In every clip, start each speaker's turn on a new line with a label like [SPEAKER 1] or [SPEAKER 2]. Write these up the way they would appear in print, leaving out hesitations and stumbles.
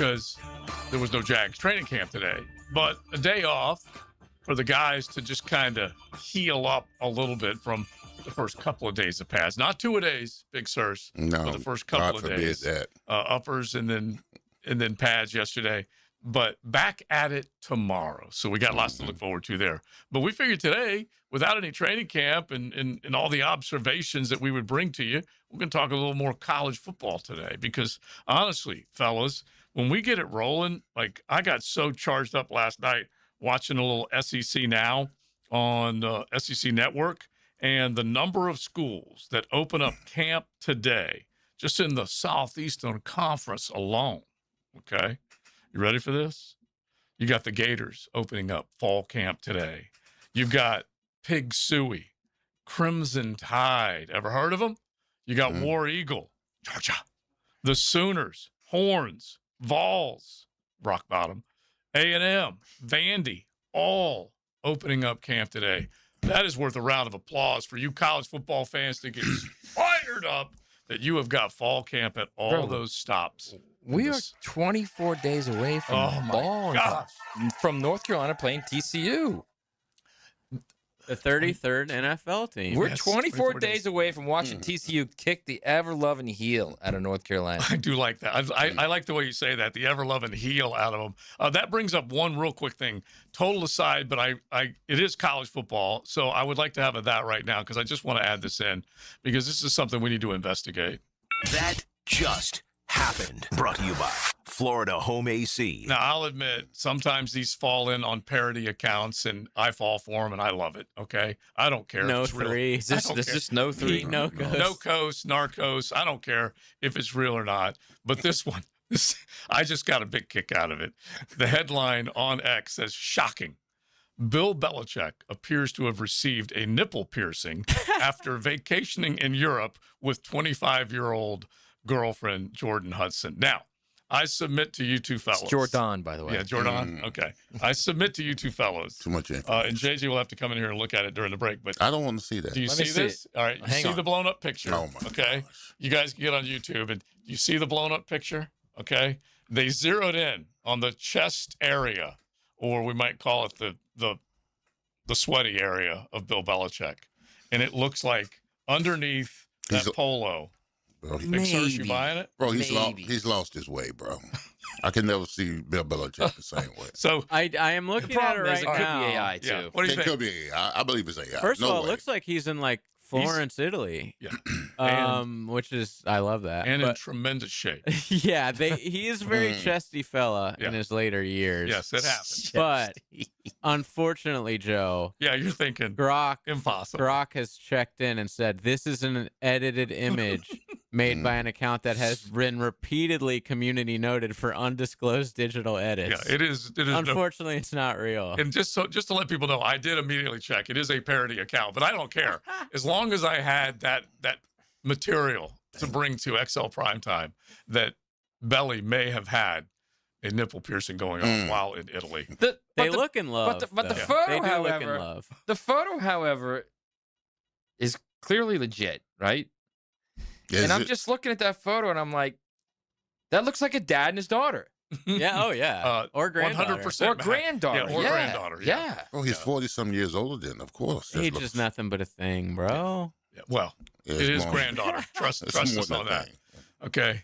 [SPEAKER 1] because there was no Jags training camp today. But a day off for the guys to just kind of heal up a little bit from the first couple of days that passed. Not 2-a-days, Big Sirs.
[SPEAKER 2] No,
[SPEAKER 1] but the first couple
[SPEAKER 2] God
[SPEAKER 1] of days.
[SPEAKER 2] that.
[SPEAKER 1] Uppers and then pads yesterday. But back at it tomorrow. So we got lots to look forward to there. But we figured today, without any training camp and all the observations that we would bring to you, we're going to talk a little more college football today. Because honestly, fellas, when we get it rolling, like I got so charged up last night watching a little SEC Now on SEC Network, and the number of schools that open up camp today, just in the Southeastern Conference alone, okay? You ready for this? You got the Gators opening up fall camp today. You've got Pig Suey, Crimson Tide. Ever heard of them? You got War Eagle, Georgia. The Sooners, Horns, Vols, Rock Bottom, A&M, Vandy, all opening up camp today. That is worth a round of applause for you college football fans to get fired up that you have got fall camp at all those stops.
[SPEAKER 3] We are 24 days away from ball from North Carolina playing TCU.
[SPEAKER 4] The 33rd NFL team.
[SPEAKER 3] We're 24 days away from watching TCU kick the ever-loving heel out of North Carolina.
[SPEAKER 1] I do like that. I like the way you say that, the ever-loving heel out of them. That brings up one real quick thing. Total aside, but it is college football, so I would like to have that right now because I just want to add this in because this is something we need to investigate.
[SPEAKER 5] That just happened. Brought to you by Florida Home AC.
[SPEAKER 1] Now, I'll admit, sometimes these fall in on parody accounts, and I fall for them, and I love it, okay? I don't care.
[SPEAKER 4] No
[SPEAKER 1] if it's
[SPEAKER 4] three.
[SPEAKER 1] Real.
[SPEAKER 3] Is this no three?
[SPEAKER 4] No coast.
[SPEAKER 1] No coast, Narcos. I don't care if it's real or not. But this one, I just got a big kick out of it. The headline on X says, shocking. Bill Belichick appears to have received a nipple piercing after vacationing in Europe with 25-year-old girlfriend Jordan Hudson. Now, I submit to you two fellows.
[SPEAKER 3] It's Jordan, by the way.
[SPEAKER 1] Yeah, Jordan. Okay. I submit to you two fellows.
[SPEAKER 2] Too much info.
[SPEAKER 1] And JJ will have to come in here and look at it during the break. But
[SPEAKER 2] I don't want to see that.
[SPEAKER 1] do you see this? All right. You see the blown up picture?
[SPEAKER 2] Oh, my
[SPEAKER 1] Okay.
[SPEAKER 2] gosh.
[SPEAKER 1] You guys can get on YouTube and you see the blown up picture? Okay. They zeroed in on the chest area, or we might call it the sweaty area of Bill Belichick. And it looks like underneath that polo.
[SPEAKER 2] Bro,
[SPEAKER 1] Big Sirs, you buying it?
[SPEAKER 2] Bro, he's lost his way, bro. I can never see Bill Belichick the same way.
[SPEAKER 1] So
[SPEAKER 4] I am looking at it right
[SPEAKER 3] it
[SPEAKER 4] now.
[SPEAKER 3] could be AI, too.
[SPEAKER 1] yeah. What do you
[SPEAKER 2] It
[SPEAKER 1] think?
[SPEAKER 2] could be AI. I believe it's AI.
[SPEAKER 4] First
[SPEAKER 2] no
[SPEAKER 4] of all,
[SPEAKER 2] way.
[SPEAKER 4] it looks like he's in like Florence, Italy.
[SPEAKER 1] Yeah.
[SPEAKER 4] Which is I love that.
[SPEAKER 1] And in
[SPEAKER 4] But,
[SPEAKER 1] tremendous shape.
[SPEAKER 4] yeah, he is a very chesty fella in
[SPEAKER 1] Yeah.
[SPEAKER 4] his later years.
[SPEAKER 1] Yes, it happens.
[SPEAKER 4] But unfortunately, Joe,
[SPEAKER 1] Yeah, you're thinking
[SPEAKER 4] Grok
[SPEAKER 1] impossible.
[SPEAKER 4] Grok has checked in and said this is an edited image made by an account that has been repeatedly community noted for undisclosed digital edits.
[SPEAKER 1] Yeah, it is.
[SPEAKER 4] Unfortunately, it's not real.
[SPEAKER 1] And just to let people know, I did immediately check. It is a parody account, but I don't care as long as I had that material to bring to XL Primetime that Belly may have had a nipple piercing going on while in Italy.
[SPEAKER 4] They look in love.
[SPEAKER 3] But the
[SPEAKER 4] though.
[SPEAKER 3] photo,
[SPEAKER 4] they do
[SPEAKER 3] however,
[SPEAKER 4] look in love.
[SPEAKER 3] the photo, however, is clearly legit, right?
[SPEAKER 2] Is
[SPEAKER 3] and I'm
[SPEAKER 2] it?
[SPEAKER 3] just looking at that photo, and I'm like, that looks like a dad and his daughter.
[SPEAKER 4] Yeah. Oh yeah. Or granddaughter.
[SPEAKER 1] 100%.
[SPEAKER 3] Or granddaughter.
[SPEAKER 1] Yeah, or granddaughter.
[SPEAKER 3] Yeah.
[SPEAKER 2] Oh, he's 40-some years older than, of course. That
[SPEAKER 4] Age
[SPEAKER 2] looks-
[SPEAKER 4] is nothing but a thing, bro.
[SPEAKER 1] Yeah, well,
[SPEAKER 2] Yeah,
[SPEAKER 1] it
[SPEAKER 2] it's
[SPEAKER 1] is
[SPEAKER 2] more-
[SPEAKER 1] granddaughter. Trust
[SPEAKER 2] it's
[SPEAKER 1] us
[SPEAKER 2] more
[SPEAKER 1] on
[SPEAKER 2] than
[SPEAKER 1] that.
[SPEAKER 2] thing.
[SPEAKER 1] Okay.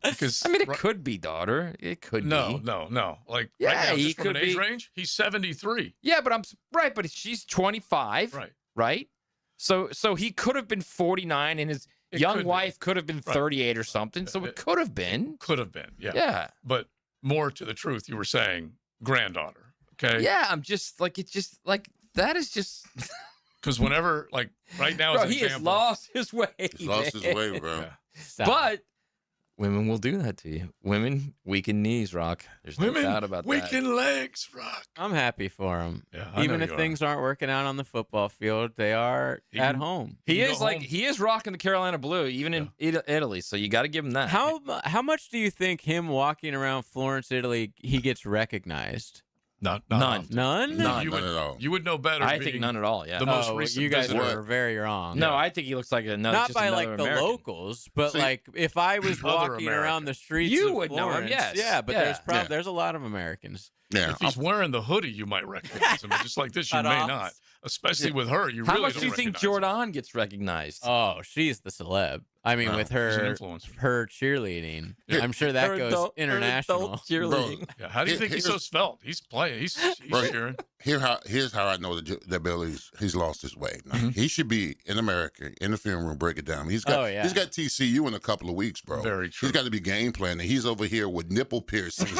[SPEAKER 1] Because
[SPEAKER 3] I mean, it could be daughter. It could be.
[SPEAKER 1] no. Like
[SPEAKER 3] Yeah,
[SPEAKER 1] right now,
[SPEAKER 3] he
[SPEAKER 1] just from an
[SPEAKER 3] could
[SPEAKER 1] age
[SPEAKER 3] be-
[SPEAKER 1] range, he's 73.
[SPEAKER 3] Yeah, but right. But she's 25,
[SPEAKER 1] Right.
[SPEAKER 3] right? So he could have been 49, and his
[SPEAKER 1] It
[SPEAKER 3] young
[SPEAKER 1] could be.
[SPEAKER 3] wife could have been 38 or something. So it could have been.
[SPEAKER 1] Could have been. Yeah.
[SPEAKER 3] Yeah.
[SPEAKER 1] But more to the truth, you were saying granddaughter. Okay.
[SPEAKER 3] Yeah. I'm just like, it's just like, that is just.
[SPEAKER 1] Because whenever, like right now,
[SPEAKER 3] Bro,
[SPEAKER 1] as an
[SPEAKER 3] he has
[SPEAKER 1] example,
[SPEAKER 3] lost his way.
[SPEAKER 2] He's lost his
[SPEAKER 3] man.
[SPEAKER 2] way, bro.
[SPEAKER 1] Yeah.
[SPEAKER 4] Stop.
[SPEAKER 3] But women will do that to you. Women weaken knees, Rock. There's no doubt about that.
[SPEAKER 1] weaken legs, Rock.
[SPEAKER 4] I'm happy for him.
[SPEAKER 1] Yeah, I
[SPEAKER 4] Even
[SPEAKER 1] know
[SPEAKER 4] if
[SPEAKER 1] you are.
[SPEAKER 4] things aren't working out on the football field, they are at home.
[SPEAKER 3] He
[SPEAKER 1] You
[SPEAKER 3] is
[SPEAKER 1] go
[SPEAKER 3] like
[SPEAKER 1] home.
[SPEAKER 3] he is rocking the Carolina blue, even in Italy. So you got to give him that.
[SPEAKER 4] How much do you think him walking around Florence, Italy, he gets recognized?
[SPEAKER 1] Not
[SPEAKER 6] None.
[SPEAKER 1] often.
[SPEAKER 4] None?
[SPEAKER 2] None
[SPEAKER 1] You would,
[SPEAKER 2] at all.
[SPEAKER 1] you would know better.
[SPEAKER 6] I think
[SPEAKER 1] being
[SPEAKER 6] none at all. Yeah.
[SPEAKER 1] the most
[SPEAKER 4] Oh,
[SPEAKER 1] recent
[SPEAKER 4] you guys
[SPEAKER 1] visitor.
[SPEAKER 4] are very wrong.
[SPEAKER 6] No, I think he looks like another.
[SPEAKER 4] Not
[SPEAKER 6] just
[SPEAKER 4] by
[SPEAKER 6] another
[SPEAKER 4] like the
[SPEAKER 6] American.
[SPEAKER 4] locals, but
[SPEAKER 2] See,
[SPEAKER 4] like if I was
[SPEAKER 1] other
[SPEAKER 4] walking around the streets,
[SPEAKER 6] You
[SPEAKER 4] of
[SPEAKER 6] would know him,
[SPEAKER 4] Florence,
[SPEAKER 6] yes.
[SPEAKER 4] Yeah, but
[SPEAKER 6] Yeah.
[SPEAKER 4] there's a lot of Americans.
[SPEAKER 2] Yeah.
[SPEAKER 1] If he's wearing the hoodie, you might recognize him. But just like this, you may
[SPEAKER 4] Cutoffs.
[SPEAKER 1] not. Especially with her, you
[SPEAKER 6] How
[SPEAKER 1] really
[SPEAKER 6] much
[SPEAKER 1] don't
[SPEAKER 6] do you think
[SPEAKER 1] recognize him.
[SPEAKER 6] Jordan gets recognized?
[SPEAKER 4] Oh, she's the celeb. I mean,
[SPEAKER 2] Wow.
[SPEAKER 4] with
[SPEAKER 1] She's an
[SPEAKER 4] her
[SPEAKER 1] influencer.
[SPEAKER 4] cheerleading,
[SPEAKER 2] Yeah.
[SPEAKER 4] I'm sure that
[SPEAKER 6] Her
[SPEAKER 4] goes
[SPEAKER 6] adult- her
[SPEAKER 4] international.
[SPEAKER 6] adult cheerleading.
[SPEAKER 1] Yeah. How do you think he's so svelte? He's playing. He's
[SPEAKER 2] Right.
[SPEAKER 1] cheering.
[SPEAKER 2] Here's how I know that Billy's he's lost his way. Now,
[SPEAKER 1] Mhm.
[SPEAKER 2] He should be in America in the film room, break it down. He's got
[SPEAKER 4] Oh, yeah.
[SPEAKER 2] he's got TCU in a couple of weeks, bro.
[SPEAKER 1] Very true.
[SPEAKER 2] He's got to be game planning. He's over here with nipple piercings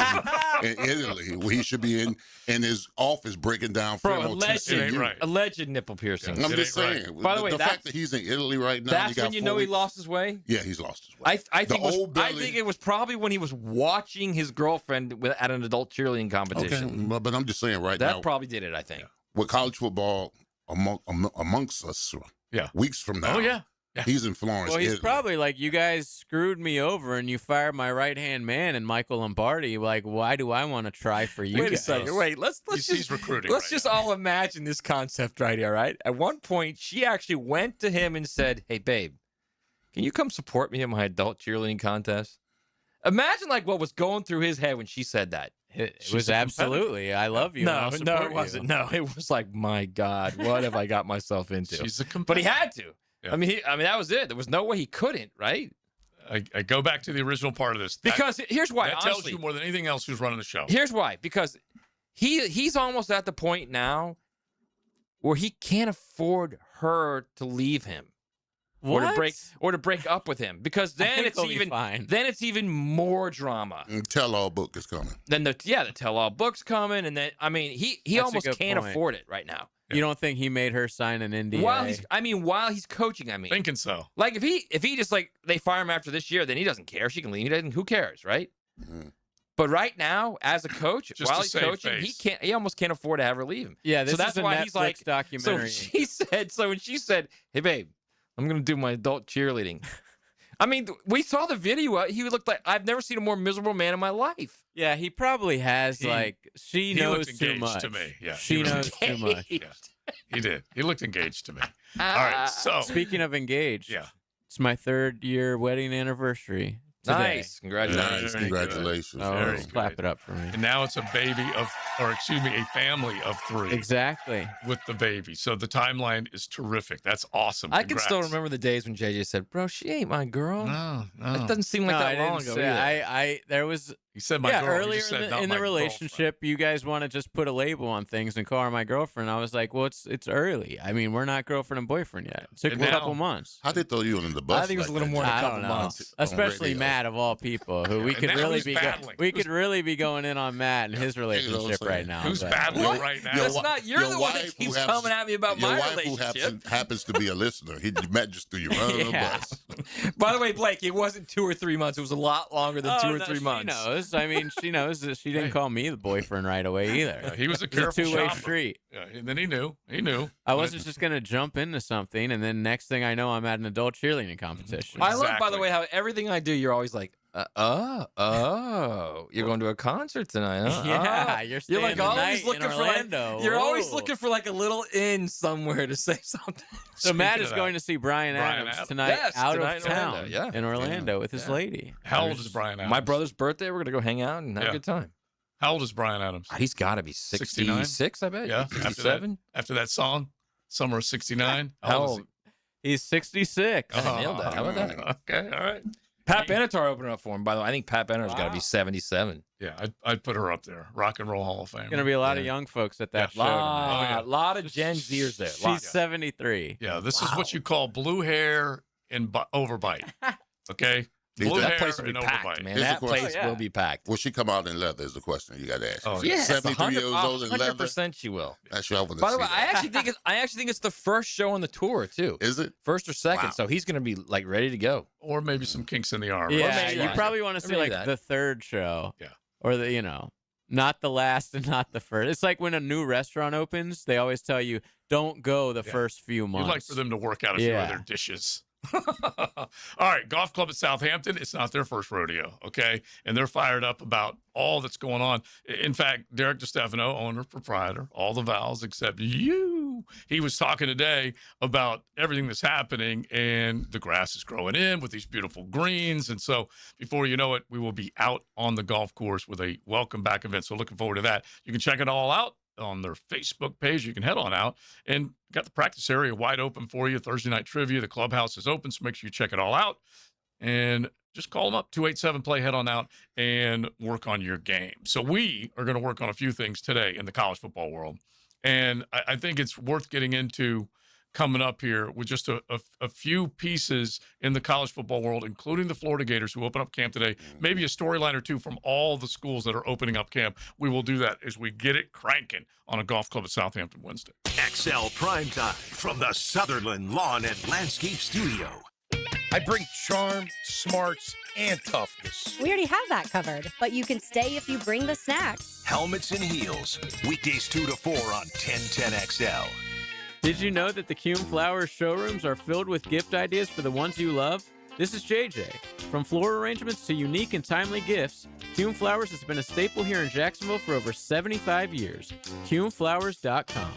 [SPEAKER 2] in Italy, where he should be in his office breaking down
[SPEAKER 6] Bro,
[SPEAKER 2] film on
[SPEAKER 6] alleged,
[SPEAKER 1] It ain't
[SPEAKER 2] TCU.
[SPEAKER 1] right.
[SPEAKER 6] alleged nipple piercing.
[SPEAKER 1] Yeah.
[SPEAKER 2] I'm
[SPEAKER 1] It
[SPEAKER 2] just
[SPEAKER 1] ain't right.
[SPEAKER 2] saying.
[SPEAKER 6] By the way,
[SPEAKER 2] the
[SPEAKER 6] that's-
[SPEAKER 2] fact that he's in Italy right now,
[SPEAKER 6] That's
[SPEAKER 2] he got
[SPEAKER 6] when you
[SPEAKER 2] 4
[SPEAKER 6] know he
[SPEAKER 2] weeks.
[SPEAKER 6] lost his way.
[SPEAKER 2] Yeah, he's lost his way.
[SPEAKER 6] I think
[SPEAKER 2] old
[SPEAKER 6] I
[SPEAKER 2] belly-
[SPEAKER 6] think it was probably when he was watching his girlfriend at an adult cheerleading
[SPEAKER 2] Okay,
[SPEAKER 6] competition.
[SPEAKER 2] but I'm just saying right
[SPEAKER 6] That
[SPEAKER 2] now,
[SPEAKER 6] probably did it. I think.
[SPEAKER 2] with college football amongst us,
[SPEAKER 1] Yeah.
[SPEAKER 2] weeks from now,
[SPEAKER 1] Oh yeah.
[SPEAKER 2] he's in Florence.
[SPEAKER 4] Well, he's
[SPEAKER 2] Italy.
[SPEAKER 4] probably like, you guys screwed me over and you fired my right hand man and Michael Lombardi. Like, why do I want to try for you?
[SPEAKER 6] Wait a
[SPEAKER 4] guys?
[SPEAKER 6] second. Wait. Let's
[SPEAKER 1] He's recruiting.
[SPEAKER 6] Let's
[SPEAKER 1] right
[SPEAKER 6] just
[SPEAKER 1] now.
[SPEAKER 6] all imagine this concept right here, right? At one point, she actually went to him and said, "Hey, babe, can you come support me in my adult cheerleading contest?" Imagine like what was going through his head when she said that.
[SPEAKER 4] It
[SPEAKER 1] She's
[SPEAKER 4] was
[SPEAKER 1] a
[SPEAKER 4] absolutely. I love you. and I'll
[SPEAKER 6] No,
[SPEAKER 4] support
[SPEAKER 6] it
[SPEAKER 4] you.
[SPEAKER 6] wasn't. No, it was like, my God, what have I got myself into?
[SPEAKER 1] She's a
[SPEAKER 6] But he
[SPEAKER 1] competitor.
[SPEAKER 6] had to.
[SPEAKER 1] Yeah.
[SPEAKER 6] I mean, that was it. There was no way he couldn't, right?
[SPEAKER 1] I go back to the original part of this. That-
[SPEAKER 6] Because here's why.
[SPEAKER 1] that
[SPEAKER 6] honestly,
[SPEAKER 1] tells you more than anything else who's running the show.
[SPEAKER 6] Here's why. Because he's almost at the point now where he can't afford her to leave him or to
[SPEAKER 4] What?
[SPEAKER 6] break up with him. Because
[SPEAKER 4] I
[SPEAKER 6] then
[SPEAKER 4] think
[SPEAKER 6] it's
[SPEAKER 4] he'll be
[SPEAKER 6] even
[SPEAKER 4] fine.
[SPEAKER 6] then it's even more drama.
[SPEAKER 2] Tell-all book is coming.
[SPEAKER 6] Then the tell-all book's coming, and then I mean he
[SPEAKER 4] That's a
[SPEAKER 6] almost
[SPEAKER 4] good
[SPEAKER 6] can't
[SPEAKER 4] point.
[SPEAKER 6] afford it right now.
[SPEAKER 4] You don't think he made her sign an NDA?
[SPEAKER 6] While he's coaching, I mean.
[SPEAKER 1] Thinking so.
[SPEAKER 6] Like if he just like they fire him after this year, then he doesn't care. She can leave. He doesn't. Who cares, right?
[SPEAKER 2] Mhm.
[SPEAKER 6] But right now, as a coach,
[SPEAKER 1] Just
[SPEAKER 6] while
[SPEAKER 1] to
[SPEAKER 6] he's
[SPEAKER 1] save
[SPEAKER 6] coaching,
[SPEAKER 1] face.
[SPEAKER 6] he almost can't afford to have her leave him.
[SPEAKER 4] Yeah, this
[SPEAKER 6] So that's
[SPEAKER 4] is a
[SPEAKER 6] why
[SPEAKER 4] Netflix
[SPEAKER 6] he's like-
[SPEAKER 4] documentary.
[SPEAKER 6] So when she said, "Hey babe, I'm gonna do my adult cheerleading," I mean, we saw the video. He looked like I've never seen a more miserable man in my life.
[SPEAKER 4] Yeah, he probably has.
[SPEAKER 1] He-
[SPEAKER 4] like, she
[SPEAKER 1] he
[SPEAKER 4] knows
[SPEAKER 1] looked
[SPEAKER 4] too
[SPEAKER 1] engaged
[SPEAKER 4] much
[SPEAKER 1] to me. Yeah,
[SPEAKER 4] she
[SPEAKER 1] he was
[SPEAKER 4] knows too much.
[SPEAKER 1] Yeah, he did. He looked engaged to me. All right, so
[SPEAKER 4] Speaking of engaged,
[SPEAKER 1] yeah,
[SPEAKER 4] it's my 3rd year wedding anniversary today.
[SPEAKER 6] Nice, congratulations.
[SPEAKER 2] Nice,
[SPEAKER 1] Very good.
[SPEAKER 2] congratulations.
[SPEAKER 4] Oh,
[SPEAKER 1] Very
[SPEAKER 4] let's clap
[SPEAKER 1] good.
[SPEAKER 4] it up for me.
[SPEAKER 1] and now it's a family of 3
[SPEAKER 4] Exactly.
[SPEAKER 1] with the baby. So the timeline is terrific. That's awesome.
[SPEAKER 6] I can still
[SPEAKER 1] Congrats.
[SPEAKER 6] remember the days when JJ said, "Bro, she ain't my girl."
[SPEAKER 1] No,
[SPEAKER 6] It
[SPEAKER 1] no.
[SPEAKER 6] doesn't seem like
[SPEAKER 4] No, I
[SPEAKER 6] that long
[SPEAKER 4] didn't
[SPEAKER 6] ago.
[SPEAKER 4] say.
[SPEAKER 6] either.
[SPEAKER 4] There was
[SPEAKER 1] He said my girl. He
[SPEAKER 4] earlier
[SPEAKER 1] just said,
[SPEAKER 4] in
[SPEAKER 1] "Not
[SPEAKER 4] the
[SPEAKER 1] my
[SPEAKER 4] relationship, you guys want to just put a label on things and call her my girlfriend. I was like, well, it's early. I mean, we're not girlfriend and boyfriend yet. It took
[SPEAKER 1] And
[SPEAKER 4] a
[SPEAKER 1] now-
[SPEAKER 4] couple months.
[SPEAKER 2] How they throw you under the bus?
[SPEAKER 6] I think it was
[SPEAKER 2] like
[SPEAKER 6] a little
[SPEAKER 2] that,
[SPEAKER 6] more than
[SPEAKER 2] Jay?
[SPEAKER 6] a
[SPEAKER 4] I
[SPEAKER 6] couple
[SPEAKER 4] don't know.
[SPEAKER 6] months.
[SPEAKER 4] Especially
[SPEAKER 2] radio.
[SPEAKER 4] Matt of all people, who we
[SPEAKER 1] And
[SPEAKER 4] could
[SPEAKER 1] now
[SPEAKER 4] really
[SPEAKER 1] who's
[SPEAKER 4] be
[SPEAKER 1] battling?
[SPEAKER 4] we could really be going in on Matt and his relationship
[SPEAKER 2] saying?
[SPEAKER 4] right now.
[SPEAKER 1] Who's
[SPEAKER 4] but-
[SPEAKER 1] battling
[SPEAKER 6] What?
[SPEAKER 1] right now?
[SPEAKER 6] That's not. You're
[SPEAKER 2] your
[SPEAKER 6] the one
[SPEAKER 2] wife
[SPEAKER 6] that
[SPEAKER 2] who
[SPEAKER 6] keeps
[SPEAKER 2] happens-
[SPEAKER 6] coming at me about
[SPEAKER 2] Your
[SPEAKER 6] my
[SPEAKER 2] wife who
[SPEAKER 6] relationship.
[SPEAKER 2] happens to be a listener. He Matt just threw you under
[SPEAKER 4] Yeah.
[SPEAKER 2] the bus.
[SPEAKER 6] By the way, Blake, it wasn't 2 or 3 months. It was a lot longer than 2 or
[SPEAKER 4] no,
[SPEAKER 6] 3 months.
[SPEAKER 4] She knows. I mean, she knows that she didn't
[SPEAKER 1] Hey.
[SPEAKER 4] call me the boyfriend right away either.
[SPEAKER 1] Yeah, he was a
[SPEAKER 4] It was a
[SPEAKER 1] careful
[SPEAKER 4] two-way
[SPEAKER 1] shopper.
[SPEAKER 4] street.
[SPEAKER 1] Yeah, and then he knew. He knew.
[SPEAKER 4] I wasn't just gonna jump into something, and then next thing I know, I'm at an adult cheerleading competition.
[SPEAKER 6] I love, by the
[SPEAKER 1] Exactly.
[SPEAKER 6] way, how everything I do, you're always like, you're going to a concert tonight, huh?
[SPEAKER 4] Yeah,
[SPEAKER 6] Oh.
[SPEAKER 4] you're
[SPEAKER 6] You're
[SPEAKER 4] staying
[SPEAKER 6] like
[SPEAKER 4] the
[SPEAKER 6] always
[SPEAKER 4] night
[SPEAKER 6] looking
[SPEAKER 4] in
[SPEAKER 6] for like,
[SPEAKER 4] Orlando.
[SPEAKER 6] you're always
[SPEAKER 4] Whoa.
[SPEAKER 6] looking for like a little in somewhere to say something.
[SPEAKER 4] So Matt
[SPEAKER 1] Speaking
[SPEAKER 4] is
[SPEAKER 1] of
[SPEAKER 4] going
[SPEAKER 1] that,
[SPEAKER 4] to see Brian
[SPEAKER 1] Brian
[SPEAKER 4] Adams
[SPEAKER 1] Adams.
[SPEAKER 4] tonight
[SPEAKER 6] Yes,
[SPEAKER 4] out
[SPEAKER 6] tonight
[SPEAKER 4] of
[SPEAKER 6] in Orlando,
[SPEAKER 4] town
[SPEAKER 6] yeah.
[SPEAKER 4] in Orlando with his
[SPEAKER 6] Yeah.
[SPEAKER 4] lady.
[SPEAKER 1] How old is Brian Adams?
[SPEAKER 6] My brother's birthday, we're gonna go hang out and have
[SPEAKER 1] Yeah.
[SPEAKER 6] a good time.
[SPEAKER 1] How old is Brian Adams?
[SPEAKER 6] He's got to be
[SPEAKER 1] 69?
[SPEAKER 6] 66, I bet.
[SPEAKER 1] Yeah, after that.
[SPEAKER 6] 67.
[SPEAKER 1] After that song, Summer of '69.
[SPEAKER 6] How
[SPEAKER 1] old is
[SPEAKER 6] old?
[SPEAKER 4] He's 66.
[SPEAKER 6] I nailed that. How about that?
[SPEAKER 1] Okay, all right.
[SPEAKER 6] Pat Benatar opened up for him. By the way, I think Pat Benatar's got to be
[SPEAKER 4] Wow.
[SPEAKER 6] 77.
[SPEAKER 1] Yeah, I'd put her up there. Rock and Roll Hall of Fame.
[SPEAKER 4] Going to be a lot of
[SPEAKER 6] Yeah.
[SPEAKER 4] young folks at that
[SPEAKER 1] Yeah.
[SPEAKER 4] show. tonight.
[SPEAKER 1] yeah.
[SPEAKER 6] Lot of Gen Zers there.
[SPEAKER 4] She's
[SPEAKER 6] Lot.
[SPEAKER 4] 73.
[SPEAKER 1] Yeah, this is what you call blue hair and overbite. Okay, blue
[SPEAKER 6] That
[SPEAKER 1] hair
[SPEAKER 6] place will be
[SPEAKER 1] and
[SPEAKER 6] packed,
[SPEAKER 1] overbite.
[SPEAKER 6] man.
[SPEAKER 2] Here's
[SPEAKER 6] That
[SPEAKER 2] the question.
[SPEAKER 6] place
[SPEAKER 4] Oh, yeah.
[SPEAKER 6] will be packed.
[SPEAKER 2] Will she come out in leather? Is the question you got to ask.
[SPEAKER 1] Oh,
[SPEAKER 2] She's
[SPEAKER 1] yeah.
[SPEAKER 2] 73 years old in leather.
[SPEAKER 6] 100% she will.
[SPEAKER 2] That's what I want to
[SPEAKER 6] By the
[SPEAKER 2] see
[SPEAKER 6] way, I
[SPEAKER 2] that.
[SPEAKER 6] actually think it's the first show on the tour too.
[SPEAKER 2] Is it?
[SPEAKER 6] First or second,
[SPEAKER 2] Wow.
[SPEAKER 6] so he's going to be like ready to go.
[SPEAKER 1] Or maybe some kinks in the armor.
[SPEAKER 4] Yeah,
[SPEAKER 6] maybe
[SPEAKER 4] you
[SPEAKER 6] that.
[SPEAKER 4] probably want to
[SPEAKER 6] Or
[SPEAKER 4] see
[SPEAKER 6] maybe
[SPEAKER 4] like
[SPEAKER 6] that.
[SPEAKER 4] the third show.
[SPEAKER 1] Yeah.
[SPEAKER 4] Or not the last and not the first. It's like when a new restaurant opens, they always tell you don't go the
[SPEAKER 1] Yeah.
[SPEAKER 4] first few
[SPEAKER 1] You'd
[SPEAKER 4] months.
[SPEAKER 1] like for them to work out a few of
[SPEAKER 4] Yeah.
[SPEAKER 1] their dishes. All right, golf club at Southampton. It's not their first rodeo, okay? And they're fired up about all that's going on. In fact, Derek DiStefano, owner, proprietor, all the Vals except you. He was talking today about everything that's happening, and the grass is growing in with these beautiful greens. And so before you know it, we will be out on the golf course with a welcome back event. So looking forward to that. You can check it all out on their Facebook page. You can head on out and got the practice area wide open for you. Thursday night trivia. The clubhouse is open, so make sure you check it all out. And just call them up, 287-PLAY, head on out and work on your game. So we are going to work on a few things today in the college football world. And I think it's worth getting into coming up here with just a few pieces in the college football world, including the Florida Gators who open up camp today, maybe a storyline or two from all the schools that are opening up camp. We will do that as we get it cranking on a golf club at Southampton Wednesday.
[SPEAKER 5] XL Primetime from the Sutherland Lawn and Landscape Studio.
[SPEAKER 7] I bring charm, smarts, and toughness.
[SPEAKER 8] We already have that covered, but you can stay if you bring the snacks.
[SPEAKER 5] Helmets and Heels, weekdays 2 to 4 on 1010XL.
[SPEAKER 4] Did you know that the Kuhn Flowers showrooms are filled with gift ideas for the ones you love? This is JJ. From floral arrangements to unique and timely gifts, Kuhn Flowers has been a staple here in Jacksonville for over 75 years. KuhnFlowers.com.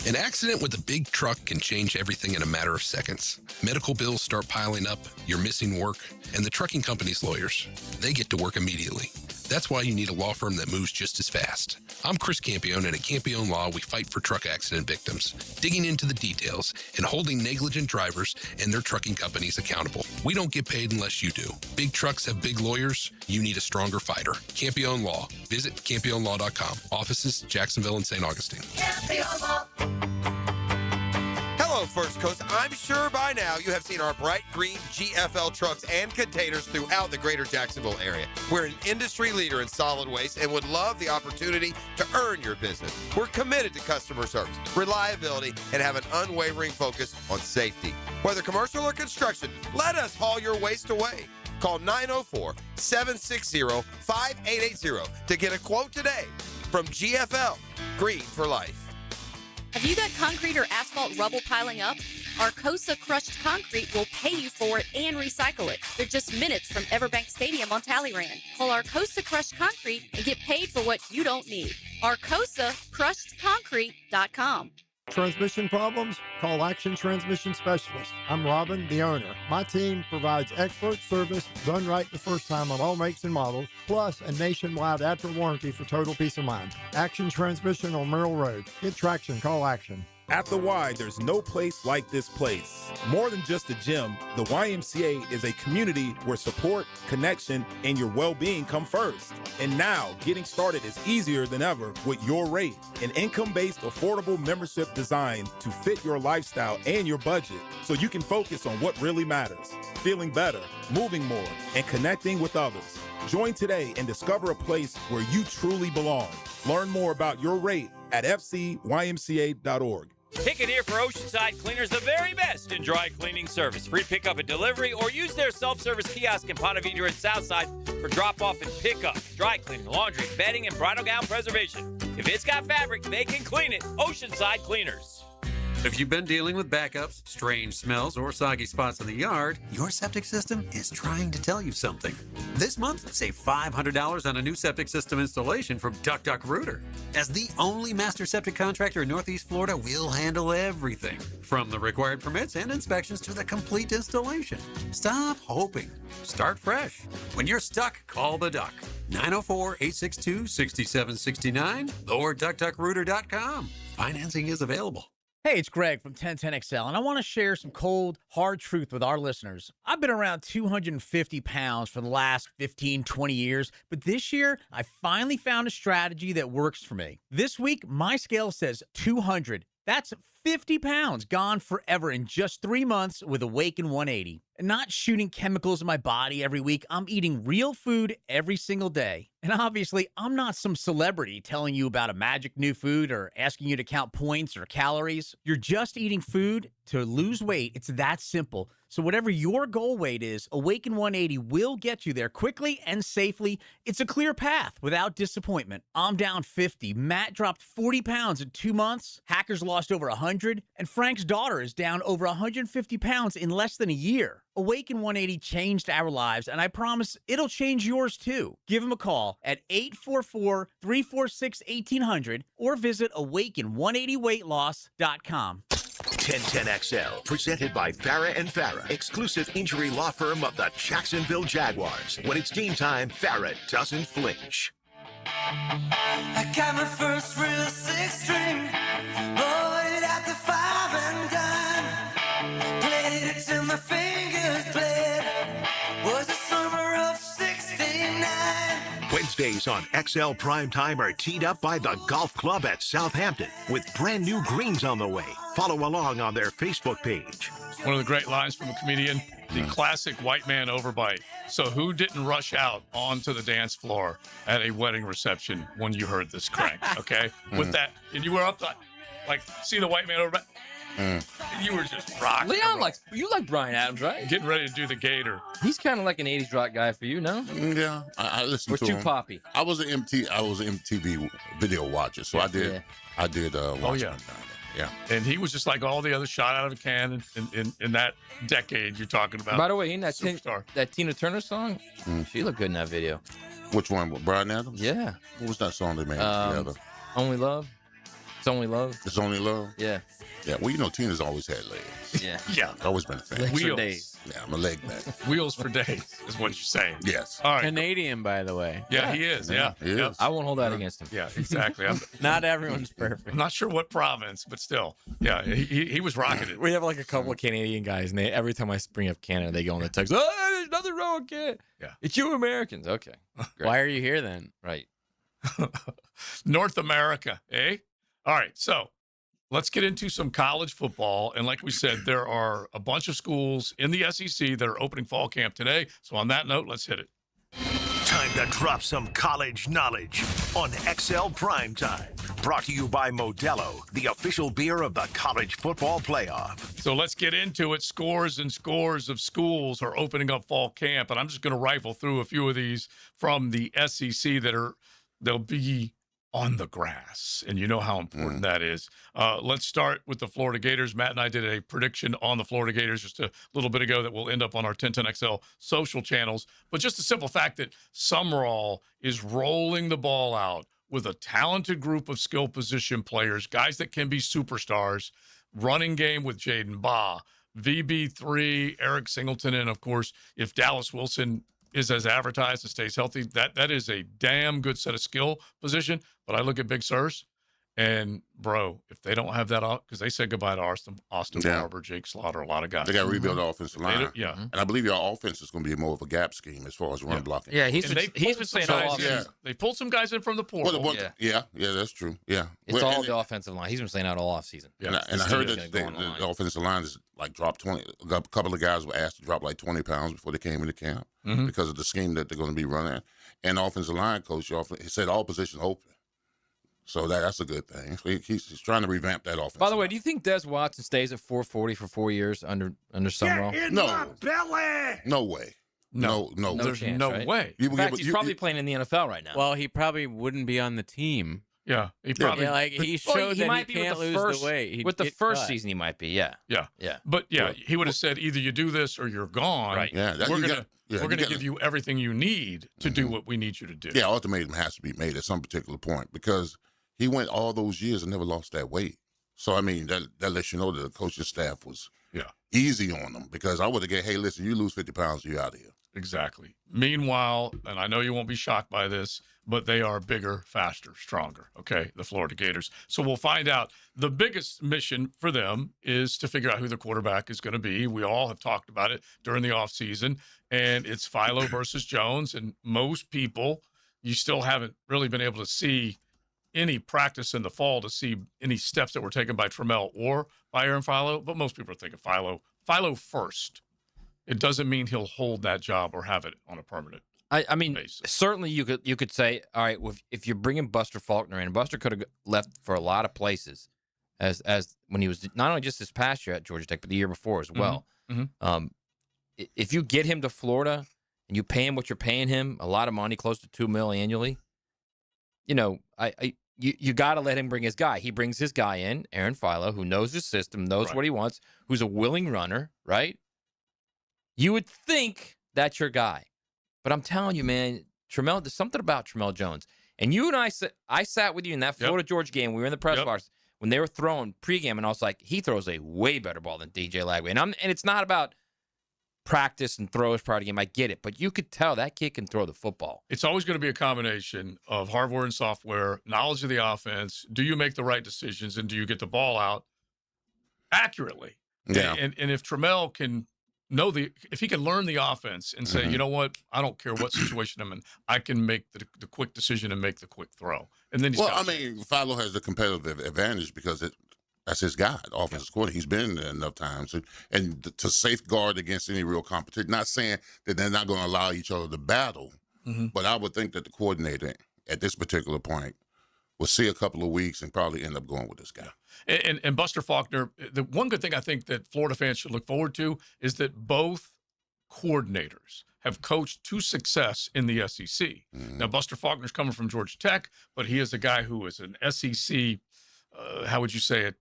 [SPEAKER 9] An accident with a big truck can change everything in a matter of seconds. Medical bills start piling up, you're missing work, and the trucking company's lawyers, they get to work immediately. That's why you need a law firm that moves just as fast. I'm Chris Campione, and at Campione Law, we fight for truck accident victims, digging into the details and holding negligent drivers and their trucking companies accountable. We don't get paid unless you do. Big trucks have big lawyers. You need a stronger fighter. Campione Law. Visit CampioneLaw.com. Offices, Jacksonville and St. Augustine.
[SPEAKER 7] Hello, First Coast. I'm sure by now you have seen our bright green GFL trucks and containers throughout the greater Jacksonville area. We're an industry leader in solid waste and would love the opportunity to earn your business. We're committed to customer service, reliability, and have an unwavering focus on safety. Whether commercial or construction, let us haul your waste away. Call 904-760-5880 to get a quote today from GFL, Green for Life.
[SPEAKER 8] Have you got concrete or asphalt rubble piling up? Arcosa Crushed Concrete will pay you for it and recycle it. They're just minutes from Everbank Stadium on Talleyrand. Call Arcosa Crushed Concrete and get paid for what you don't need. ArcosaCrushedConcrete.com.
[SPEAKER 10] Transmission problems? Call Action Transmission Specialist. I'm Robin, the owner. My team provides expert service, done right the first time on all makes and models, plus a nationwide after warranty for total peace of mind. Action Transmission on Merrill Road. Get traction, call Action.
[SPEAKER 11] At the Y, there's no place like this place. More than just a gym, the YMCA is a community where support, connection, and your well-being come first. And now, getting started is easier than ever with Your Rate, an income-based, affordable membership designed to fit your lifestyle and your budget so you can focus on what really matters, feeling better, moving more, and connecting with others. Join today and discover a place where you truly belong. Learn more about Your Rate at fcymca.org.
[SPEAKER 6] Pick it here for Oceanside Cleaners, the very best in dry cleaning service. Free pickup and delivery, or use their self-service kiosk in Ponte Vedra and Southside for drop-off and pickup. Dry cleaning, laundry, bedding, and bridal gown preservation. If it's got fabric, they can clean it. Oceanside Cleaners.
[SPEAKER 12] If you've been dealing with backups, strange smells, or soggy spots in the yard, your septic system is trying to tell you something. This month, save $500 on a new septic system installation from Rooter. As the only master septic contractor in Northeast Florida, we'll handle everything, from the required permits and inspections to the complete installation. Stop hoping. Start fresh. When you're stuck, call the Duck. 904-862-6769 or duckduckrooter.com. Financing is available.
[SPEAKER 13] Hey, it's Greg from 1010XL, and I want to share some cold, hard truth with our listeners. I've been around 250 pounds for the last 15, 20 years, but this year, I finally found a strategy that works for me. This week, my scale says 200. That's 50 pounds gone forever in just 3 months with Awaken 180. Not shooting chemicals in my body every week. I'm eating real food every single day. And obviously, I'm not some celebrity telling you about a magic new food or asking you to count points or calories. You're just eating food to lose weight. It's that simple. So whatever your goal weight is, Awaken 180 will get you there quickly and safely. It's a clear path without disappointment. I'm down 50. Matt dropped 40 pounds in 2 months. Hackers lost over $100 100, and Frank's daughter is down over 150 pounds in less than a year. Awaken 180 changed our lives, and I promise it'll change yours too. Give him a call at 844-346-1800 or visit awaken180weightloss.com.
[SPEAKER 5] 1010XL, presented by Farrah and Farrah, exclusive injury law firm of the Jacksonville Jaguars. When it's game time, Farrah doesn't flinch.
[SPEAKER 14] I got my first real six string, bought it at the 5 and dime, played it till my fingers bled, was the summer of 69.
[SPEAKER 5] Wednesdays on XL Primetime are teed up by the Golf Club at Southampton with brand new greens on the way. Follow along on their Facebook page.
[SPEAKER 1] One of the great lines from a comedian, the classic white man overbite. So who didn't rush out onto the dance floor at a wedding reception when you heard this crank, okay? With that, and you were up like, see the white man overbite? You were just rocking.
[SPEAKER 6] Leon you like Bryan Adams, right?
[SPEAKER 1] Getting ready to do the gator.
[SPEAKER 6] He's kind of like an 80s rock guy for you, no?
[SPEAKER 2] Yeah, I listened to
[SPEAKER 6] too
[SPEAKER 2] him.
[SPEAKER 6] poppy.
[SPEAKER 2] I was an MTV video watcher, so I did watch him. Yeah.
[SPEAKER 1] And he was just like all the other shot out of a cannon in that decade you're talking about.
[SPEAKER 6] By the way, in that
[SPEAKER 1] Superstar.
[SPEAKER 6] that Tina Turner song, she looked good in that video.
[SPEAKER 2] Which one? With Bryan Adams?
[SPEAKER 6] Yeah.
[SPEAKER 2] What was that song they made together?
[SPEAKER 6] Only Love. It's Only Love.
[SPEAKER 2] It's Only Love?
[SPEAKER 6] Yeah.
[SPEAKER 2] Yeah, well, you know, Tina's always had legs.
[SPEAKER 6] Yeah.
[SPEAKER 1] Yeah.
[SPEAKER 2] Always been a fan.
[SPEAKER 6] Legs for
[SPEAKER 1] Wheels.
[SPEAKER 6] days.
[SPEAKER 2] Yeah, I'm a leg man.
[SPEAKER 1] Wheels for days is what you're saying.
[SPEAKER 2] Yes.
[SPEAKER 1] All right.
[SPEAKER 4] Canadian, by the way.
[SPEAKER 1] Yeah, he is. Yeah.
[SPEAKER 2] He is.
[SPEAKER 6] I won't hold that against him.
[SPEAKER 1] Yeah, exactly.
[SPEAKER 4] Not everyone's perfect.
[SPEAKER 1] I'm not sure what province, but still. Yeah, he was rocking it.
[SPEAKER 6] We have like a couple of Canadian guys, and every time I bring up Canada, they go on the text, "Oh, there's nothing wrong with Canada.
[SPEAKER 1] Yeah.
[SPEAKER 6] It's you Americans." Okay. Great.
[SPEAKER 4] Why are you here then?
[SPEAKER 6] Right.
[SPEAKER 1] North America, eh? All right, so let's get into some college football. And like we said, there are a bunch of schools in the SEC that are opening fall camp today. So on that note, let's hit it.
[SPEAKER 5] Time to drop some college knowledge on XL Primetime. Brought to you by Modelo, the official beer of the College Football Playoff.
[SPEAKER 1] So let's get into it. Scores and scores of schools are opening up fall camp. And I'm just going to rifle through a few of these from the SEC they'll be on the grass, and you know how important that is. Let's start with the Florida Gators. Matt and I did a prediction on the Florida Gators just a little bit ago that will end up on our 1010XL social channels. But just the simple fact that Summerall is rolling the ball out with a talented group of skill position players, guys that can be superstars, running game with Jaden Baugh, VB3, Eric Singleton, and of course, if Dallas Wilson is as advertised and stays healthy, that is a damn good set of skill position. But I look at Big Sirs, and bro, if they don't have that, because they said goodbye to Austin Barber, Jake Slaughter, a lot of guys.
[SPEAKER 2] They got to rebuild the offensive line.
[SPEAKER 1] Yeah.
[SPEAKER 2] And I believe your offense is going to be more of a gap scheme as far as run blocking.
[SPEAKER 6] Yeah, he's been saying all
[SPEAKER 1] offseason. They pulled some guys in from the portal.
[SPEAKER 2] Yeah, that's true. Yeah.
[SPEAKER 6] It's all the offensive line. He's been saying out all offseason.
[SPEAKER 2] Yeah. And I heard that the offensive line is like dropped 20. A couple of guys were asked to drop like 20 pounds before they came into camp because of the scheme that they're going to be running. And the offensive line coach he said all positions open. So that's a good thing. So he's trying to revamp that offense.
[SPEAKER 6] By the way, do you think Des Watson stays at 440 for 4 years under Summerall?
[SPEAKER 2] No way. No,
[SPEAKER 1] there's
[SPEAKER 6] chance,
[SPEAKER 1] no
[SPEAKER 6] right?
[SPEAKER 1] way.
[SPEAKER 6] In fact, he's probably playing in the NFL right now.
[SPEAKER 4] Well, he probably wouldn't be on the team.
[SPEAKER 1] Yeah, he probably
[SPEAKER 4] he showed that
[SPEAKER 6] might
[SPEAKER 4] he
[SPEAKER 6] be
[SPEAKER 4] can't
[SPEAKER 6] with
[SPEAKER 4] lose the weight.
[SPEAKER 6] With the first season, he might be. Yeah.
[SPEAKER 1] But he would have said either you do this or you're gone.
[SPEAKER 6] Right.
[SPEAKER 2] Yeah,
[SPEAKER 1] we're gonna give you everything you need to do what we need you to do.
[SPEAKER 2] Yeah, ultimatum has to be made at some particular point because he went all those years and never lost that weight. So I mean that lets you know that the coaching staff was easy on them because I would have get, hey, listen, you lose 50 pounds, you're out of here.
[SPEAKER 1] Exactly. Meanwhile, and I know you won't be shocked by this, but they are bigger, faster, stronger, okay, the Florida Gators. So we'll find out. The biggest mission for them is to figure out who the quarterback is going to be. We all have talked about it during the offseason, and it's Philo versus Jones. And most people, you still haven't really been able to see any practice in the fall to see any steps that were taken by Trammell or by Aaron Philo, but most people are thinking Philo first. It doesn't mean he'll hold that job or have it on a permanent
[SPEAKER 6] I mean,
[SPEAKER 1] basis.
[SPEAKER 6] Certainly you could say, all right, well, if you're bringing Buster Faulkner in, Buster could have left for a lot of places as when he was not only just this past year at Georgia Tech, but the year before as well. If you get him to Florida and you pay him what you're paying him, a lot of money, close to $2 million annually, you got to let him bring his guy. He brings his guy in, Aaron Philo, who knows his system, knows what he wants, who's a willing runner, right? You would think that's your guy. But I'm telling you, man, there's something about Tramel Jones. And you and I sat with you in that Florida Georgia game. We were in the press box when they were throwing pregame, and I was like, he throws a way better ball than DJ Lagway. And it's not about practice and throws prior to game. I get it, but you could tell that kid can throw the football.
[SPEAKER 1] It's always going to be a combination of hardware and software, knowledge of the offense. Do you make the right decisions, and do you get the ball out accurately?
[SPEAKER 2] Yeah.
[SPEAKER 1] And if Tramel can if he can learn the offense and say, you know what, I don't care what situation I'm in, I can make the quick decision and make the quick throw. And then
[SPEAKER 2] Philo has the competitive advantage because that's his guy, the offensive coordinator. He's been there enough times and to safeguard against any real competition. Not saying that they're not going to allow each other to battle, but I would think that the coordinator at this particular point will see a couple of weeks and probably end up going with this guy.
[SPEAKER 1] And Buster Faulkner, the one good thing I think that Florida fans should look forward to is that both coordinators have coached to success in the SEC. Now, Buster Faulkner's coming from Georgia Tech, but he is a guy who is an SEC, how would you say it,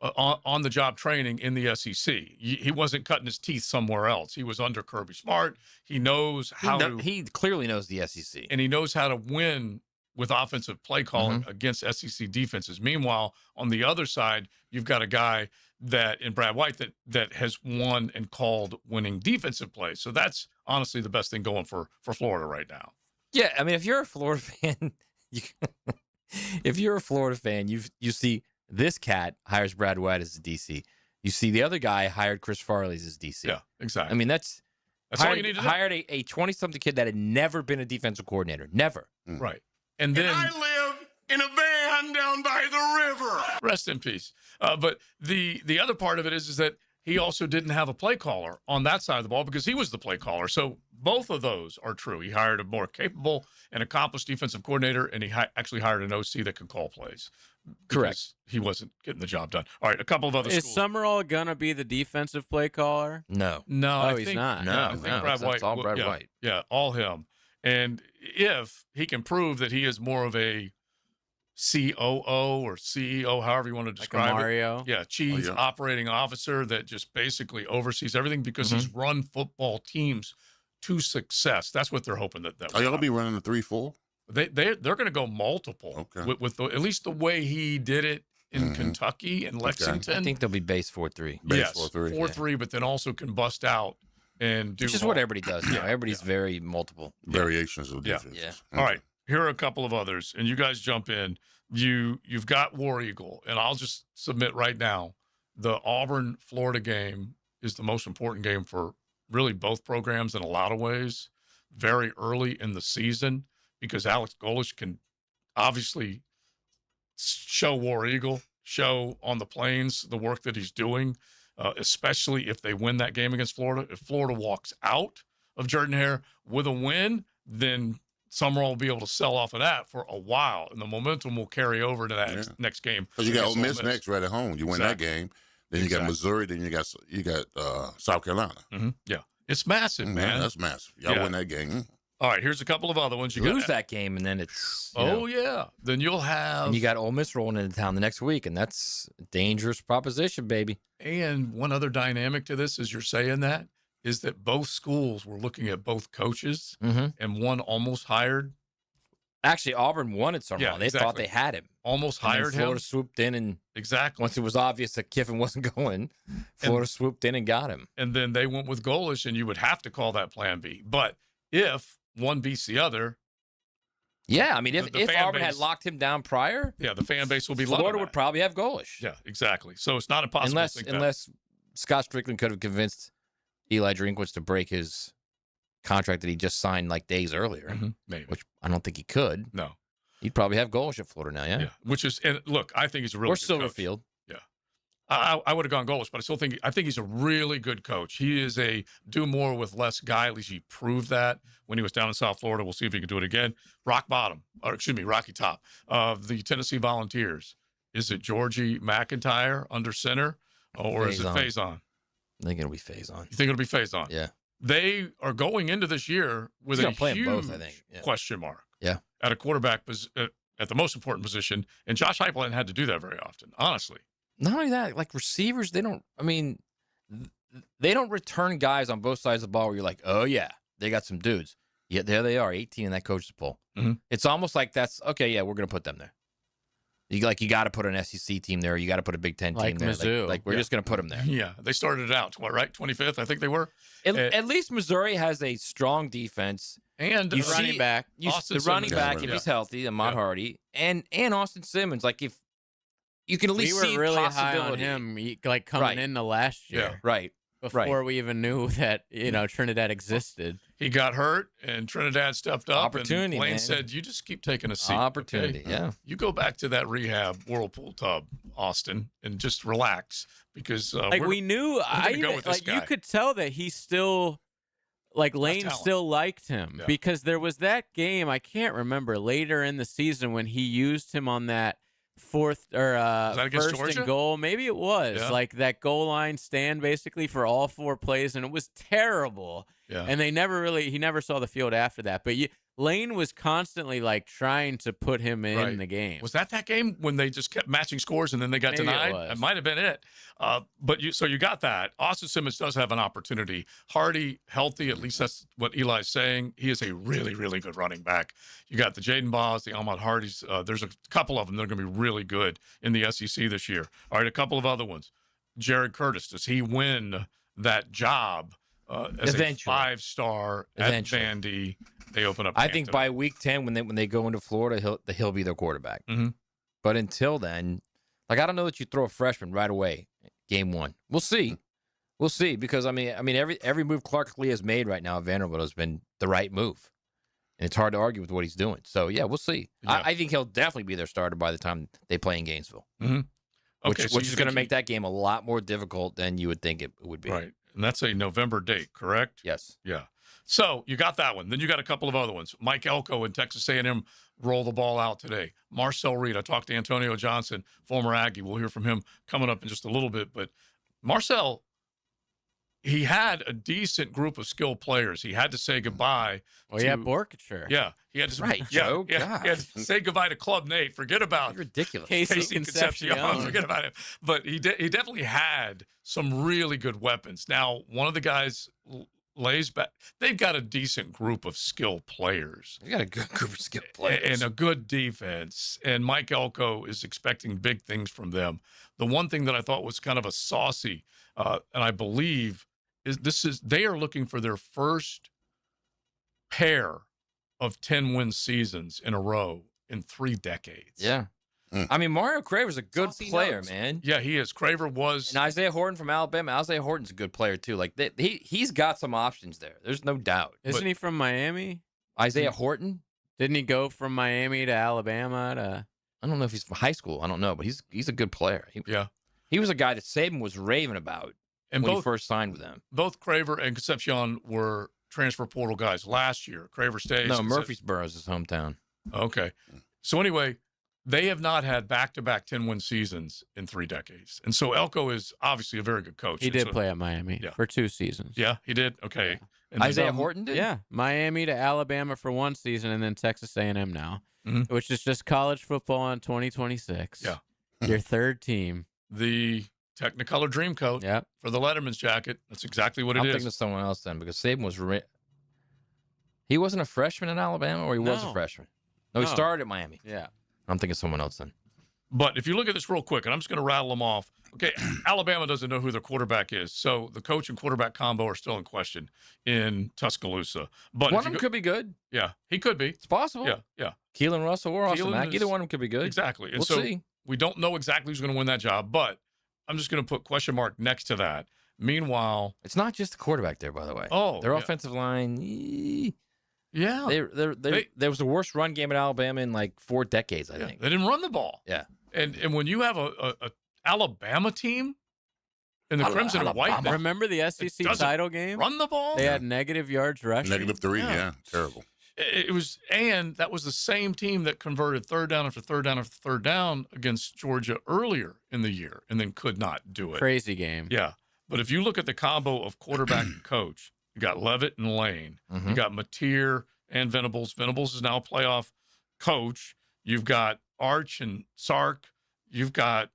[SPEAKER 1] on-the-job training in the SEC. He wasn't cutting his teeth somewhere else. He was under Kirby Smart. He knows how
[SPEAKER 6] he clearly knows the SEC.
[SPEAKER 1] And he knows how to win with offensive play calling against SEC defenses. Meanwhile, on the other side, you've got a guy in Brad White that has won and called winning defensive plays. So that's honestly the best thing going for Florida right now.
[SPEAKER 6] Yeah, I mean, if you're a Florida fan, you see this cat hires Brad White as the DC. You see the other guy hired Chris Farley as his DC.
[SPEAKER 1] Yeah, exactly.
[SPEAKER 6] I mean, that's
[SPEAKER 1] all you need to do.
[SPEAKER 6] Hired a 20-something kid that had never been a defensive coordinator. Never.
[SPEAKER 1] Right. And then
[SPEAKER 2] I live in a van down by the river.
[SPEAKER 1] Rest in peace. But the other part of it is that he also didn't have a play caller on that side of the ball because he was the play caller. So both of those are true. He hired a more capable and accomplished defensive coordinator, and he actually hired an OC that can call plays.
[SPEAKER 6] Correct.
[SPEAKER 1] He wasn't getting the job done. All right, a couple of other schools.
[SPEAKER 4] Is Summerall going to be the defensive play caller?
[SPEAKER 6] No.
[SPEAKER 4] He's not.
[SPEAKER 6] No,
[SPEAKER 1] I think Brad White.
[SPEAKER 6] It's all Brad White.
[SPEAKER 1] Yeah, all him. And if he can prove that he is more of a COO or CEO, however you want to describe
[SPEAKER 4] like Mario.
[SPEAKER 1] it. Yeah, chief operating officer that just basically oversees everything because he's run football teams to success. That's what they're hoping that.
[SPEAKER 2] Are y'all going to be running the 3-4?
[SPEAKER 1] They're going to go multiple with at least the way he did it in Kentucky and Lexington.
[SPEAKER 6] I think they'll be base 4-3.
[SPEAKER 1] Yes, 4-3, but then also can bust out and do.
[SPEAKER 6] Which is what everybody does. You know, everybody's very multiple
[SPEAKER 2] variations of defense.
[SPEAKER 6] Yeah.
[SPEAKER 1] All right, here are a couple of others, and you guys jump in. You've got War Eagle, and I'll just submit right now, the Auburn-Florida game is the most important game for really both programs in a lot of ways. Very early in the season, because Alex Golesh can obviously show War Eagle, show on the plains the work that he's doing, especially if they win that game against Florida. If Florida walks out of Jordan-Hare with a win, then Summerall will be able to sell off of that for a while, and the momentum will carry over to that next game.
[SPEAKER 2] Because you got Ole Miss next right at home. You win that game, then you got Missouri, then you got South Carolina.
[SPEAKER 1] Yeah, it's massive, man.
[SPEAKER 2] That's massive. Y'all win that game.
[SPEAKER 1] All right, here's a couple of other ones. You
[SPEAKER 6] lose that game, and then it's
[SPEAKER 1] then you'll have.
[SPEAKER 6] And you got Ole Miss rolling into town the next week, and that's a dangerous proposition, baby.
[SPEAKER 1] And one other dynamic to this, as you're saying that, is that both schools were looking at both coaches, and one almost hired.
[SPEAKER 6] Actually, Auburn wanted Summerall. They thought they had him.
[SPEAKER 1] Almost hired him.
[SPEAKER 6] Florida swooped in and once it was obvious that Kiffin wasn't going, Florida swooped in and got him.
[SPEAKER 1] And then they went with Golesh, and you would have to call that Plan B. But if one beats the other,
[SPEAKER 6] I mean, if Auburn had locked him down prior,
[SPEAKER 1] the fan base will be
[SPEAKER 6] Florida would probably have Golesh.
[SPEAKER 1] Yeah, exactly. So it's not impossible.
[SPEAKER 6] Unless Scott Strickland could have convinced Eli Drinkwitz to break his contract that he just signed like days earlier,
[SPEAKER 1] maybe.
[SPEAKER 6] Which I don't think he could.
[SPEAKER 1] No,
[SPEAKER 6] he'd probably have Golesh at Florida now. Yeah.
[SPEAKER 1] Which is, and look, I think he's a really good
[SPEAKER 6] Silverfield.
[SPEAKER 1] Coach. I would have gone Golesh, but I think he's a really good coach. He is a do more with less guy. At least he proved that when he was down in South Florida. We'll see if he can do it again. Rocky Top of the Tennessee Volunteers. Is it Georgie McIntyre under center, or is it Faison?
[SPEAKER 6] I think it'll be Faison.
[SPEAKER 1] You think it'll be Faison?
[SPEAKER 6] Yeah.
[SPEAKER 1] They are going into this year with a huge question mark.
[SPEAKER 6] Yeah.
[SPEAKER 1] At a quarterback at the most important position, and Josh Heupel hadn't had to do that very often, honestly.
[SPEAKER 6] Not only that, like receivers, they don't return guys on both sides of the ball where you're like, oh, yeah, they got some dudes. Yeah, there they are, 18 in that coach's poll.
[SPEAKER 1] Mm-hmm.
[SPEAKER 6] It's almost like that's, okay, yeah, we're going to put them there. You got to put an SEC team there. You got to put a Big Ten team there.
[SPEAKER 4] Mizzou.
[SPEAKER 6] Like we're just going to put them there.
[SPEAKER 1] Yeah, they started it out, right? 25th, I think they were.
[SPEAKER 6] At least Missouri has a strong defense.
[SPEAKER 1] And
[SPEAKER 6] you
[SPEAKER 4] running back.
[SPEAKER 6] The running back, if he's healthy, Ahmad Hardy, and Austin Simmons. Like, if you can at least see
[SPEAKER 4] we were really high on
[SPEAKER 6] possibility.
[SPEAKER 4] him, like coming into last year.
[SPEAKER 1] Yeah.
[SPEAKER 6] Right.
[SPEAKER 4] Before we even knew that, Trinidad existed.
[SPEAKER 1] He got hurt, and Trinidad stepped up.
[SPEAKER 6] Opportunity,
[SPEAKER 1] and Lane
[SPEAKER 6] man.
[SPEAKER 1] said, you just keep taking a seat.
[SPEAKER 6] Opportunity,
[SPEAKER 1] okay?
[SPEAKER 6] yeah.
[SPEAKER 1] You go back to that rehab whirlpool tub, Austin, and just relax because
[SPEAKER 4] we knew, you could tell that he still, Lane still liked him because there was that game, I can't remember, later in the season when he used him on that fourth or first
[SPEAKER 1] Georgia?
[SPEAKER 4] and goal. Maybe it was like that goal line stand basically for all 4 plays, and it was terrible.
[SPEAKER 1] Yeah.
[SPEAKER 4] And he never saw the field after that. But Lane was constantly trying to put him in the game.
[SPEAKER 1] Was that game when they just kept matching scores and then they got
[SPEAKER 4] Maybe
[SPEAKER 1] denied?
[SPEAKER 4] it was.
[SPEAKER 1] It might have been it. But you got that. Austin Simmons does have an opportunity. Hardy, healthy, at least that's what Eli's saying. He is a really, really good running back. You got the Jaden Baas, the Ahmad Hardys. There's a couple of them that are going to be really good in the SEC this year. All right, a couple of other ones. Jared Curtis, does he win that job as
[SPEAKER 6] Eventually.
[SPEAKER 1] a 5-star at Vandy? They open up.
[SPEAKER 6] I think by week 10, when they go into Florida, he'll be their quarterback.
[SPEAKER 1] Mm-hmm.
[SPEAKER 6] But until then, I don't know that you throw a freshman right away, game 1. We'll see. We'll see, because I mean every move Clark Lee has made right now at Vanderbilt has been the right move, and it's hard to argue with what he's doing. So yeah, we'll see.
[SPEAKER 1] Yeah.
[SPEAKER 6] I think he'll definitely be their starter by the time they play in Gainesville,
[SPEAKER 1] Mm-hmm.
[SPEAKER 6] which is going to make that game a lot more difficult than you would think it would be.
[SPEAKER 1] Right, and that's a November date, correct?
[SPEAKER 6] Yes.
[SPEAKER 1] Yeah. So you got that one. Then you got a couple of other ones. Mike Elko and Texas A&M roll the ball out today. Marcel Reed. I talked to Antonio Johnson, former Aggie. We'll hear from him coming up in just a little bit. But Marcel, he had a decent group of skilled players. He had to say goodbye.
[SPEAKER 4] Well, yeah, Borkature.
[SPEAKER 1] Yeah, he had to.
[SPEAKER 6] Right,
[SPEAKER 1] yeah,
[SPEAKER 6] Joe.
[SPEAKER 1] he had to say goodbye to Club Nate. Forget about
[SPEAKER 6] ridiculous.
[SPEAKER 4] Casey Concepcion.
[SPEAKER 1] Forget about him. But he definitely had some really good weapons. Now, one of the guys lays back. They've got a decent group of skilled players.
[SPEAKER 6] They got a good group of skilled players
[SPEAKER 1] and a good defense. And Mike Elko is expecting big things from them. The one thing that I thought was kind of a saucy, and I believe they are looking for their first pair of 10-win seasons in a row in 3 decades.
[SPEAKER 6] Yeah. I mean, Mario Craver's a good player, man.
[SPEAKER 1] Yeah, he is. Craver was.
[SPEAKER 6] And Isaiah Horton from Alabama. Isaiah Horton's a good player, too. Like, he's got some options there. There's no doubt.
[SPEAKER 4] Isn't he from Miami?
[SPEAKER 6] Isaiah Horton?
[SPEAKER 4] Didn't he go from Miami to Alabama?
[SPEAKER 6] I don't know if he's from high school. I don't know, but he's a good player. He was a guy that Saban was raving about when he first signed with them.
[SPEAKER 1] Both Craver and Concepcion were transfer portal guys last year. Craver stays.
[SPEAKER 6] No, Murfreesboro is his hometown.
[SPEAKER 1] Okay. So anyway, they have not had back-to-back 10-win seasons in 3 decades. And so Elko is obviously a very good coach.
[SPEAKER 4] He did play at Miami for 2 seasons.
[SPEAKER 1] Yeah, he did? Okay.
[SPEAKER 4] Yeah.
[SPEAKER 1] And
[SPEAKER 6] Isaiah Horton did?
[SPEAKER 4] Yeah. Miami to Alabama for 1 season, and then Texas A&M now, which is just college football in 2026.
[SPEAKER 1] Yeah.
[SPEAKER 4] Your 3rd team.
[SPEAKER 1] The Technicolor Dream Coat for the Letterman's jacket. That's exactly what it is.
[SPEAKER 6] I'm thinking of someone else then, because Saban was he wasn't a freshman in Alabama, or he was a freshman? No, he started at Miami.
[SPEAKER 4] Yeah.
[SPEAKER 6] I'm thinking of someone else then.
[SPEAKER 1] But if you look at this real quick, and I'm just going to rattle them off. Okay, Alabama doesn't know who their quarterback is, so the coach and quarterback combo are still in question in Tuscaloosa. But
[SPEAKER 6] one of them could be good.
[SPEAKER 1] Yeah, he could be.
[SPEAKER 6] It's possible.
[SPEAKER 1] Yeah.
[SPEAKER 6] Keelan Russell or Austin Mack, either one of them could be good.
[SPEAKER 1] Exactly. And
[SPEAKER 6] we'll see.
[SPEAKER 1] We don't know exactly who's going to win that job, but I'm just going to put question mark next to that. Meanwhile,
[SPEAKER 6] it's not just the quarterback there, by the way. Their offensive line.
[SPEAKER 1] Yeah.
[SPEAKER 6] There was the worst run game at Alabama in like 4 decades, I think.
[SPEAKER 1] They didn't run the ball.
[SPEAKER 6] Yeah.
[SPEAKER 1] And when you have a Alabama team in the crimson and white,
[SPEAKER 4] remember the SEC title game?
[SPEAKER 1] Run the ball.
[SPEAKER 4] They had negative yards rushing.
[SPEAKER 2] -3, yeah. Terrible.
[SPEAKER 1] It was, and that was the same team that converted 3rd down after 3rd down after 3rd down against Georgia earlier in the year, and then could not do it.
[SPEAKER 4] Crazy game.
[SPEAKER 1] Yeah, but if you look at the combo of quarterback and coach, you got Levitt and Lane. You got Mateer and Venables. Venables is now a playoff coach. You've got Arch and Sark. You've got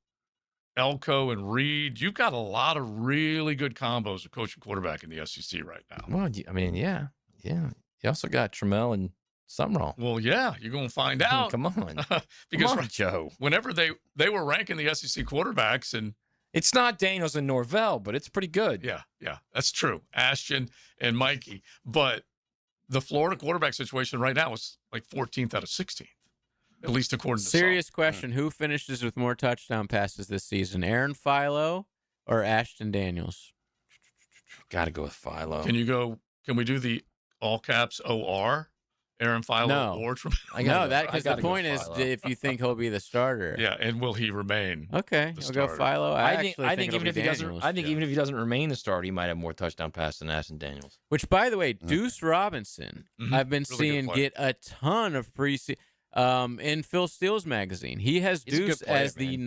[SPEAKER 1] Elko and Reed. You've got a lot of really good combos of coach and quarterback in the SEC right now.
[SPEAKER 6] Well, I mean, yeah. You also got Trammell and Summerall.
[SPEAKER 1] Well, yeah, you're going to find out.
[SPEAKER 6] Come on.
[SPEAKER 1] Because
[SPEAKER 6] Come on, Joe.
[SPEAKER 1] Whenever they were ranking the SEC quarterbacks, and
[SPEAKER 6] it's not Daniels and Norvell, but it's pretty good.
[SPEAKER 1] Yeah, that's true. Ashton and Mikey. But the Florida quarterback situation right now is like 14th out of 16th, at least according to
[SPEAKER 4] Serious question. Who finishes with more touchdown passes this season, Aaron Philo or Ashton Daniels?
[SPEAKER 6] Got to go with Philo.
[SPEAKER 1] Can we do the all caps OR? Aaron Philo
[SPEAKER 4] No.
[SPEAKER 1] or
[SPEAKER 4] because the point is if you think he'll be the starter.
[SPEAKER 1] Yeah, and will he remain?
[SPEAKER 4] Okay,
[SPEAKER 1] the
[SPEAKER 4] I'll go
[SPEAKER 1] starter?
[SPEAKER 4] Philo. I
[SPEAKER 6] think even if he doesn't, even if he doesn't remain the starter, he might have more touchdown passes than Ashton Daniels.
[SPEAKER 4] Which, by the way, Deuce Robinson, I've been
[SPEAKER 1] Really
[SPEAKER 4] seeing get a ton of preseason in Phil Steele's magazine. He has
[SPEAKER 6] He's a good
[SPEAKER 4] Deuce
[SPEAKER 6] player,
[SPEAKER 4] as the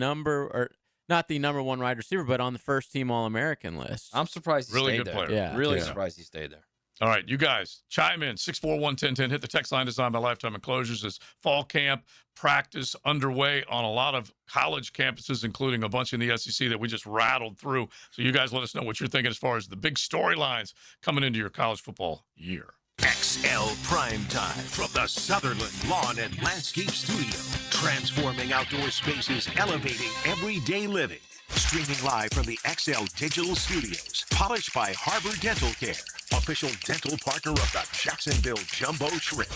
[SPEAKER 4] not the number one wide receiver, but on the first team All-American list.
[SPEAKER 6] I'm surprised he
[SPEAKER 1] Really
[SPEAKER 6] stayed
[SPEAKER 1] good
[SPEAKER 6] there.
[SPEAKER 1] player.
[SPEAKER 4] Yeah.
[SPEAKER 6] Really surprised he stayed there.
[SPEAKER 1] All right, you guys, chime in, 641-1010. Hit the text line designed by Lifetime Enclosures. As fall camp practice underway on a lot of college campuses, including a bunch in the SEC that we just rattled through. So you guys let us know what you're thinking as far as the big storylines coming into your college football year.
[SPEAKER 5] XL Primetime from the Sutherland Lawn and Landscape Studio. Transforming outdoor spaces, elevating everyday living. Streaming live from the XL Digital Studios. Polished by Harbor Dental Care. Official dental partner of the Jacksonville Jumbo Shrimp.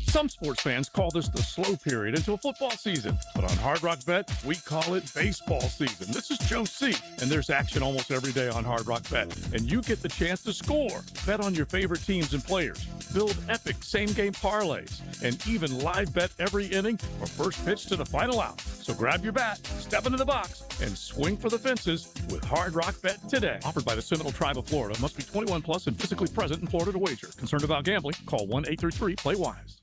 [SPEAKER 1] Some sports fans call this the slow period until football season, but on Hard Rock Bet, we call it baseball season. This is Joe C, and there's action almost every day on Hard Rock Bet, and you get the chance to score. Bet on your favorite teams and players, build epic same-game parlays, and even live bet every inning or first pitch to the final out. So grab your bat, step into the box, and swing for the fences with Hard Rock Bet today. Offered by the Seminole Tribe of Florida. Must be 21 plus and physically present in Florida to wager. Concerned about gambling? Call 1-833-PLAY-WISE.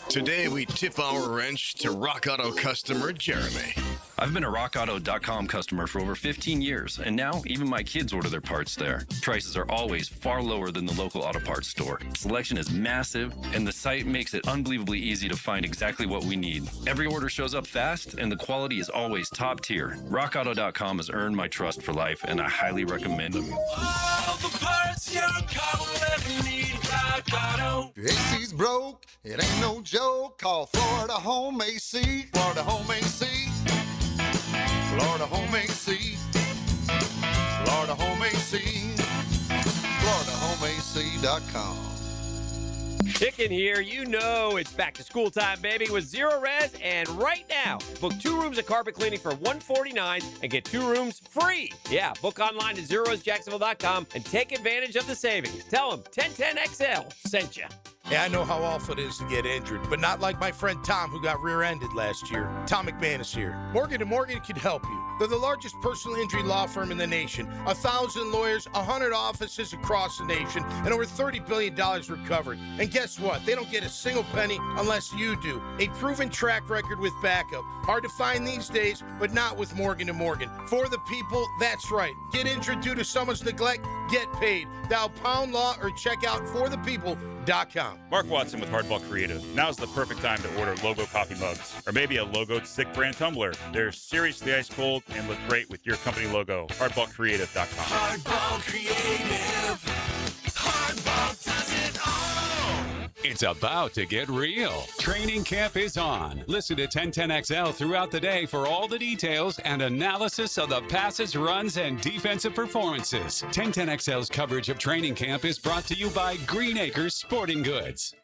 [SPEAKER 15] Today, we tip our wrench to Rock Auto customer Jeremy.
[SPEAKER 16] I've been a RockAuto.com customer for over 15 years, and now even my kids order their parts there. Prices are always far lower than the local auto parts store. Selection is massive, and the site makes it unbelievably easy to find exactly what we need. Every order shows up fast, and the quality is always top tier. RockAuto.com has earned my trust for life, and I highly recommend them.
[SPEAKER 14] All the parts your car will ever need, Rock Auto.
[SPEAKER 17] Your AC's broke, it ain't no joke. Call Florida Home AC. Florida Home AC. Florida Home AC. Florida Home AC. FloridaHomeAC.com.
[SPEAKER 18] Chicken here, you know it's back to school time, baby, with Zero Res. And right now, book 2 rooms of carpet cleaning for $149 and get 2 rooms free. Yeah, book online at ZeroResJacksonville.com and take advantage of the savings. Tell them 1010XL sent you.
[SPEAKER 19] Yeah, I know how awful it is to get injured, but not like my friend Tom who got rear-ended last year. Tom McManus here. Morgan & Morgan can help you. They're the largest personal injury law firm in the nation. 1,000 lawyers, 100 offices across the nation, and over $30 billion recovered. And guess what? They don't get a single penny unless you do. A proven track record with backup. Hard to find these days, but not with Morgan & Morgan. For the people, that's right. Get injured due to someone's neglect, get paid. Dial Pound Law or check out forthepeople.com.
[SPEAKER 20] Mark Watson with Hardball Creative. Now's the perfect time to order Logo coffee mugs or maybe a Logo Stick brand tumbler. They're seriously ice cold and look great with your company logo. HardballCreative.com.
[SPEAKER 14] Hardball Creative. Hardball does it all.
[SPEAKER 21] It's about to get real. Training camp is on. Listen to 1010XL throughout the day for all the details and analysis of the passes, runs, and defensive performances. 1010XL's coverage of training camp is brought to you by Green Acres Sporting Goods.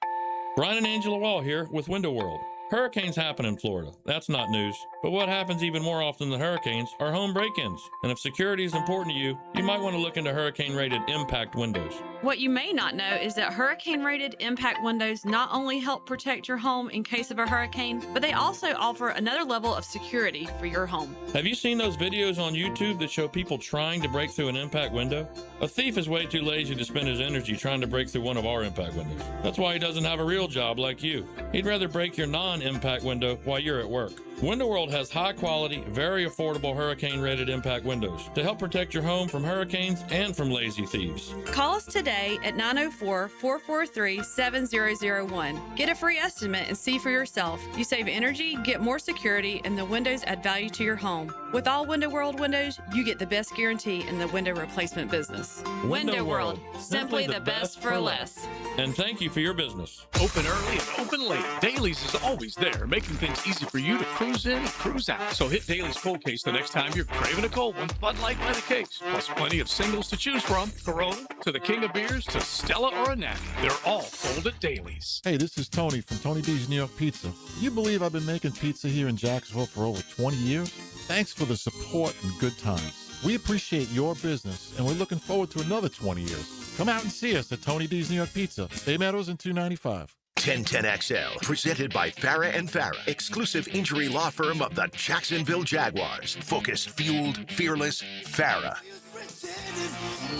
[SPEAKER 22] Brian and Angela Wall here with Window World. Hurricanes happen in Florida. That's not news. But what happens even more often than hurricanes are home break-ins. And if security is important to you, you might want to look into hurricane-rated impact windows.
[SPEAKER 23] What you may not know is that hurricane-rated impact windows not only help protect your home in case of a hurricane, but they also offer another level of security for your home.
[SPEAKER 22] Have you seen those videos on YouTube that show people trying to break through an impact window? A thief is way too lazy to spend his energy trying to break through one of our impact windows. That's why he doesn't have a real job like you. He'd rather break your non-impact window while you're at work. Window World has high quality, very affordable hurricane rated impact windows to help protect your home from hurricanes and from lazy thieves.
[SPEAKER 23] Call us today at 904-443-7001. Get a free estimate and see for yourself. You save energy, get more security, and the windows add value to your home. With all Window World windows, you get the best guarantee in the window replacement business.
[SPEAKER 22] Window World,
[SPEAKER 23] simply the best for less.
[SPEAKER 22] And thank you for your business.
[SPEAKER 1] Open early and open late. Dailies is always there, making things easy for you to cruise in and cruise out. So hit Dailies cold case the next time you're craving a cold one. Bud Light by the case. Plus plenty of singles to choose from. Corona to the King of Beers to Stella or a Natty. They're all cold at Dailies.
[SPEAKER 3] Hey, this is Tony from Tony D's New York Pizza. You believe I've been making pizza here in Jacksonville for over 20 years? Thanks for the support and good times. We appreciate your business, and we're looking forward to another 20 years. Come out and see us at Tony D's New York Pizza, Bay Meadows and 295.
[SPEAKER 5] 1010XL, presented by Farah and Farah, exclusive injury law firm of the Jacksonville Jaguars. Focused, fueled, fearless, Farah.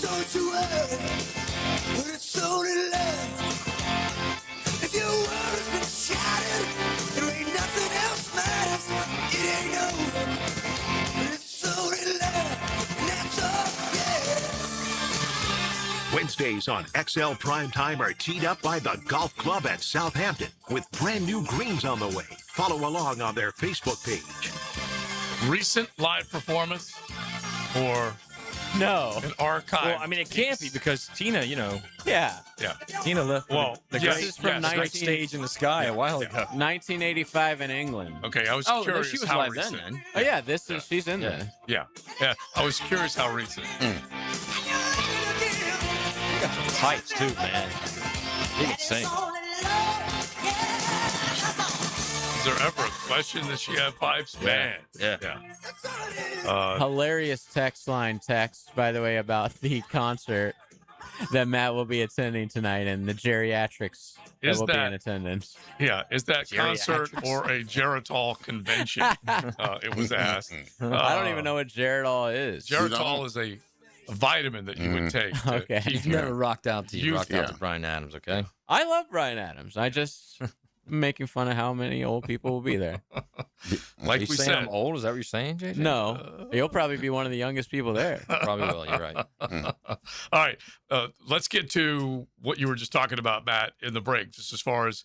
[SPEAKER 14] Don't you worry, but it's only left. If your world has been shattered, there ain't nothing else matters. It ain't over, but it's only left, and that's all, yeah.
[SPEAKER 5] Wednesdays on XL Primetime are teed up by the Golf Club at Southampton with brand new greens on the way. Follow along on their Facebook page.
[SPEAKER 1] Recent live performance or
[SPEAKER 6] No.
[SPEAKER 1] an archive?
[SPEAKER 6] Well, I mean, it can't be because Tina,
[SPEAKER 4] Yeah.
[SPEAKER 1] Yeah.
[SPEAKER 6] Tina left
[SPEAKER 1] Well,
[SPEAKER 6] the
[SPEAKER 1] yes,
[SPEAKER 6] great,
[SPEAKER 1] yes,
[SPEAKER 6] great
[SPEAKER 4] 19
[SPEAKER 6] stage in the sky a while ago.
[SPEAKER 4] 1985 in England.
[SPEAKER 1] Okay, I was
[SPEAKER 6] Oh,
[SPEAKER 1] curious
[SPEAKER 6] she was
[SPEAKER 1] how
[SPEAKER 6] live
[SPEAKER 1] recent.
[SPEAKER 6] then.
[SPEAKER 4] Oh yeah, she's in there.
[SPEAKER 1] Yeah, I was curious how recent.
[SPEAKER 6] Got some pipes too, man. He can sing.
[SPEAKER 1] Is there ever a question that she had pipes? Man,
[SPEAKER 6] Yeah.
[SPEAKER 4] Hilarious text, by the way, about the concert that Matt will be attending tonight and the geriatrics that will be in attendance.
[SPEAKER 1] Yeah, is that concert or a Geritol convention? It was asked.
[SPEAKER 4] I don't even know what Geritol is.
[SPEAKER 1] Geritol is a vitamin that you would take. To
[SPEAKER 4] Okay.
[SPEAKER 1] keep
[SPEAKER 6] You've
[SPEAKER 1] your
[SPEAKER 6] never rocked out to
[SPEAKER 1] youth.
[SPEAKER 6] rocked out to Bryan Adams, okay?
[SPEAKER 4] I love Bryan Adams. I just making fun of how many old people will be there.
[SPEAKER 1] Like
[SPEAKER 6] you
[SPEAKER 1] we
[SPEAKER 6] saying
[SPEAKER 1] said.
[SPEAKER 6] I'm old? Is that what you're saying, JJ?
[SPEAKER 4] No, you'll probably be one of the youngest people there.
[SPEAKER 6] Probably will. You're right.
[SPEAKER 1] All right, let's get to what you were just talking about, Matt, in the break. Just as far as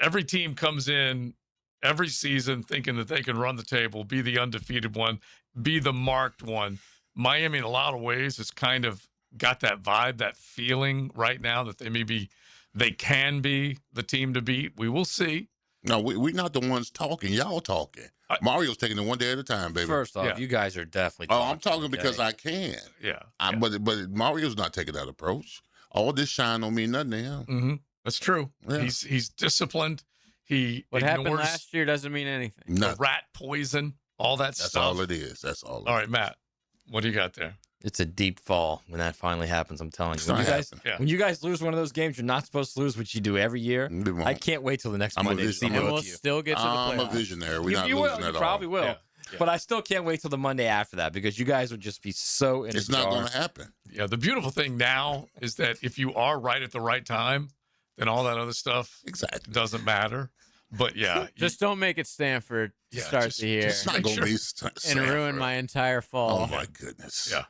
[SPEAKER 1] every team comes in every season thinking that they can run the table, be the undefeated one, be the marked one. Miami, in a lot of ways, has kind of got that vibe, that feeling right now that they can be the team to beat. We will see.
[SPEAKER 2] No, we're not the ones talking. Y'all talking. Mario's taking it one day at a time, baby.
[SPEAKER 6] First off, you guys are definitely talking.
[SPEAKER 2] I'm talking because I can.
[SPEAKER 1] Yeah.
[SPEAKER 2] But Mario's not taking that approach. All this shine don't mean nothing to him.
[SPEAKER 1] Mm-hmm. That's true.
[SPEAKER 2] Yeah.
[SPEAKER 1] He's disciplined.
[SPEAKER 4] What happened
[SPEAKER 1] ignores
[SPEAKER 4] last year doesn't mean anything.
[SPEAKER 1] the rat poison, all that
[SPEAKER 2] That's
[SPEAKER 1] stuff.
[SPEAKER 2] all it is. That's all.
[SPEAKER 1] All right, Matt, what do you got there?
[SPEAKER 6] It's a deep fall when that finally happens. I'm telling you.
[SPEAKER 2] It's
[SPEAKER 6] When
[SPEAKER 2] not
[SPEAKER 6] you, guys,
[SPEAKER 2] happening.
[SPEAKER 6] when you guys lose one of those games, you're not supposed to lose, which you do every year.
[SPEAKER 2] We won't.
[SPEAKER 6] I can't wait till the next
[SPEAKER 2] I'm a
[SPEAKER 6] Monday to
[SPEAKER 2] vision-
[SPEAKER 6] see
[SPEAKER 2] I'm a-
[SPEAKER 6] both
[SPEAKER 4] We'll
[SPEAKER 6] of you.
[SPEAKER 4] still get to the
[SPEAKER 2] I'm a
[SPEAKER 4] playoffs.
[SPEAKER 2] visionary. We're
[SPEAKER 6] You
[SPEAKER 2] not
[SPEAKER 6] will.
[SPEAKER 2] losing
[SPEAKER 6] You
[SPEAKER 2] at
[SPEAKER 6] probably
[SPEAKER 2] all.
[SPEAKER 6] will.
[SPEAKER 1] Yeah.
[SPEAKER 6] But I still can't wait till the Monday after that because you guys would just be so in
[SPEAKER 2] It's
[SPEAKER 6] a
[SPEAKER 2] not
[SPEAKER 6] jar.
[SPEAKER 2] going to happen.
[SPEAKER 1] Yeah, the beautiful thing now is that if you are right at the right time, then all that other stuff
[SPEAKER 2] Exactly.
[SPEAKER 1] doesn't matter. But yeah,
[SPEAKER 4] Just don't make it Stanford to
[SPEAKER 1] Yeah,
[SPEAKER 4] start
[SPEAKER 1] just-
[SPEAKER 4] the year
[SPEAKER 2] It's not going to be
[SPEAKER 4] and
[SPEAKER 2] Sanford.
[SPEAKER 4] ruin my entire fall.
[SPEAKER 2] Oh my goodness.
[SPEAKER 1] yeah.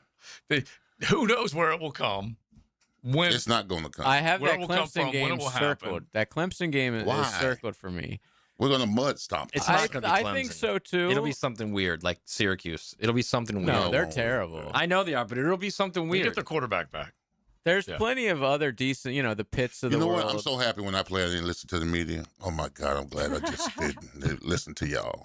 [SPEAKER 1] Who knows where it will come? When
[SPEAKER 2] It's not going to come.
[SPEAKER 4] I have
[SPEAKER 1] Where
[SPEAKER 4] that
[SPEAKER 1] it will come
[SPEAKER 4] Clemson
[SPEAKER 1] from, when
[SPEAKER 4] game
[SPEAKER 1] it will
[SPEAKER 4] circled.
[SPEAKER 1] happen.
[SPEAKER 4] That Clemson game is
[SPEAKER 2] Why?
[SPEAKER 4] circled for me.
[SPEAKER 2] We're going to mud stomp.
[SPEAKER 6] It's
[SPEAKER 2] them.
[SPEAKER 6] not going to be Clemson.
[SPEAKER 4] I think so too.
[SPEAKER 6] It'll be something weird, like Syracuse. It'll be something weird.
[SPEAKER 4] No, they're
[SPEAKER 2] won't.
[SPEAKER 4] terrible.
[SPEAKER 6] I know they are, but it'll be something
[SPEAKER 1] they
[SPEAKER 6] weird.
[SPEAKER 1] get their quarterback back.
[SPEAKER 4] There's
[SPEAKER 1] Yeah.
[SPEAKER 4] plenty of other decent, the Pitts of
[SPEAKER 2] You
[SPEAKER 4] the
[SPEAKER 2] know
[SPEAKER 4] world.
[SPEAKER 2] what? I'm so happy when I play. I didn't listen to the media. Oh my God, I'm glad I just didn't listen to y'all.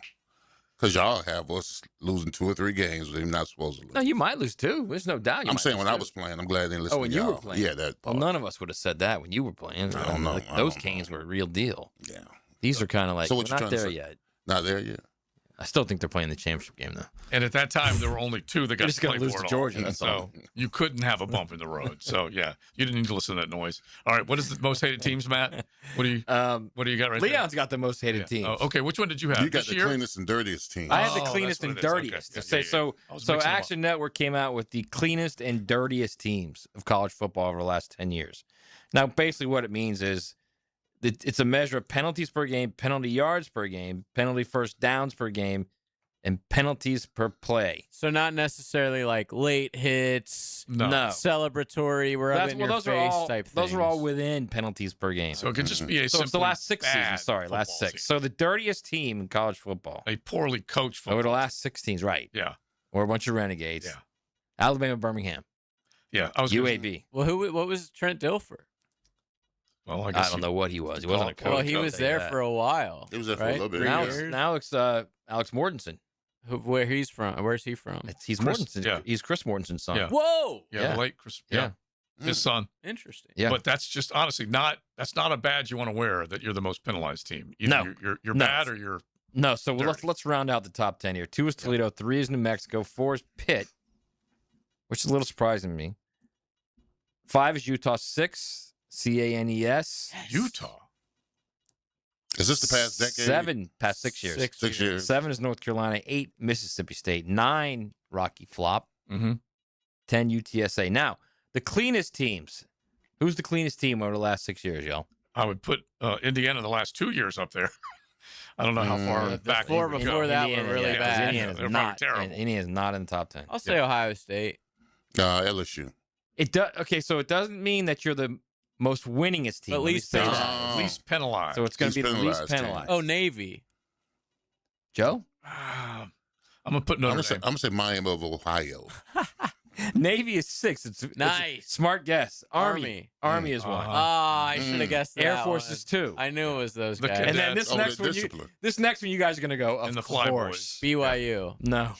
[SPEAKER 2] Because y'all have us losing 2 or 3 games we're not supposed to lose.
[SPEAKER 6] No, you might lose too. There's no doubt. You
[SPEAKER 2] I'm
[SPEAKER 6] might
[SPEAKER 2] saying
[SPEAKER 6] lose
[SPEAKER 2] when I
[SPEAKER 6] too.
[SPEAKER 2] was playing, I'm glad I didn't listen
[SPEAKER 6] Oh, when
[SPEAKER 2] to
[SPEAKER 6] you
[SPEAKER 2] y'all.
[SPEAKER 6] were playing.
[SPEAKER 2] Yeah, that
[SPEAKER 6] Well,
[SPEAKER 2] part.
[SPEAKER 6] none of us would have said that when you were playing.
[SPEAKER 2] I don't know.
[SPEAKER 6] Like,
[SPEAKER 2] I
[SPEAKER 6] those
[SPEAKER 2] don't know.
[SPEAKER 6] games were a real deal.
[SPEAKER 2] Yeah.
[SPEAKER 6] These are kind of like
[SPEAKER 2] So
[SPEAKER 6] we're
[SPEAKER 2] what you
[SPEAKER 6] not
[SPEAKER 2] trying to
[SPEAKER 6] there
[SPEAKER 2] say?
[SPEAKER 6] yet.
[SPEAKER 2] Not there yet.
[SPEAKER 6] I still think they're playing the championship game though.
[SPEAKER 1] And at that time, there were only 2 that got
[SPEAKER 6] just
[SPEAKER 1] to
[SPEAKER 6] gonna
[SPEAKER 1] play
[SPEAKER 6] lose
[SPEAKER 1] for
[SPEAKER 6] to
[SPEAKER 1] it
[SPEAKER 6] Georgia,
[SPEAKER 1] all.
[SPEAKER 6] that's
[SPEAKER 1] So
[SPEAKER 6] all.
[SPEAKER 1] you couldn't have a bump in the road. So yeah, you didn't need to listen to that noise. All right, what is the most hated teams, Matt? What do you got right
[SPEAKER 6] Leon's got the most hated
[SPEAKER 1] there?
[SPEAKER 6] teams.
[SPEAKER 1] Oh, okay, which one did you have?
[SPEAKER 2] You got
[SPEAKER 1] this
[SPEAKER 2] the
[SPEAKER 1] year?
[SPEAKER 2] cleanest and dirtiest team.
[SPEAKER 6] I had the
[SPEAKER 1] Oh,
[SPEAKER 6] cleanest
[SPEAKER 1] that's
[SPEAKER 6] and
[SPEAKER 1] what it is. Okay.
[SPEAKER 6] dirtiest.
[SPEAKER 1] Yeah,
[SPEAKER 6] Say
[SPEAKER 1] yeah, yeah.
[SPEAKER 6] so.
[SPEAKER 1] I was
[SPEAKER 6] So
[SPEAKER 1] mixing them up.
[SPEAKER 6] Action Network came out with the cleanest and dirtiest teams of college football over the last 10 years. Now, basically, what it means is it's a measure of penalties per game, penalty yards per game, penalty first downs per game, and penalties per play.
[SPEAKER 4] So not necessarily like late hits,
[SPEAKER 6] No.
[SPEAKER 4] celebratory, we're up in your face type things.
[SPEAKER 6] Those are all within penalties per game.
[SPEAKER 1] So it could just be a
[SPEAKER 6] So it's the
[SPEAKER 1] simply
[SPEAKER 6] last 6 seasons.
[SPEAKER 1] bad
[SPEAKER 6] Sorry, last
[SPEAKER 1] football
[SPEAKER 6] 6. So the dirtiest team in college football.
[SPEAKER 1] A poorly coached football.
[SPEAKER 6] Over the last 6 teams, right?
[SPEAKER 1] Yeah.
[SPEAKER 6] Or a bunch of renegades.
[SPEAKER 1] Yeah.
[SPEAKER 6] Alabama, Birmingham.
[SPEAKER 1] Yeah. I was
[SPEAKER 6] UAB.
[SPEAKER 4] Well, what was Trent Dilfer?
[SPEAKER 1] Well, I
[SPEAKER 6] I
[SPEAKER 1] guess
[SPEAKER 6] don't know what he was. He wasn't a coach.
[SPEAKER 4] Well, he was there for a while.
[SPEAKER 2] He was there for a
[SPEAKER 4] right?
[SPEAKER 2] little bit.
[SPEAKER 6] Now it's Alex Mortensen.
[SPEAKER 4] Where he's from? Where's he from?
[SPEAKER 6] He's
[SPEAKER 1] Chris,
[SPEAKER 6] Mortensen.
[SPEAKER 1] yeah.
[SPEAKER 6] He's Chris Mortensen's son.
[SPEAKER 1] Yeah.
[SPEAKER 4] Whoa!
[SPEAKER 1] Yeah, the late Chris. Yeah. His son.
[SPEAKER 4] Interesting.
[SPEAKER 6] Yeah.
[SPEAKER 1] But that's just honestly that's not a badge you want to wear that you're the most penalized team. Either
[SPEAKER 6] No.
[SPEAKER 1] you're
[SPEAKER 6] No.
[SPEAKER 1] bad or you're
[SPEAKER 6] No, so
[SPEAKER 1] dirty.
[SPEAKER 6] let's round out the top 10 here. 2 is Toledo, 3 is New Mexico, 4 is Pitt, which is a little surprising to me. 5 is Utah, 6 CANES.
[SPEAKER 1] Utah.
[SPEAKER 2] Is this the past decade?
[SPEAKER 6] 7 past 6 years.
[SPEAKER 2] 6 years.
[SPEAKER 6] 7 is North Carolina, 8 Mississippi State, 9 Rocky Flop,
[SPEAKER 1] Mm-hmm.
[SPEAKER 6] 10 UTSA. Now, the cleanest teams. Who's the cleanest team over the last 6 years, y'all?
[SPEAKER 1] I would put Indiana the last 2 years up there. I don't know how far back.
[SPEAKER 4] four
[SPEAKER 1] you would
[SPEAKER 4] before
[SPEAKER 1] go.
[SPEAKER 4] that were really
[SPEAKER 6] yeah, 'cause
[SPEAKER 4] bad.
[SPEAKER 6] Indiana's
[SPEAKER 1] They're
[SPEAKER 6] not.
[SPEAKER 1] probably terrible.
[SPEAKER 6] Indiana's not in the top 10.
[SPEAKER 4] I'll say Ohio State.
[SPEAKER 2] LSU.
[SPEAKER 6] It does. Okay, so it doesn't mean that you're the most winningest team.
[SPEAKER 4] At
[SPEAKER 6] Let me
[SPEAKER 4] least
[SPEAKER 6] say
[SPEAKER 4] penalized.
[SPEAKER 6] that.
[SPEAKER 1] Least penalized.
[SPEAKER 6] So it's going to be the least
[SPEAKER 2] penalized team.
[SPEAKER 6] penalized.
[SPEAKER 4] Oh, Navy.
[SPEAKER 6] Joe?
[SPEAKER 1] I'm gonna put Notre Dame.
[SPEAKER 2] I'm gonna say Miami of Ohio.
[SPEAKER 6] Navy is 6. It's
[SPEAKER 4] Nice.
[SPEAKER 6] Smart guess. Army is 1.
[SPEAKER 4] I should have guessed that
[SPEAKER 6] Air Force
[SPEAKER 4] one.
[SPEAKER 6] is 2.
[SPEAKER 4] I knew it was those
[SPEAKER 1] The
[SPEAKER 4] guys.
[SPEAKER 1] cadets.
[SPEAKER 6] And then this
[SPEAKER 2] Oh,
[SPEAKER 6] next
[SPEAKER 2] the
[SPEAKER 6] one,
[SPEAKER 2] discipline.
[SPEAKER 6] you guys are going to go, of
[SPEAKER 1] And the
[SPEAKER 6] course.
[SPEAKER 4] BYU.
[SPEAKER 6] No.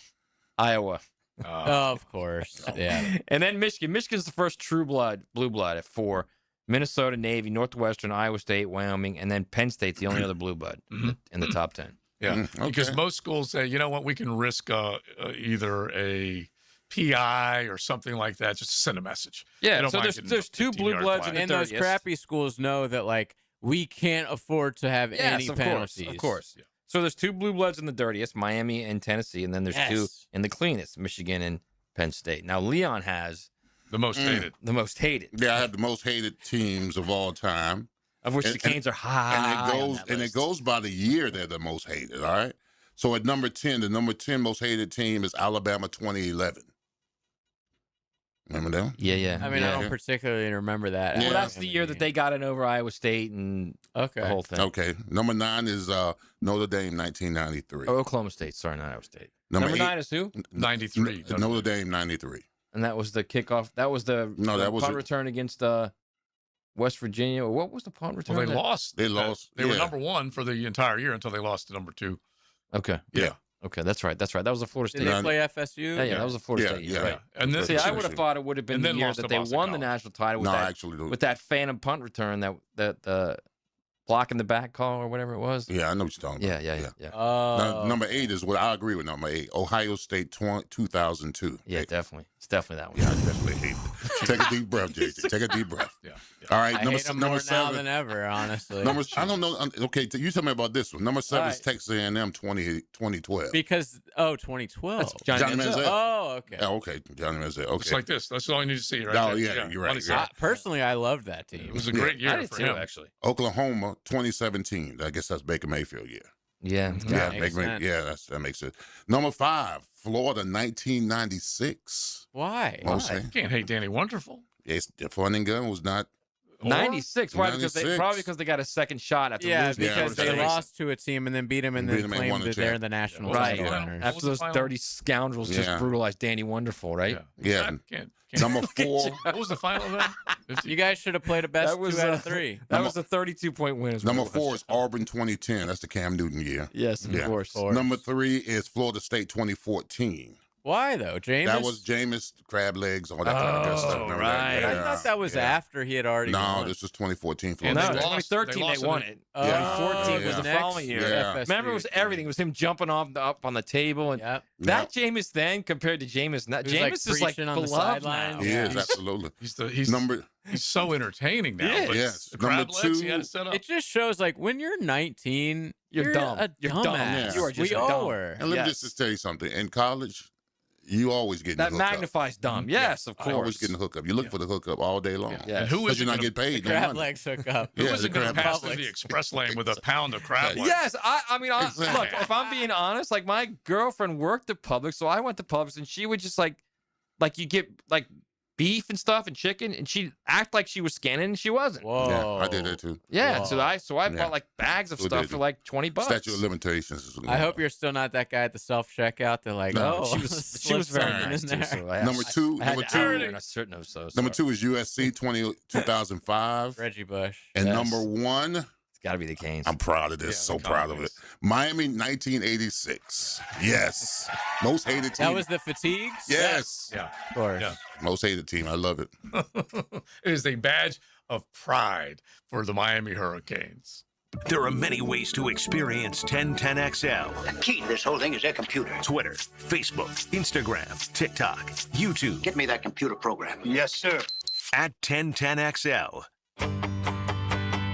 [SPEAKER 6] Iowa.
[SPEAKER 4] Of course. Yeah.
[SPEAKER 6] And then Michigan. Michigan's the first blue blood at 4. Minnesota, Navy, Northwestern, Iowa State, Wyoming, and then Penn State's the only other blue blood in the top 10.
[SPEAKER 1] Yeah, because most schools say, you know what, we can risk either a PI or something like that just to send a message. They
[SPEAKER 6] Yeah,
[SPEAKER 1] don't
[SPEAKER 6] so
[SPEAKER 1] mind
[SPEAKER 6] there's
[SPEAKER 1] getting a
[SPEAKER 6] two blue
[SPEAKER 1] 15-yard
[SPEAKER 6] bloods
[SPEAKER 1] flag.
[SPEAKER 6] in
[SPEAKER 4] And
[SPEAKER 6] the
[SPEAKER 4] those
[SPEAKER 6] dirtiest.
[SPEAKER 4] crappy schools know that, like, we can't afford to have any
[SPEAKER 6] Yes, of
[SPEAKER 4] penalties.
[SPEAKER 6] course, of course. So there's 2 blue bloods in the dirtiest, Miami and Tennessee, and then there's 2 in the cleanest, Michigan and Penn State. Now Leon has
[SPEAKER 1] the most hated.
[SPEAKER 6] The most hated.
[SPEAKER 2] Yeah, I have the most hated teams of all time,
[SPEAKER 6] of which the Canes are high.
[SPEAKER 2] And it goes by the year they're the most hated. All right. So at number 10, the number 10 most hated team is Alabama 2011. Remember them?
[SPEAKER 6] Yeah.
[SPEAKER 4] I mean, I don't particularly remember that.
[SPEAKER 6] Well, that's the year that they got it over Iowa State and the whole thing.
[SPEAKER 2] Okay. Number 9 is Notre Dame 1993.
[SPEAKER 6] Oh, Oklahoma State. Sorry, not Iowa State.
[SPEAKER 2] Number
[SPEAKER 6] 9 is who?
[SPEAKER 1] 93.
[SPEAKER 2] Notre Dame 93.
[SPEAKER 6] And that was the kickoff. That was the punt return against West Virginia. Or what was the punt return?
[SPEAKER 1] Well, they lost.
[SPEAKER 2] They lost.
[SPEAKER 1] They were number 1 for the entire year until they lost to number 2.
[SPEAKER 6] Okay.
[SPEAKER 1] Yeah.
[SPEAKER 6] Okay, that's right. That was the Florida State.
[SPEAKER 4] Did they play FSU?
[SPEAKER 6] Yeah, that was the Florida State.
[SPEAKER 2] Yeah.
[SPEAKER 6] Right.
[SPEAKER 1] And then
[SPEAKER 6] See, I would have thought it would have been
[SPEAKER 1] and
[SPEAKER 6] the
[SPEAKER 1] then
[SPEAKER 6] year
[SPEAKER 1] lost
[SPEAKER 6] that
[SPEAKER 1] to
[SPEAKER 6] they
[SPEAKER 1] Boston
[SPEAKER 6] won the
[SPEAKER 1] College.
[SPEAKER 6] national title with that phantom punt return that block in the back call or whatever it was.
[SPEAKER 2] Yeah, I know what you're talking about.
[SPEAKER 6] Yeah.
[SPEAKER 2] Now, number 8 is what I agree with. Number 8, Ohio State 2002.
[SPEAKER 6] Yeah, definitely. It's definitely that one.
[SPEAKER 2] Yeah, I definitely hate it. Take a deep breath, JJ. Take a deep breath.
[SPEAKER 1] Yeah.
[SPEAKER 2] All right.
[SPEAKER 4] I
[SPEAKER 2] Number
[SPEAKER 4] hate them
[SPEAKER 2] number
[SPEAKER 4] more
[SPEAKER 2] 7.
[SPEAKER 4] now than ever, honestly.
[SPEAKER 2] I don't know. Okay, you tell me about this one. Number 7 is
[SPEAKER 4] All right.
[SPEAKER 2] Texas A&M 2012.
[SPEAKER 4] Because 2012.
[SPEAKER 6] That's
[SPEAKER 2] Johnny Manziel.
[SPEAKER 4] Oh, okay.
[SPEAKER 2] Oh, okay. Johnny Manziel. Okay.
[SPEAKER 1] It's like this. That's all you need to see, right?
[SPEAKER 2] Oh,
[SPEAKER 1] there.
[SPEAKER 2] yeah, you're right.
[SPEAKER 1] Money
[SPEAKER 2] You're
[SPEAKER 1] shot.
[SPEAKER 4] Personally, I loved that team.
[SPEAKER 1] It was a great year
[SPEAKER 6] I did
[SPEAKER 1] for
[SPEAKER 6] too,
[SPEAKER 1] him.
[SPEAKER 6] actually.
[SPEAKER 2] Oklahoma 2017. I guess that's Baker Mayfield year.
[SPEAKER 6] Yeah.
[SPEAKER 2] Yeah,
[SPEAKER 4] makes sense.
[SPEAKER 2] that makes sense. Number 5, Florida 1996.
[SPEAKER 4] Why?
[SPEAKER 2] Most
[SPEAKER 1] You can't hate Danny Wonderful.
[SPEAKER 2] Yes, the fun and gun was not.
[SPEAKER 6] 96. Why? Because
[SPEAKER 2] 96.
[SPEAKER 6] they got a second shot after
[SPEAKER 4] Yeah,
[SPEAKER 6] losing.
[SPEAKER 4] because
[SPEAKER 6] to
[SPEAKER 4] they
[SPEAKER 6] Florida State.
[SPEAKER 4] lost to a team and then beat them and
[SPEAKER 2] Beat
[SPEAKER 4] then
[SPEAKER 2] 'em and
[SPEAKER 4] claimed
[SPEAKER 2] won the
[SPEAKER 4] that they're
[SPEAKER 2] champ.
[SPEAKER 4] the national
[SPEAKER 6] Right.
[SPEAKER 4] title
[SPEAKER 1] Yeah.
[SPEAKER 4] winners.
[SPEAKER 1] What was
[SPEAKER 6] After
[SPEAKER 1] the
[SPEAKER 6] those
[SPEAKER 1] final?
[SPEAKER 6] dirty scoundrels just
[SPEAKER 2] Yeah.
[SPEAKER 6] brutalized Danny Wonderful, right?
[SPEAKER 2] Yeah.
[SPEAKER 1] Can't.
[SPEAKER 2] Number 4.
[SPEAKER 1] What was the final then?
[SPEAKER 4] You guys should have played a best
[SPEAKER 6] That was
[SPEAKER 4] 2 out of 3.
[SPEAKER 6] That was a 32-point win.
[SPEAKER 2] Number 4 is Auburn 2010. That's the Cam Newton year.
[SPEAKER 6] Yes, of
[SPEAKER 2] Yeah.
[SPEAKER 6] course.
[SPEAKER 2] Number 3 is Florida State 2014.
[SPEAKER 4] Why though, James?
[SPEAKER 2] That was Jameis, crab legs, all that kind of good stuff. Remember that?
[SPEAKER 6] right.
[SPEAKER 4] I thought that was after he had already
[SPEAKER 2] No,
[SPEAKER 4] won.
[SPEAKER 2] this was 2014.
[SPEAKER 1] And
[SPEAKER 2] Florida
[SPEAKER 1] they
[SPEAKER 2] State.
[SPEAKER 1] lost-
[SPEAKER 6] 2013
[SPEAKER 1] they
[SPEAKER 6] they,
[SPEAKER 1] lost
[SPEAKER 6] won
[SPEAKER 1] in
[SPEAKER 6] it.
[SPEAKER 4] Oh,
[SPEAKER 6] 2014 was the
[SPEAKER 4] next
[SPEAKER 6] following year.
[SPEAKER 2] Yeah.
[SPEAKER 4] FSU
[SPEAKER 6] Remember, it was everything. It was him jumping up on the table, and
[SPEAKER 4] Yep.
[SPEAKER 6] that Jameis then compared to Jameis now.
[SPEAKER 4] He was, like,
[SPEAKER 6] Jameis is like
[SPEAKER 4] preaching on the
[SPEAKER 6] beloved
[SPEAKER 4] sideline.
[SPEAKER 6] now.
[SPEAKER 2] He
[SPEAKER 4] Yeah.
[SPEAKER 2] is, absolutely.
[SPEAKER 1] He's
[SPEAKER 2] Number
[SPEAKER 1] he's so entertaining now.
[SPEAKER 6] Yes.
[SPEAKER 1] But
[SPEAKER 2] Yes.
[SPEAKER 1] the crab
[SPEAKER 2] Number
[SPEAKER 1] legs he
[SPEAKER 2] 2
[SPEAKER 1] had to set up.
[SPEAKER 4] It just shows like when you're 19,
[SPEAKER 6] You're dumb.
[SPEAKER 4] A
[SPEAKER 6] You're dumb.
[SPEAKER 4] dumbass.
[SPEAKER 2] You
[SPEAKER 6] are just
[SPEAKER 4] we
[SPEAKER 6] dumb.
[SPEAKER 4] all were.
[SPEAKER 2] And let me
[SPEAKER 6] Yes.
[SPEAKER 2] just tell you something. In college, You always get
[SPEAKER 6] That
[SPEAKER 2] the hookup.
[SPEAKER 6] magnifies dumb. Yes, of
[SPEAKER 2] I always
[SPEAKER 6] course.
[SPEAKER 2] getting the hookup. You look for the hookup all day long.
[SPEAKER 6] Yeah.
[SPEAKER 1] And who
[SPEAKER 2] Because
[SPEAKER 1] is
[SPEAKER 2] you're not getting paid.
[SPEAKER 13] The
[SPEAKER 2] no
[SPEAKER 13] crab
[SPEAKER 2] money.
[SPEAKER 13] legs hook up.
[SPEAKER 1] Who
[SPEAKER 2] Yeah,
[SPEAKER 1] isn't
[SPEAKER 2] the
[SPEAKER 1] going to
[SPEAKER 2] crab
[SPEAKER 1] pass
[SPEAKER 2] legs.
[SPEAKER 1] through the express lane with a pound of crab legs?
[SPEAKER 6] Yes, I mean,
[SPEAKER 2] Exactly.
[SPEAKER 6] look, if I'm being honest, like my girlfriend worked at Publix, so I went to Publix, and she would just like you get like beef and stuff and chicken, and she'd act like she was scanning, and she wasn't.
[SPEAKER 13] Whoa.
[SPEAKER 2] Yeah, I did that too.
[SPEAKER 6] Yeah,
[SPEAKER 13] Whoa.
[SPEAKER 6] so I
[SPEAKER 2] Yeah.
[SPEAKER 6] bought like bags of
[SPEAKER 2] We
[SPEAKER 6] stuff
[SPEAKER 2] did.
[SPEAKER 6] for like $20.
[SPEAKER 2] Statute of limitations. Is
[SPEAKER 13] I hope you're still not that guy at the self checkout. They're like,
[SPEAKER 2] No,
[SPEAKER 13] oh,
[SPEAKER 6] She was very
[SPEAKER 13] something
[SPEAKER 6] nice
[SPEAKER 13] in
[SPEAKER 6] too.
[SPEAKER 13] there.
[SPEAKER 6] So I
[SPEAKER 2] Number two.
[SPEAKER 6] I had
[SPEAKER 2] Number
[SPEAKER 6] to honor her,
[SPEAKER 2] two.
[SPEAKER 6] and I certainly was so
[SPEAKER 2] Number
[SPEAKER 6] sorry.
[SPEAKER 2] 2 is USC 2005.
[SPEAKER 13] Reggie Bush.
[SPEAKER 2] And
[SPEAKER 6] Yes.
[SPEAKER 2] number 1,
[SPEAKER 6] It's got to be the Canes.
[SPEAKER 2] I'm proud of this.
[SPEAKER 1] Yeah,
[SPEAKER 2] so
[SPEAKER 1] the
[SPEAKER 2] proud of it.
[SPEAKER 1] Cowboys.
[SPEAKER 2] Miami 1986. Yes. Most hated team.
[SPEAKER 13] That was the fatigues?
[SPEAKER 2] Yes.
[SPEAKER 1] Yeah.
[SPEAKER 13] Of course.
[SPEAKER 1] Yeah.
[SPEAKER 2] Most hated team. I love it.
[SPEAKER 1] It is a badge of pride for the Miami Hurricanes.
[SPEAKER 5] There are many ways to experience 1010XL.
[SPEAKER 7] The key to this whole thing is their computer.
[SPEAKER 5] Twitter, Facebook, Instagram, TikTok, YouTube.
[SPEAKER 7] Get me that computer program. Yes, sir.
[SPEAKER 5] At 1010XL.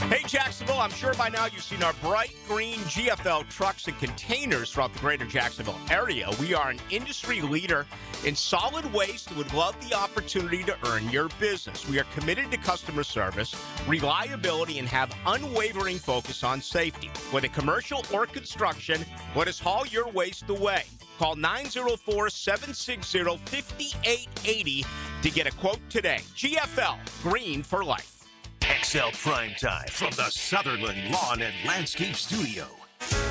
[SPEAKER 8] Hey, Jacksonville, I'm sure by now you've seen our bright green GFL trucks and containers throughout the greater Jacksonville area. We are an industry leader in solid waste and would love the opportunity to earn your business. We are committed to customer service, reliability, and have unwavering focus on safety. Whether commercial or construction, let us haul your waste away. Call 904-760-5880 to get a quote today. GFL, green for life.
[SPEAKER 5] XL Primetime from the Sutherland Lawn and Landscape Studio.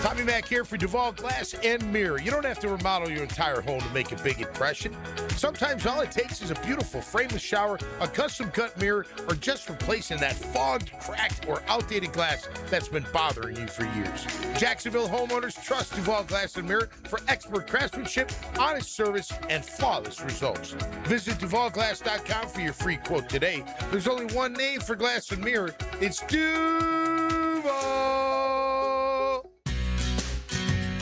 [SPEAKER 19] Tommy Mac here for Duval Glass and Mirror. You don't have to remodel your entire home to make a big impression. Sometimes all it takes is a beautiful frameless shower, a custom cut mirror, or just replacing that fogged, cracked, or outdated glass that's been bothering you for years. Jacksonville homeowners trust Duval Glass and Mirror for expert craftsmanship, honest service, and flawless results. Visit DuvalGlass.com for your free quote today. There's only one name for glass and mirror. It's Duval.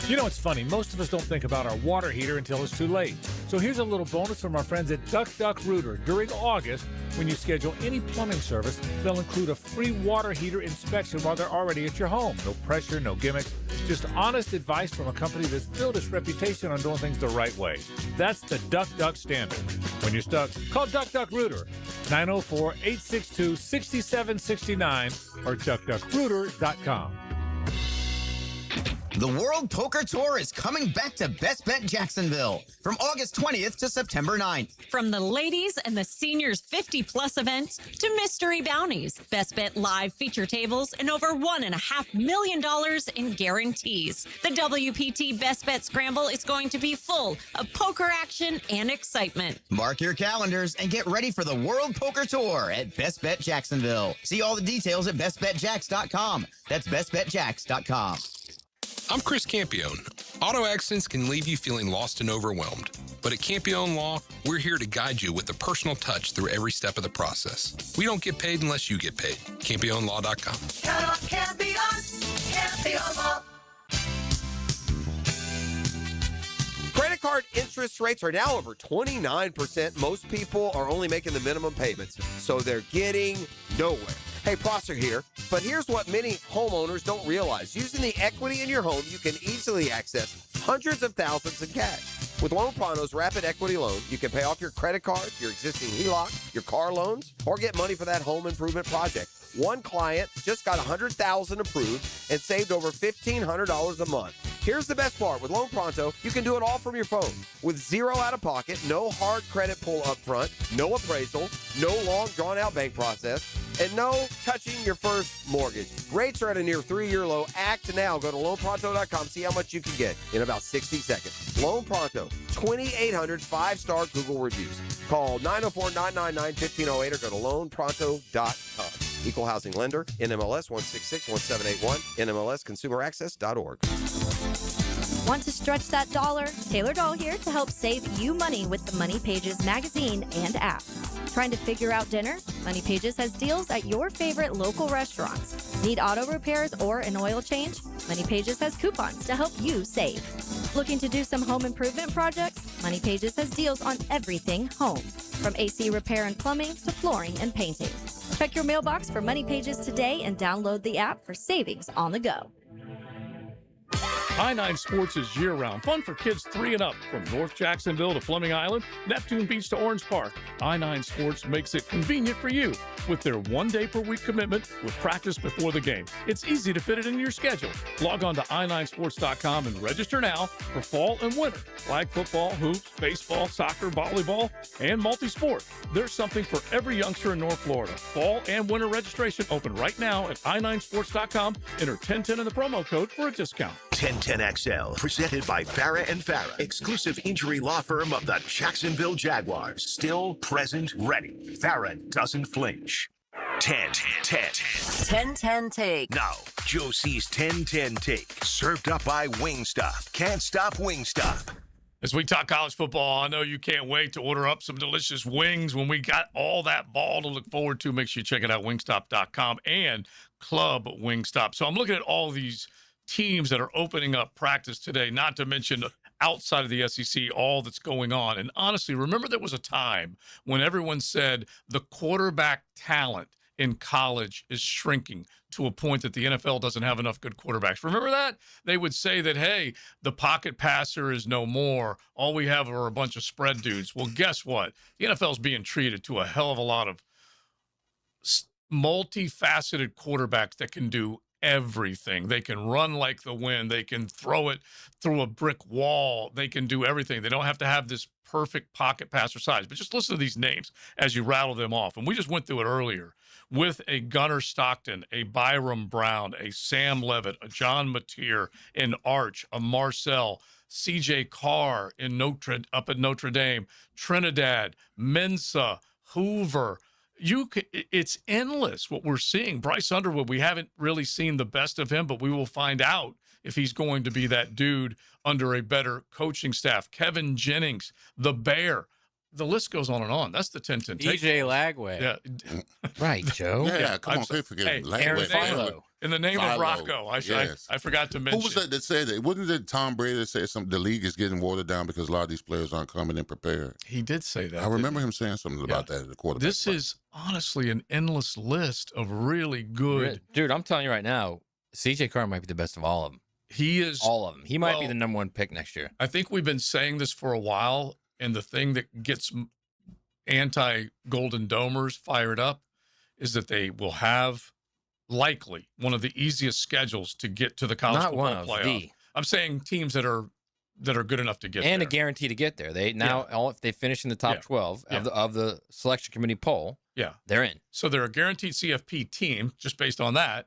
[SPEAKER 9] You know, it's funny. Most of us don't think about our water heater until it's too late. So here's a little bonus from our friends at Duck Duck Rooter. During August, when you schedule any plumbing service, they'll include a free water heater inspection while they're already at your home. No pressure, no gimmicks, just honest advice from a company that's built its reputation on doing things the right way. That's the Duck Duck standard. When you're stuck, call Duck Duck Rooter, 904-862-6769 or duckduckrooter.com.
[SPEAKER 24] The World Poker Tour is coming back to Best Bet Jacksonville from August 20th to September 9th.
[SPEAKER 25] From the ladies and the seniors 50-plus events to mystery bounties, Best Bet live feature tables, and over $1.5 million in guarantees. The WPT Best Bet Scramble is going to be full of poker action and excitement.
[SPEAKER 24] Mark your calendars and get ready for the World Poker Tour at Best Bet Jacksonville. See all the details at bestbetjacks.com. That's bestbetjacks.com.
[SPEAKER 26] I'm Chris Campione. Auto accidents can leave you feeling lost and overwhelmed. But at Campione Law, we're here to guide you with a personal touch through every step of the process. We don't get paid unless you get paid. CampioneLaw.com.
[SPEAKER 14] Count on Campion, Campion Law.
[SPEAKER 18] Credit card interest rates are now over 29%. Most people are only making the minimum payments, so they're getting nowhere. Hey, Prosser here, but here's what many homeowners don't realize. Using the equity in your home, you can easily access hundreds of thousands in cash. With Loan Pronto's Rapid Equity Loan, you can pay off your credit card, your existing HELOC, your car loans, or get money for that home improvement project. One client just got $100,000 approved and saved over $1,500 a month. Here's the best part. With Loan Pronto, you can do it all from your phone. With zero out-of-pocket, no hard credit pull up front, no appraisal, no long drawn-out bank process, and no touching your first mortgage. Rates are at a near 3-year low. Act now. Go to loanpronto.com. See how much you can get in about 60 seconds. Loan Pronto, 2,800 5-star Google reviews. Call 904-999-1508 or go to loanpronto.com. Equal housing lender, NMLS 1661781, NMLSconsumeraccess.org.
[SPEAKER 27] Want to stretch that dollar? Taylor Doll here to help save you money with the Money Pages magazine and app. Trying to figure out dinner? Money Pages has deals at your favorite local restaurants. Need auto repairs or an oil change? Money Pages has coupons to help you save. Looking to do some home improvement projects? Money Pages has deals on everything home, from AC repair and plumbing to flooring and painting. Check your mailbox for Money Pages today and download the app for savings on the go.
[SPEAKER 9] I-9 Sports is year-round. Fun for kids 3 and up. From North Jacksonville to Fleming Island, Neptune Beach to Orange Park, I-9 Sports makes it convenient for you with their 1-day-per-week commitment with practice before the game. It's easy to fit it into your schedule. Log on to i9sports.com and register now for fall and winter. Flag football, hoops, baseball, soccer, volleyball, and multi-sport. There's something for every youngster in North Florida. Fall and winter registration open right now at i9sports.com. Enter 1010 in the promo code for a discount.
[SPEAKER 5] 1010XL, presented by Farah and Farah, exclusive injury law firm of the Jacksonville Jaguars. Still, present, ready. Farah doesn't flinch. 10-10
[SPEAKER 10] Take.
[SPEAKER 5] Now, Josie's 10-10 Take, served up by Wingstop. Can't stop Wingstop.
[SPEAKER 1] As we talk college football, I know you can't wait to order up some delicious wings when we got all that ball to look forward to. Make sure you check it out, wingstop.com and Club Wingstop. So I'm looking at all these teams that are opening up practice today, not to mention outside of the SEC, all that's going on. And honestly, remember there was a time when everyone said the quarterback talent in college is shrinking to a point that the NFL doesn't have enough good quarterbacks. Remember that? They would say that, hey, the pocket passer is no more. All we have are a bunch of spread dudes. Well, guess what? The NFL is being treated to a hell of a lot of multifaceted quarterbacks that can do everything. They can run like the wind. They can throw it through a brick wall. They can do everything. They don't have to have this perfect pocket passer size. But just listen to these names as you rattle them off. And we just went through it earlier with a Gunnar Stockton, a Byram Brown, a Sam Levitt, a John Mateer, an Arch, a Marcel, CJ Carr up at Notre Dame, Trinidad, Mensa, Hoover. It's endless what we're seeing. Bryce Underwood, we haven't really seen the best of him, but we will find out if he's going to be that dude under a better coaching staff. Kevin Jennings, the Bear. The list goes on and on. That's the 10-10 take.
[SPEAKER 4] DJ Lagway.
[SPEAKER 1] Yeah.
[SPEAKER 6] Right, Joe.
[SPEAKER 2] Yeah, come on, can't forget Lagway.
[SPEAKER 1] In the name of Rocco, I forgot to mention.
[SPEAKER 2] Who was that said that? Wasn't it Tom Brady that said something? The league is getting watered down because a lot of these players aren't coming in prepared.
[SPEAKER 1] He did say that.
[SPEAKER 2] I remember him saying something about that at the quarterback.
[SPEAKER 1] This is honestly an endless list of really good.
[SPEAKER 6] Dude, I'm telling you right now, CJ Carr might be the best of all of them.
[SPEAKER 1] He is.
[SPEAKER 6] All of them. He might be the number 1 pick next year.
[SPEAKER 1] I think we've been saying this for a while, and the thing that gets anti-Golden Domers fired up is that they will have likely one of the easiest schedules to get to the college football playoff. I'm saying teams that are good enough to get there.
[SPEAKER 6] And a guarantee to get there. They now, if they finish in the top 12 of the selection committee poll, they're in.
[SPEAKER 1] So they're a guaranteed CFP team, just based on that,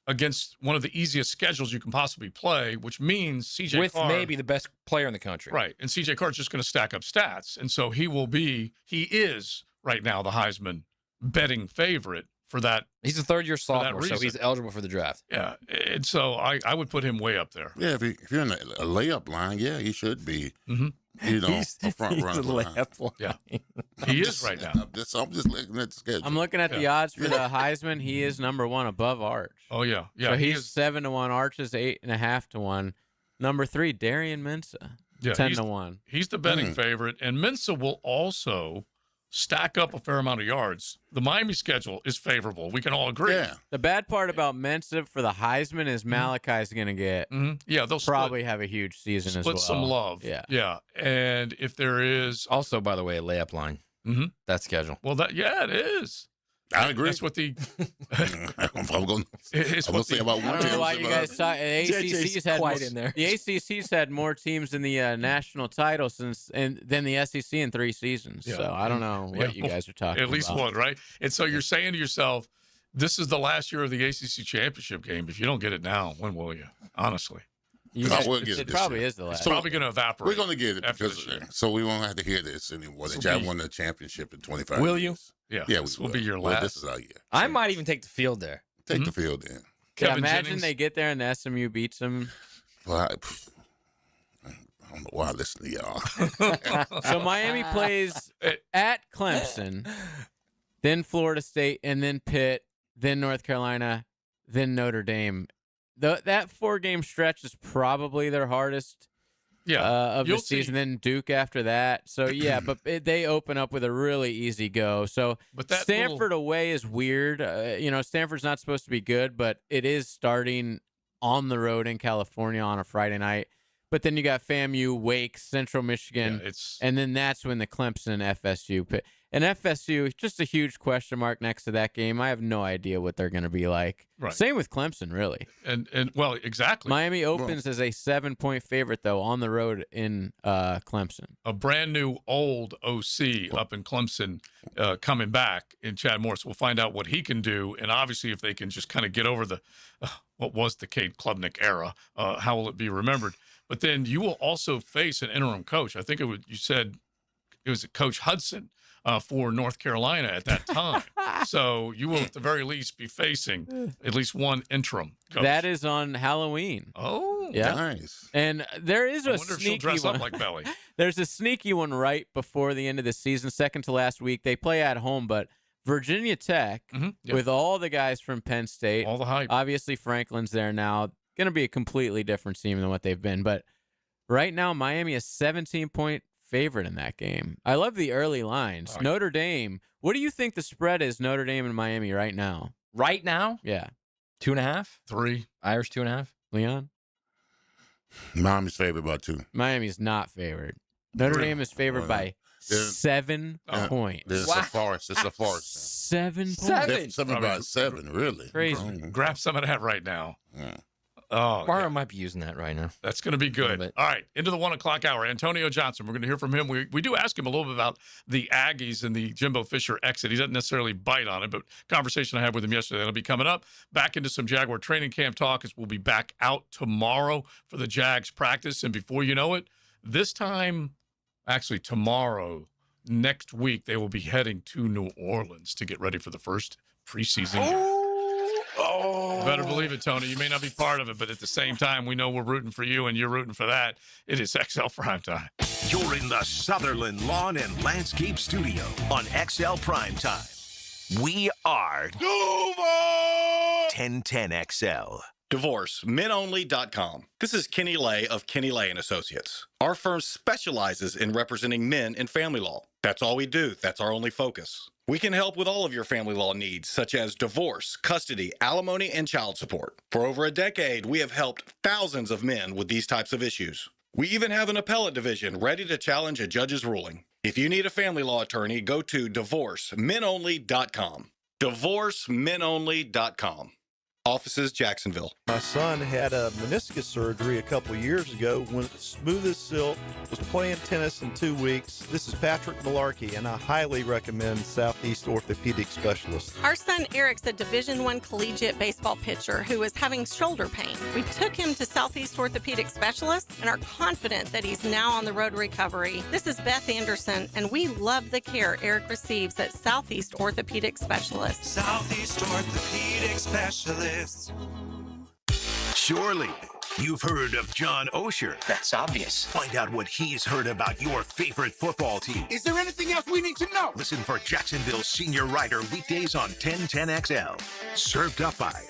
[SPEAKER 1] against one of the easiest schedules you can possibly play, which means CJ Carr,
[SPEAKER 6] maybe the best player in the country.
[SPEAKER 1] Right. And CJ Carr is just going to stack up stats. And so he is right now the Heisman betting favorite for that.
[SPEAKER 6] He's a third-year sophomore, so he's eligible for the draft.
[SPEAKER 1] Yeah. And so I would put him way up there.
[SPEAKER 2] Yeah, if you're in a layup line, he should be. Mm-hmm. A front runner.
[SPEAKER 6] Layup line.
[SPEAKER 1] Yeah. He is right now.
[SPEAKER 2] I'm just looking at the schedule.
[SPEAKER 4] I'm looking at the odds for the Heisman. He is number 1 above Arch.
[SPEAKER 1] Oh, yeah. Yeah.
[SPEAKER 4] So he's 7-1. Arch is 8.5-1. Number 3, Darian Mensa, 10-1.
[SPEAKER 1] He's the betting favorite. And Mensa will also stack up a fair amount of yards. The Miami schedule is favorable. We can all agree.
[SPEAKER 2] Yeah.
[SPEAKER 4] The bad part about Mensa for the Heisman is Malachi's going to get.
[SPEAKER 1] Yeah, they'll
[SPEAKER 4] probably have a huge season as well.
[SPEAKER 1] Split some love. Yeah. And if there is
[SPEAKER 6] also, by the way, a layup line. That schedule.
[SPEAKER 1] Well, it is.
[SPEAKER 2] I agree.
[SPEAKER 1] That's what the.
[SPEAKER 2] I'm going to say about one.
[SPEAKER 4] I don't know why you guys saw. The ACC's had more teams in the national title than the SEC in 3 seasons. Yeah. So I don't know what you guys are talking about.
[SPEAKER 1] At least one, right? And so you're saying to yourself, this is the last year of the ACC championship game. If you don't get it now, when will you? Honestly.
[SPEAKER 4] It probably is the last.
[SPEAKER 1] It's probably going to evaporate.
[SPEAKER 2] We're going to get it so we won't have to hear this anymore. The Jags won the championship in 25
[SPEAKER 6] Will
[SPEAKER 2] years.
[SPEAKER 6] you?
[SPEAKER 1] Yeah, this will be your last.
[SPEAKER 2] This is our year.
[SPEAKER 6] I might even take the field there.
[SPEAKER 2] Take the field in.
[SPEAKER 4] Imagine they get there and the SMU beats them.
[SPEAKER 2] Well, I don't know why I listen to y'all.
[SPEAKER 4] So Miami plays at Clemson, then Florida State, and then Pitt, then North Carolina, then Notre Dame. That 4-game stretch is probably their hardest of the season. Then Duke after that. So, but they open up with a really easy go. So, Stanford away is weird. Stanford's not supposed to be good, but it is starting on the road in California on a Friday night. But then you got FAMU, Wake, Central Michigan, and then that's when the Clemson FSU pit. And FSU, just a huge question mark next to that game. I have no idea what they're going to be like.
[SPEAKER 1] Right.
[SPEAKER 4] Same with Clemson, really.
[SPEAKER 1] And well, exactly.
[SPEAKER 4] Miami opens as a 7-point favorite, though, on the road in Clemson.
[SPEAKER 1] A brand new old OC up in Clemson coming back in Chad Morris. We'll find out what he can do. And obviously, if they can just kind of get over the what was the Cade Klubnik era, how will it be remembered? But then you will also face an interim coach. I think you said it was Coach Hudson for North Carolina at that time. So you will at the very least be facing at least one interim coach.
[SPEAKER 4] That is on Halloween.
[SPEAKER 1] Oh,
[SPEAKER 4] yeah.
[SPEAKER 2] Nice.
[SPEAKER 4] And there is
[SPEAKER 1] I
[SPEAKER 4] a
[SPEAKER 1] wonder if
[SPEAKER 4] sneaky
[SPEAKER 1] she'll dress
[SPEAKER 4] one.
[SPEAKER 1] up like Belly.
[SPEAKER 4] There's a sneaky one right before the end of the season, second to last week. They play at home, but Virginia Tech, with all the guys from Penn State,
[SPEAKER 1] all the hype.
[SPEAKER 4] Obviously, Franklin's there now. Going to be a completely different team than what they've been. But right now, Miami is 17-point favorite in that game. I love the early lines. Notre Dame, what do you think the spread is, Notre Dame and Miami right now?
[SPEAKER 6] Right now?
[SPEAKER 4] Yeah.
[SPEAKER 6] 2.5?
[SPEAKER 1] 3.
[SPEAKER 6] Irish 2.5?
[SPEAKER 4] Leon?
[SPEAKER 2] Miami's favored by 2.
[SPEAKER 4] Miami's not favored. Notre Dame is favored by 7 points.
[SPEAKER 2] It's a farce. It's a farce.
[SPEAKER 4] 7 points.
[SPEAKER 2] 7 by 7, really.
[SPEAKER 4] Crazy.
[SPEAKER 1] Grab some of that right now.
[SPEAKER 2] Yeah.
[SPEAKER 1] Oh,
[SPEAKER 6] Mario might be using that right now.
[SPEAKER 1] That's going to be good. All right, into the 1 o'clock hour. Antonio Johnson, we're going to hear from him. We do ask him a little bit about the Aggies and the Jimbo Fisher exit. He doesn't necessarily bite on it, but conversation I had with him yesterday, that'll be coming up. Back into some Jaguar training camp talk as we'll be back out tomorrow for the Jags practice. And before you know it, this time, actually tomorrow, next week, they will be heading to New Orleans to get ready for the first preseason game. Better believe it, Tony. You may not be part of it, but at the same time, we know we're rooting for you and you're rooting for that. It is XL Primetime.
[SPEAKER 5] You're in the Sutherland Lawn and Landscape Studio on XL Primetime. We are 1010XL.
[SPEAKER 10] DivorceMenOnly.com. This is Kenny Lay of Kenny Lay & Associates. Our firm specializes in representing men in family law. That's all we do. That's our only focus. We can help with all of your family law needs, such as divorce, custody, alimony, and child support. For over a decade, we have helped thousands of men with these types of issues. We even have an appellate division ready to challenge a judge's ruling. If you need a family law attorney, go to DivorceMenOnly.com. DivorceMenOnly.com. Offices, Jacksonville.
[SPEAKER 11] My son had a meniscus surgery a couple years ago, went smooth as silk, was playing tennis in 2 weeks. This is Patrick Malarkey, and I highly recommend Southeast Orthopedic Specialists.
[SPEAKER 12] Our son Eric's a Division I collegiate baseball pitcher who is having shoulder pain. We took him to Southeast Orthopedic Specialists and are confident that he's now on the road to recovery. This is Beth Anderson, and we love the care Eric receives at Southeast Orthopedic Specialists.
[SPEAKER 14] Southeast Orthopedic Specialists.
[SPEAKER 5] Surely, you've heard of John Osher.
[SPEAKER 7] That's obvious.
[SPEAKER 5] Find out what he's heard about your favorite football team.
[SPEAKER 14] Is there anything else we need to know?
[SPEAKER 5] Listen for Jacksonville's senior writer weekdays on 1010XL. Served up by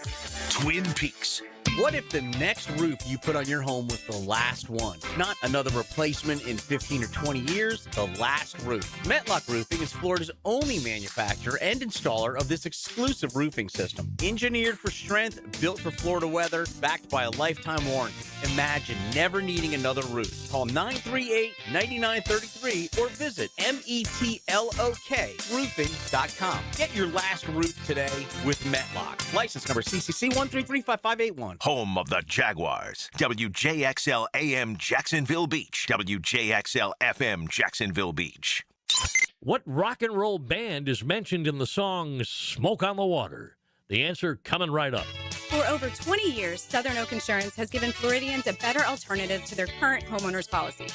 [SPEAKER 5] Twin Peaks.
[SPEAKER 15] What if the next roof you put on your home was the last one? Not another replacement in 15 or 20 years, the last roof. Metlock Roofing is Florida's only manufacturer and installer of this exclusive roofing system. Engineered for strength, built for Florida weather, backed by a lifetime warranty. Imagine never needing another roof. Call 938-9933 or visit metlokroofing.com. Get your last roof today with Metlock. License number CCC 1335581.
[SPEAKER 5] Home of the Jaguars. WJXL AM Jacksonville Beach. WJXL FM Jacksonville Beach.
[SPEAKER 16] What rock and roll band is mentioned in the song Smoke on the Water? The answer coming right up.
[SPEAKER 17] For over 20 years, Southern Oak Insurance has given Floridians a better alternative to their current homeowner's policy.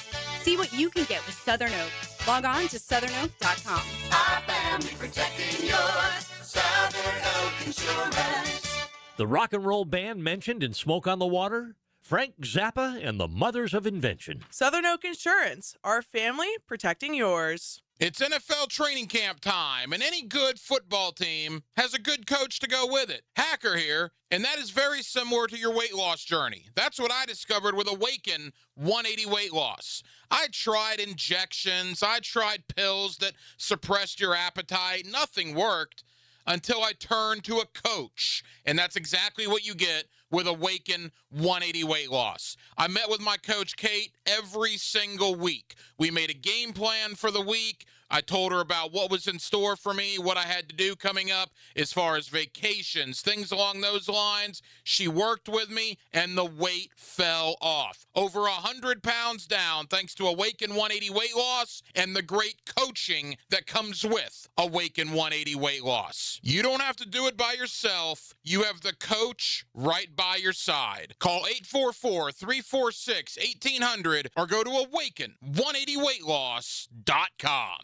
[SPEAKER 17] See what you can get with Southern Oak. Log on to southernoak.com.
[SPEAKER 14] Our family protecting yours. Southern Oak Insurance.
[SPEAKER 16] The rock and roll band mentioned in Smoke on the Water? Frank Zappa and the Mothers of Invention.
[SPEAKER 20] Southern Oak Insurance, our family protecting yours.
[SPEAKER 19] It's NFL training camp time, and any good football team has a good coach to go with it. Hacker here, and that is very similar to your weight loss journey. That's what I discovered with Awaken 180 weight loss. I tried injections, I tried pills that suppressed your appetite. Nothing worked.
[SPEAKER 3] until I turned to a coach. And that's exactly what you get with Awaken 180 Weight Loss. I met with my coach, Kate, every single week. We made a game plan for the week. I told her about what was in store for me, what I had to do coming up as far as vacations, things along those lines. She worked with me, and the weight fell off. Over 100 pounds down, thanks to Awaken 180 Weight Loss and the great coaching that comes with Awaken 180 Weight Loss. You don't have to do it by yourself. You have the coach right by your side. Call 844-346-1800 or go to awaken180weightloss.com.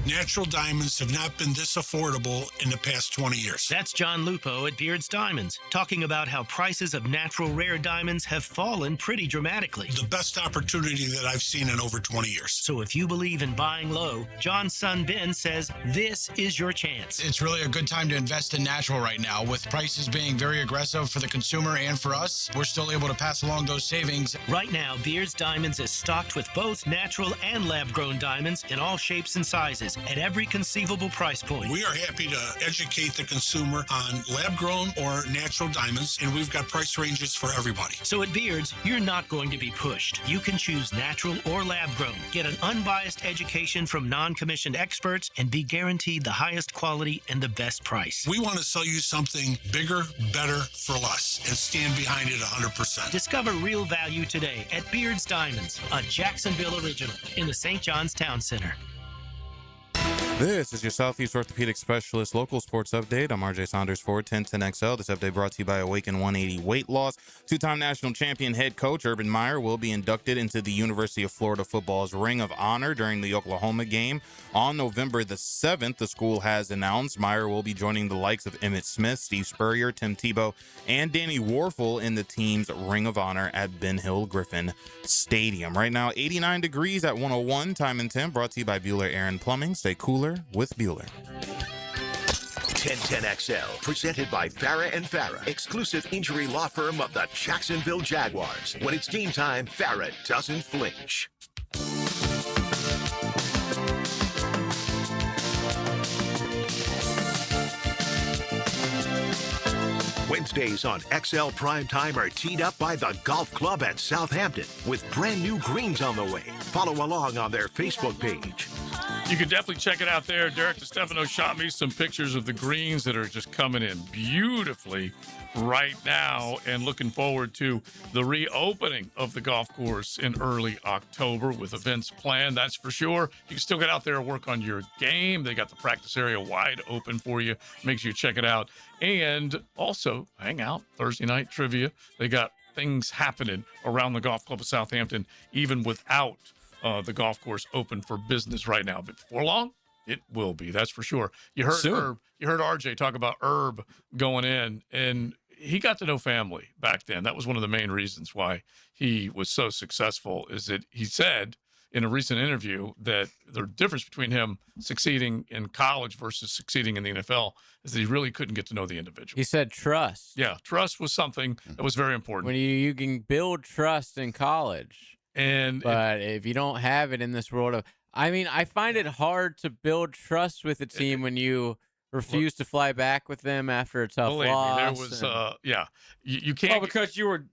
[SPEAKER 8] Natural diamonds have not been this affordable in the past 20 years.
[SPEAKER 13] That's John Lupo at Beard's Diamonds, talking about how prices of natural rare diamonds have fallen pretty dramatically.
[SPEAKER 8] The best opportunity that I've seen in over 20 years.
[SPEAKER 13] So if you believe in buying low, John's son Ben says this is your chance.
[SPEAKER 21] It's really a good time to invest in natural right now. With prices being very aggressive for the consumer and for us, we're still able to pass along those savings.
[SPEAKER 13] Right now, Beard's Diamonds is stocked with both natural and lab-grown diamonds in all shapes and sizes at every conceivable price point.
[SPEAKER 8] We are happy to educate the consumer on lab-grown or natural diamonds, and we've got price ranges for everybody.
[SPEAKER 13] So at Beard's, you're not going to be pushed. You can choose natural or lab-grown, get an unbiased education from non-commissioned experts, and be guaranteed the highest quality and the best price.
[SPEAKER 8] We want to sell you something bigger, better, for less, and stand behind it 100%.
[SPEAKER 13] Discover real value today at Beard's Diamonds, a Jacksonville original in the St. John's Town Center.
[SPEAKER 22] This is your Southeast Orthopedic Specialist local sports update. I'm RJ Saunders for 1010XL. This update brought to you by Awaken 180 Weight Loss. Two-time national champion head coach Urban Meyer will be inducted into the University of Florida football's Ring of Honor during the Oklahoma game. On November the 7th, the school has announced Meyer will be joining the likes of Emmitt Smith, Steve Spurrier, Tim Tebow, and Danny Warfel in the team's Ring of Honor at Ben Hill Griffin Stadium. Right now, 89 degrees at 101. Time and Temp brought to you by Bueller Aaron Plumbing. Stay cooler with Bueller.
[SPEAKER 5] 1010XL, presented by Farrah & Farrah, exclusive injury law firm of the Jacksonville Jaguars. When it's game time, Farrah doesn't flinch. Wednesdays on XL Primetime are teed up by the Golf Club at Southampton with brand new greens on the way. Follow along on their Facebook page.
[SPEAKER 1] You can definitely check it out there. Derek DeStefano shot me some pictures of the greens that are just coming in beautifully right now, and looking forward to the reopening of the golf course in early October with events planned, that's for sure. You can still get out there and work on your game. They got the practice area wide open for you. Make sure you check it out. And also hang out Thursday night trivia. They got things happening around the Golf Club of Southampton, even without the golf course open for business right now. But before long, it will be. That's for sure. You heard Herb, you heard RJ talk about Herb going in, and he got to know family back then. That was one of the main reasons why he was so successful, is that he said in a recent interview that the difference between him succeeding in college versus succeeding in the NFL is that he really couldn't get to know the individual.
[SPEAKER 4] He said trust.
[SPEAKER 1] Yeah, trust was something that was very important.
[SPEAKER 4] When you can build trust in college, but if you don't have it in this world of, I mean, I find it hard to build trust with a team when you refuse to fly back with them after a tough loss.
[SPEAKER 1] There was, you can't.
[SPEAKER 6] Oh, because you were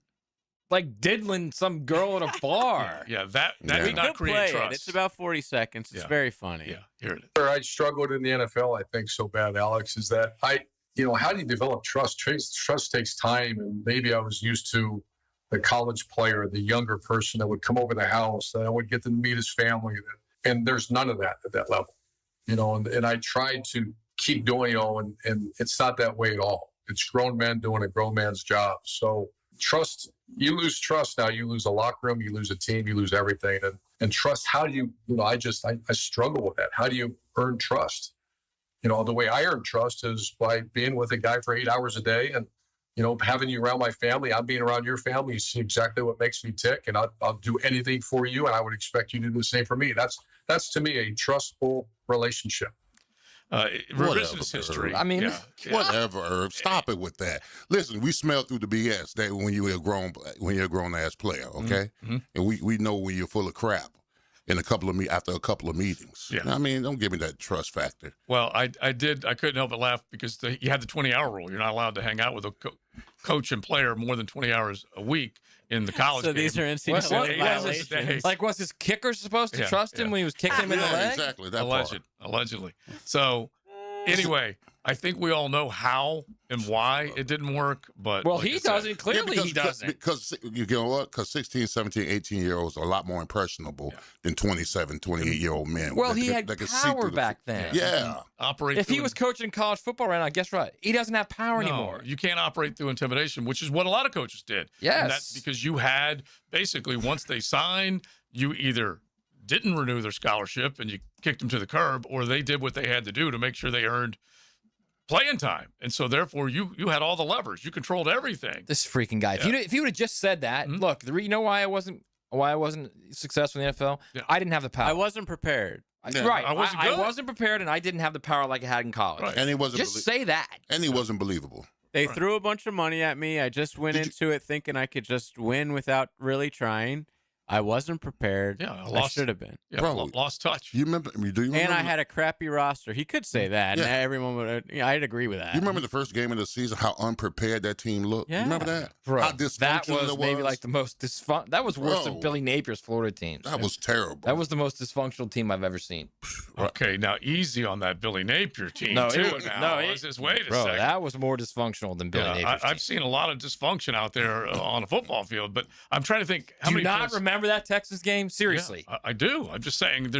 [SPEAKER 6] like diddling some girl in a bar.
[SPEAKER 1] That did not create trust.
[SPEAKER 4] It's about 40 seconds. It's very funny.
[SPEAKER 1] Yeah, here it is.
[SPEAKER 23] Where I struggled in the NFL, I think so bad, Alex, is that how do you develop trust? Trust takes time, and maybe I was used to the college player, the younger person that would come over the house, that I would get to meet his family, and there's none of that at that level, and I tried to keep doing, and it's not that way at all. It's grown men doing a grown man's job. So trust, you lose trust now, you lose a locker room, you lose a team, you lose everything. And trust, how do you, I struggle with that. How do you earn trust? The way I earn trust is by being with a guy for 8 hours a day and, having you around my family. I'm being around your family. You see exactly what makes me tick, and I'll do anything for you, and I would expect you to do the same for me. That's to me a trustful relationship.
[SPEAKER 1] Revisionist history.
[SPEAKER 2] I mean, whatever, Herb. Stop it with that. Listen, we smell through the BS that when you're a grown ass player, okay?
[SPEAKER 1] Mm-hmm.
[SPEAKER 2] And we know when you're full of crap. in after a couple of meetings.
[SPEAKER 1] Yeah.
[SPEAKER 2] I mean, don't give me that trust factor.
[SPEAKER 1] Well, I couldn't help but laugh because you had the 20-hour rule. You're not allowed to hang out with a coach and player more than 20 hours a week in the college
[SPEAKER 4] So
[SPEAKER 1] game.
[SPEAKER 4] these are NCAA violations.
[SPEAKER 6] Like, was his kicker supposed to trust him when he was kicking him in the leg?
[SPEAKER 2] Exactly. That part.
[SPEAKER 1] Allegedly. So, anyway, I think we all know how and why it didn't work. But
[SPEAKER 6] he doesn't. Clearly, he doesn't.
[SPEAKER 2] Because you know what? Because 16, 17, 18-year-olds are a lot more impressionable than 27, 28-year-old men.
[SPEAKER 6] Well, he had power back then.
[SPEAKER 2] Yeah.
[SPEAKER 1] Operate.
[SPEAKER 6] If he was coaching college football right now, guess what? He doesn't have power anymore.
[SPEAKER 1] You can't operate through intimidation, which is what a lot of coaches did.
[SPEAKER 6] Yes.
[SPEAKER 1] And that's because you had basically once they signed, you either didn't renew their scholarship and you kicked them to the curb, or they did what they had to do to make sure they earned playing time. And so therefore you had all the levers. You controlled everything.
[SPEAKER 6] This freaking guy.
[SPEAKER 1] Yeah.
[SPEAKER 6] If you would have just said that, look, you know why I wasn't successful in the NFL?
[SPEAKER 1] Yeah.
[SPEAKER 6] I didn't have the power.
[SPEAKER 4] I wasn't prepared.
[SPEAKER 6] Right.
[SPEAKER 1] I wasn't
[SPEAKER 6] prepared, and I didn't have the power like I had in college.
[SPEAKER 1] Right.
[SPEAKER 2] And he wasn't
[SPEAKER 6] just say that.
[SPEAKER 2] And he wasn't believable.
[SPEAKER 4] They threw a bunch of money at me. I just went into it thinking I could just win without really trying. I wasn't prepared.
[SPEAKER 1] Yeah,
[SPEAKER 4] I should have been.
[SPEAKER 1] Yeah,
[SPEAKER 2] Bro,
[SPEAKER 1] lost touch.
[SPEAKER 2] You remember? Do you remember?
[SPEAKER 4] And I had a crappy roster. He could say that, and
[SPEAKER 2] Yeah.
[SPEAKER 4] everyone would. I'd agree with that.
[SPEAKER 2] You remember the first game of the season? How unprepared that team looked.
[SPEAKER 4] Yeah.
[SPEAKER 2] You remember that?
[SPEAKER 6] Bro,
[SPEAKER 2] how dysfunctional
[SPEAKER 6] that was
[SPEAKER 2] it
[SPEAKER 6] maybe like the most dysfunctional. That was worse than
[SPEAKER 2] Bro.
[SPEAKER 6] Billy Napier's Florida team.
[SPEAKER 2] That was terrible.
[SPEAKER 6] That was the most dysfunctional team I've ever seen.
[SPEAKER 1] Okay, now easy on that Billy Napier team
[SPEAKER 6] No,
[SPEAKER 1] too.
[SPEAKER 6] it-
[SPEAKER 1] Wait a
[SPEAKER 6] Bro,
[SPEAKER 1] second.
[SPEAKER 6] that was more dysfunctional than Billy Napier's
[SPEAKER 1] I've
[SPEAKER 6] team.
[SPEAKER 1] seen a lot of dysfunction out there on a football field, but I'm trying to think how
[SPEAKER 6] Do
[SPEAKER 1] many.
[SPEAKER 6] you not
[SPEAKER 1] plays-
[SPEAKER 6] remember that Texas game? Seriously.
[SPEAKER 1] Yeah, I do. I'm just saying.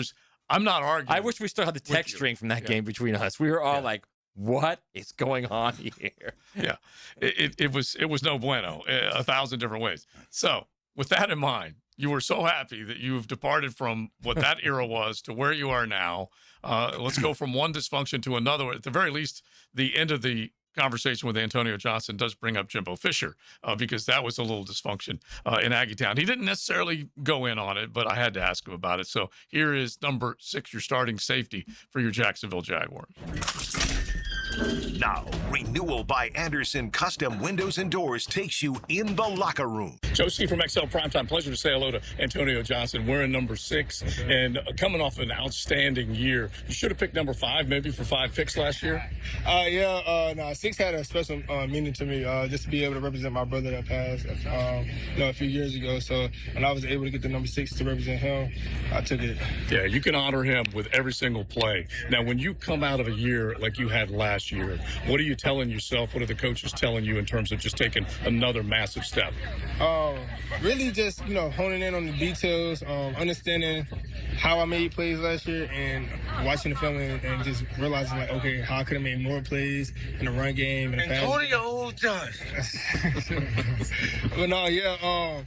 [SPEAKER 1] I'm not arguing.
[SPEAKER 6] I wish we still had the text string from that game between us. We were all like, "What is going on here?"
[SPEAKER 1] Yeah, it was no bueno, 1,000 different ways. So with that in mind, you were so happy that you've departed from what that era was to where you are now. Let's go from one dysfunction to another. At the very least, the end of the conversation with Antonio Johnson does bring up Jimbo Fisher because that was a little dysfunction in Aggietown. He didn't necessarily go in on it, but I had to ask him about it. So here is number 6, your starting safety for your Jacksonville Jaguars.
[SPEAKER 5] Now, Renewal by Anderson Custom Windows and Doors takes you in the locker room.
[SPEAKER 1] Joe C. from XL Primetime. Pleasure to say hello to Antonio Johnson. We're in number 6 and coming off an outstanding year. You should have picked number 5 maybe for 5 picks last year.
[SPEAKER 9] No, 6 had a special meaning to me, just to be able to represent my brother that passed, a few years ago. So when I was able to get the number 6 to represent him, I took it.
[SPEAKER 1] Yeah, you can honor him with every single play. Now, when you come out of a year like you had last year, what are you telling yourself? What are the coaches telling you in terms of just taking another massive step?
[SPEAKER 9] Really just, honing in on the details, understanding how I made plays last year and watching the film and just realizing, like, okay, how I could have made more plays in the run game. And
[SPEAKER 14] Antonio Johnson.
[SPEAKER 9] But no,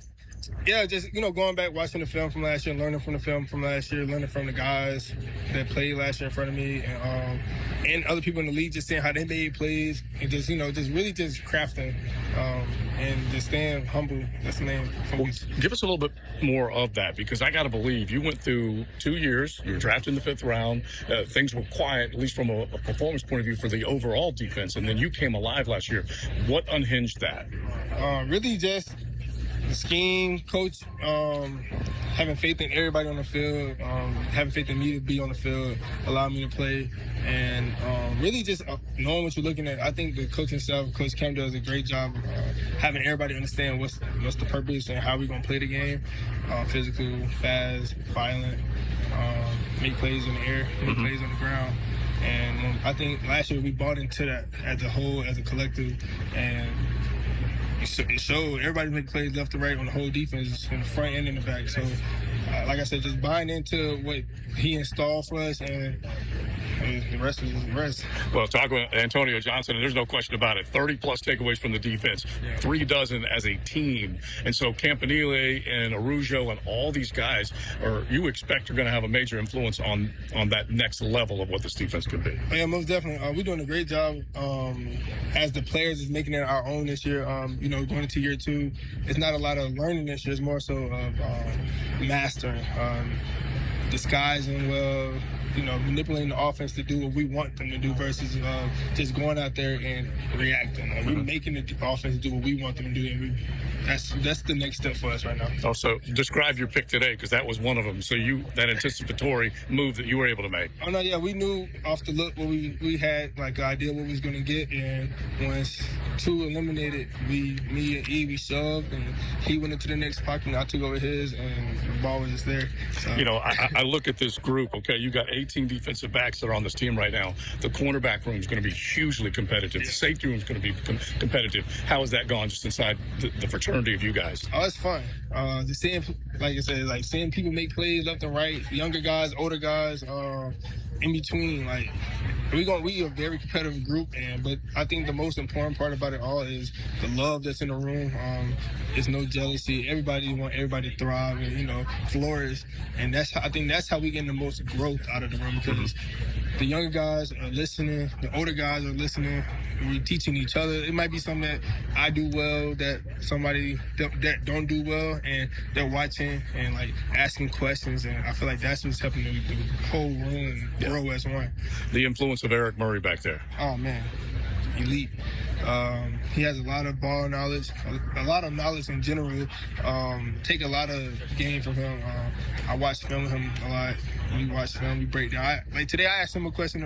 [SPEAKER 9] just, going back, watching the film from last year, learning from the film from last year, learning from the guys that played last year in front of me, and other people in the league, just seeing how they made plays, and just, just really just crafting, and just staying humble. That's the main focus.
[SPEAKER 1] Well, give us a little bit more of that, because I got to believe you went through 2 years, you were drafted in the 5th round, things were quiet, at least from a performance point of view for the overall defense, and then you came alive last year. What unhinged that?
[SPEAKER 9] Really just the scheme, coach, having faith in everybody on the field, having faith in me to be on the field, allow me to play, and really just knowing what you're looking at. I think the coaching staff, Coach Kemp, does a great job of having everybody understand what's the purpose and how we're going to play the game. Physical, fast, violent, make plays in the air, make plays on the ground. And I think last year we bought into that as a whole, as a collective, and it showed. Everybody make plays left to right on the whole defense, in the front and in the back. So, like I said, just buying into what he installed for us, and the rest is the rest.
[SPEAKER 1] Well, talk about Antonio Johnson, and there's no question about it. 30-plus takeaways from the defense, 3 dozen as a team. And so Campanile and Arujo and all these guys, you expect are going to have a major influence on that next level of what this defense could be.
[SPEAKER 9] Yeah, most definitely. We're doing a great job as the players is making it our own this year. Going into year 2, it's not a lot of learning this year. It's more so of mastering, disguising well, manipulating the offense to do what we want them to do versus just going out there and reacting. Like, we're making the offense do what we want them to do, and that's the next step for us right now.
[SPEAKER 1] Also, describe your pick today, because that was one of them. So that anticipatory move that you were able to make.
[SPEAKER 9] Oh no, yeah, we knew off the look what we had like an idea what we was gonna get, and once 2 eliminated, me and E, we shoved, and he went into the next pocket, and I took over his, and the ball was just there. So.
[SPEAKER 1] I look at this group. Okay, you got 18 defensive backs that are on this team right now. The cornerback room is going to be hugely competitive. The safety room is going to be competitive. How has that gone just inside the fraternity of you guys?
[SPEAKER 9] Oh, it's fun. Just seeing, like I said, like seeing people make plays left and right, younger guys, older guys, in between. Like we a very competitive group, but I think the most important part about it all is the love that's in the room. There's no jealousy. Everybody want everybody to thrive and flourish, and I think that's how we get the most growth out of the room, because the younger guys are listening, the older guys are listening. We're teaching each other. It might be something that I do well that somebody that don't do well, and they're watching and like asking questions, and I feel like that's what's helping the whole room grow as one.
[SPEAKER 1] The influence of Eric Murray back there.
[SPEAKER 9] Oh man, elite. He has a lot of ball knowledge, a lot of knowledge in general. Take a lot of game from him. I watch film with him a lot. We watch film, we break down. Like today, I asked him a question.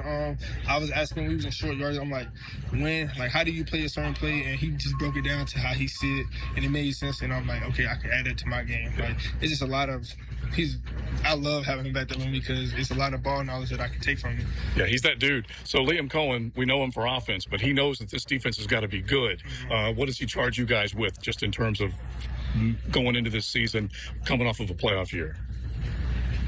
[SPEAKER 9] I was asking, we was in short yards. I'm like, how do you play a certain play? And he just broke it down to how he see it, and it made sense. And I'm like, okay, I can add it to my game. Like it's just a lot of. I love having him back there with me because it's a lot of ball knowledge that I can take from him.
[SPEAKER 1] Yeah, he's that dude. So Liam Cohen, we know him for offense, but he knows that this defense has got to be good. What does he charge you guys with, just in terms of going into this season, coming off of a playoff year?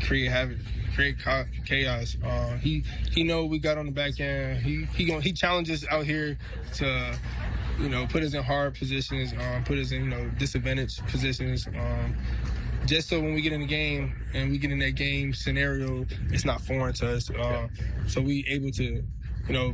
[SPEAKER 9] Create havoc, create chaos. He know we got on the back end. He challenges out here to put us in hard positions, put us in disadvantaged positions. Just so when we get in the game and we get in that game scenario, it's not foreign to us. So we able to,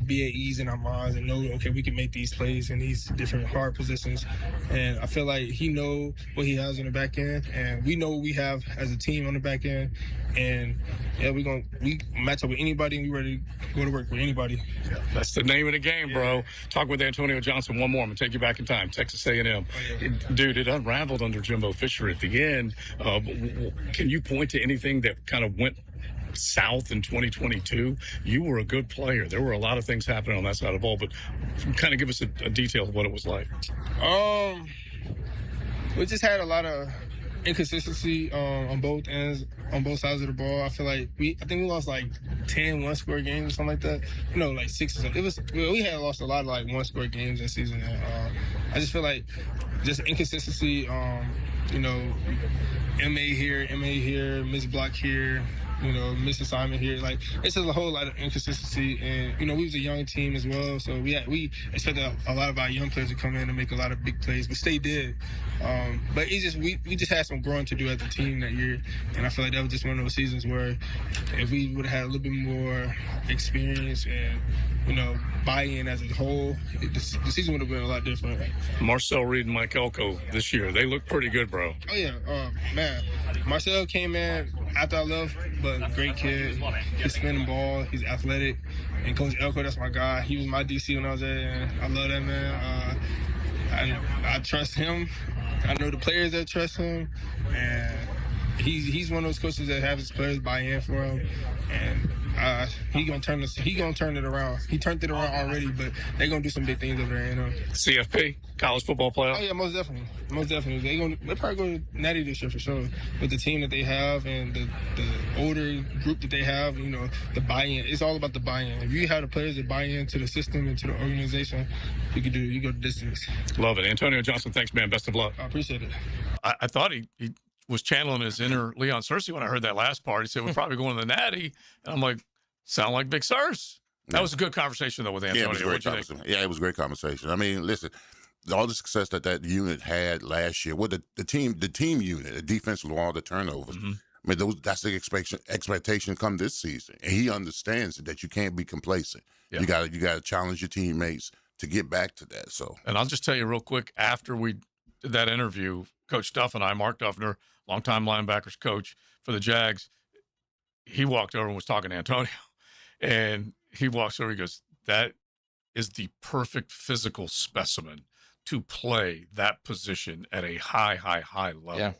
[SPEAKER 9] be at ease in our minds and know, okay, we can make these plays in these different hard positions. And I feel like he know what he has on the back end, and we know what we have as a team on the back end. And yeah, we match up with anybody, and we ready to go to work with anybody.
[SPEAKER 1] That's the name of the game, bro. Talk with Antonio Johnson one more. I'm gonna take you back in time. Texas A&M, dude, it unraveled under Jimbo Fisher at the end. Can you point to anything that kind of went south in 2022? You were a good player. There were a lot of things happening on that side of the ball, but kind of give us a detail of what it was like.
[SPEAKER 9] We just had a lot of inconsistency on both ends, on both sides of the ball. I feel like I think we lost like 10 one-score games or something like that. Like 6 or something. We had lost a lot of like one-score games this season. And, I just feel like just inconsistency. MA here, miss block here. Miss assignment here. Like, it's just a whole lot of inconsistency. And, we was a young team as well. So we expected a lot of our young players to come in and make a lot of big plays, which they did. But we just had some growing to do as a team that year. And I feel like that was just one of those seasons where if we would have had a little bit more experience and, buy-in as a whole, the season would have been a lot different.
[SPEAKER 1] Marcel Reed and Mike Elko this year, they look pretty good, bro.
[SPEAKER 9] Oh, yeah. Man, Marcel came in after I left, but great kid. He's spinning ball. He's athletic. And Coach Elko, that's my guy. He was my DC when I was there, and I love that man. I trust him. I know the players that trust him, and he's one of those coaches that have his players buy in for him, and he gonna turn it around. He turned it around already, but they're gonna do some big things over there.
[SPEAKER 1] CFP, college football playoff.
[SPEAKER 9] Oh yeah, most definitely. They probably go to Natty this year for sure. With the team that they have and the older group that they have, the buy-in. It's all about the buy-in. If you have the players that buy into the system and to the organization, you go the distance.
[SPEAKER 1] Love it, Antonio Johnson. Thanks, man. Best of luck.
[SPEAKER 9] I appreciate it.
[SPEAKER 1] I thought he was channeling his inner Leon Searcy when I heard that last part. He said, we're probably going to the Natty. And I'm like, sound like Big Searce. That was a good conversation, though, with Antonio.
[SPEAKER 2] Yeah, it was a great conversation. Yeah, it was a great conversation. I mean, listen, all the success that unit had last year, with the team unit, the defense with all the turnovers, I mean, that's the expectation come this season. And he understands that you can't be complacent. Yeah. You got to challenge your teammates to get back to that. So,
[SPEAKER 1] and I'll just tell you real quick, after we did that interview, Coach Duff and I, Mark Duffner, longtime linebackers coach for the Jags, he walked over and was talking to Antonio, and he walks over. He goes, "That is the perfect physical specimen to play that position at a high level."
[SPEAKER 6] Yeah.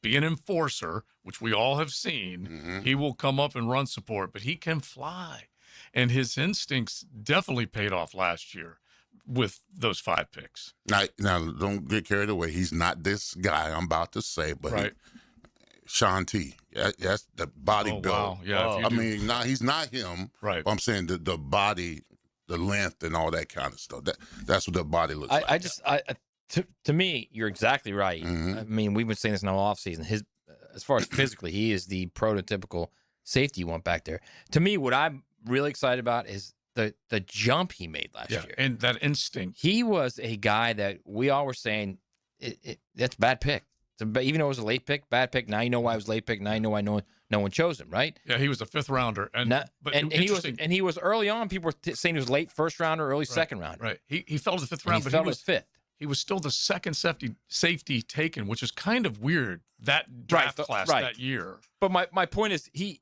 [SPEAKER 1] Be an enforcer, which we all have seen. He will come up and run support, but he can fly. And his instincts definitely paid off last year with those 5 picks.
[SPEAKER 2] Now, don't get carried away. He's not this guy I'm about to say, but
[SPEAKER 1] Right.
[SPEAKER 2] Sean T. That's the body build.
[SPEAKER 1] Wow. Yeah, if you
[SPEAKER 2] I
[SPEAKER 1] do-
[SPEAKER 2] mean, he's not him.
[SPEAKER 1] Right.
[SPEAKER 2] I'm saying the body, the length, and all that kind of stuff. That's what the body looks like.
[SPEAKER 6] To me, you're exactly right.
[SPEAKER 2] Mm-hmm.
[SPEAKER 6] I mean, we've been saying this in the offseason. As far as physically, he is the prototypical safety you want back there. To me, what I'm really excited about is the jump he made last year.
[SPEAKER 1] And that instinct.
[SPEAKER 6] He was a guy that we all were saying, that's a bad pick. Even though it was a late pick, bad pick. Now you know why it was a late pick. Now you know why no one chose him, right?
[SPEAKER 1] Yeah, he was a 5th rounder. And
[SPEAKER 6] he was early on. People were saying he was late first rounder, early second rounder.
[SPEAKER 1] Right. He fell to the 5th
[SPEAKER 6] And
[SPEAKER 1] round,
[SPEAKER 6] he
[SPEAKER 1] but
[SPEAKER 6] fell
[SPEAKER 1] he
[SPEAKER 6] to
[SPEAKER 1] was
[SPEAKER 6] fifth.
[SPEAKER 1] He was still the second safety taken, which is kind of weird. That draft class that year.
[SPEAKER 6] But my point is he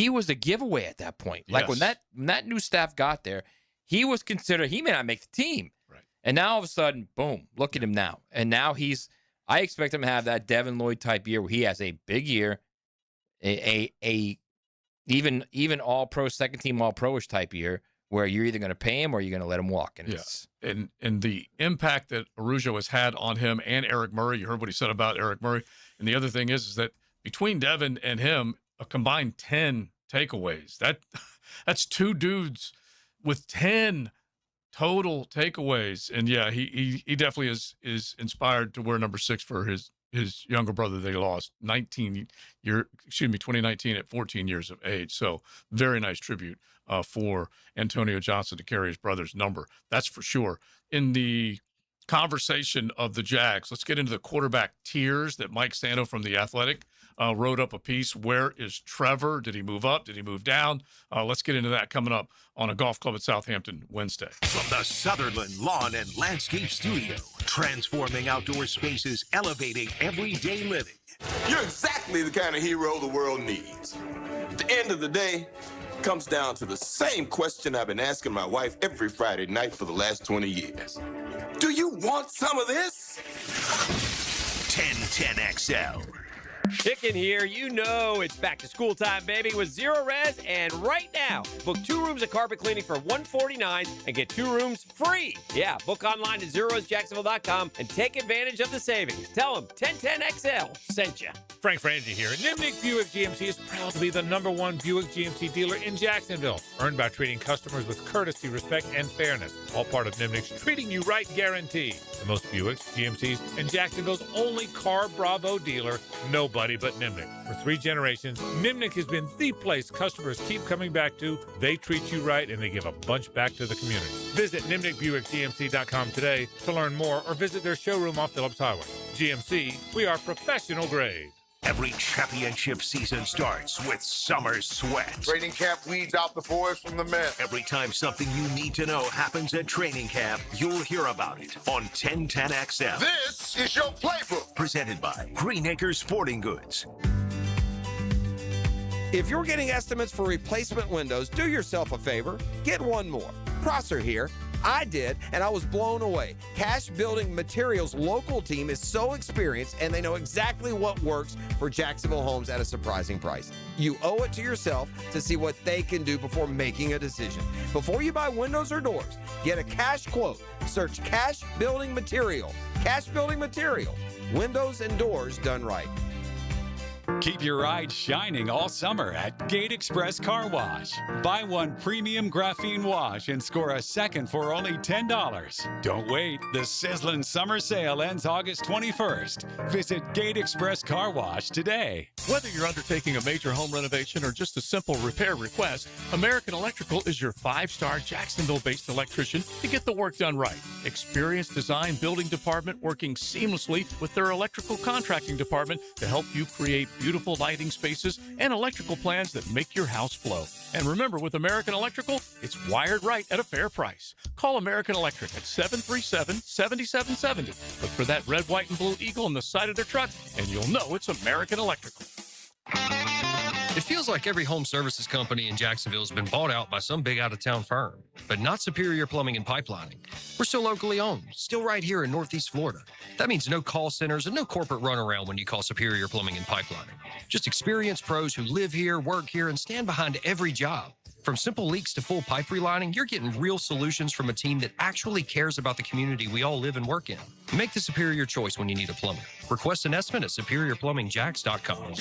[SPEAKER 6] was a giveaway at that point. Like when that new staff got there, he was considered. He may not make the team.
[SPEAKER 1] Right. And
[SPEAKER 6] now all of a sudden, boom! Look at him now. And now I expect him to have that Devin Lloyd type year where he has a big year, even all pro, second team all pro-ish type year, where you're either going to pay him or you're going to let him walk. And
[SPEAKER 1] and the impact that Araujo has had on him and Eric Murray, you heard what he said about Eric Murray. And the other thing is that between Devin and him, a combined 10 takeaways. That's 2 dudes with 10 total takeaways. And yeah, he definitely is inspired to wear number 6 for his younger brother they lost 2019 at 14 years of age. So very nice tribute for Antonio Johnson to carry his brother's number. That's for sure. In the conversation of the Jags, let's get into the quarterback tiers that Mike Sando from The Athletic wrote up a piece. Where is Trevor? Did he move up? Did he move down? Let's get into that coming up on a golf club at Southampton Wednesday.
[SPEAKER 5] From the Sutherland Lawn and Landscape Studio, transforming outdoor spaces, elevating everyday living.
[SPEAKER 10] You're exactly the kind of hero the world needs. At the end of the day, it comes down to the same question I've been asking my wife every Friday night for the last 20 years. Do you want some of this?
[SPEAKER 5] 1010XL.
[SPEAKER 11] Chicken here, you know it's back to school time, baby, with Zero Res. And right now, book 2 rooms of carpet cleaning for $149 and get 2 rooms free. Yeah, book online at ZeroResJacksonville.com and take advantage of the savings. Tell them 1010XL sent you.
[SPEAKER 18] Frank Frangie here. Nimnick Buick GMC is proud to be the #1 Buick GMC dealer in Jacksonville. Earned by treating customers with courtesy, respect, and fairness. All part of Nimnick's Treating You Right guarantee. The most Buicks, GMCs, and Jacksonville's only Car Bravo dealer. Nobody but Nimnick. For 3 generations, Nimnick has been the place customers keep coming back to. They treat you right, and they give a bunch back to the community. Visit NimnickBuickGMC.com today to learn more or visit their showroom off Phillips Highway. GMC, we are professional grade.
[SPEAKER 5] Every championship season starts with summer sweat.
[SPEAKER 10] Training camp weeds out the boys from the men.
[SPEAKER 5] Every time something you need to know happens at training camp, you'll hear about it on 1010XL.
[SPEAKER 10] This is your playbook.
[SPEAKER 5] Presented by Green Acres Sporting Goods.
[SPEAKER 24] If you're getting estimates for replacement windows, do yourself a favor. Get one more. Prosser here. I did, and I was blown away. Cash Building Materials' local team is so experienced, and they know exactly what works for Jacksonville homes at a surprising price. You owe it to yourself to see what they can do before making a decision. Before you buy windows or doors, get a cash quote. Search Cash Building Material. Cash Building Material. Windows and doors done right.
[SPEAKER 25] Keep your ride shining all summer at Gate Express Car Wash. Buy 1 premium graphene wash and score a second for only $10. Don't wait. The sizzling summer sale ends August 21st. Visit Gate Express Car Wash today.
[SPEAKER 1] Whether you're undertaking a major home renovation or just a simple repair request, American Electrical is your 5-star Jacksonville-based electrician to get the work done right. Experienced design building department working seamlessly with their electrical contracting department to help you create beautiful lighting spaces and electrical plans that make your house flow. And remember, with American Electrical, it's wired right at a fair price. Call American Electric at 737-7770. Look for that red, white, and blue eagle on the side of their truck, and you'll know it's American Electrical.
[SPEAKER 7] It feels like every home services company in Jacksonville has been bought out by some big out-of-town firm, but not Superior Plumbing and Pipelining. We're still locally owned, still right here in Northeast Florida. That means no call centers and no corporate runaround when you call Superior Plumbing and Pipelining. Just experienced pros who live here, work here, and stand behind every job. From simple leaks to full pipe relining, you're getting real solutions from a team that actually cares about the community we all live and work in. Make the superior choice when you need a plumber. Request an estimate at superiorplumbingjacks.com.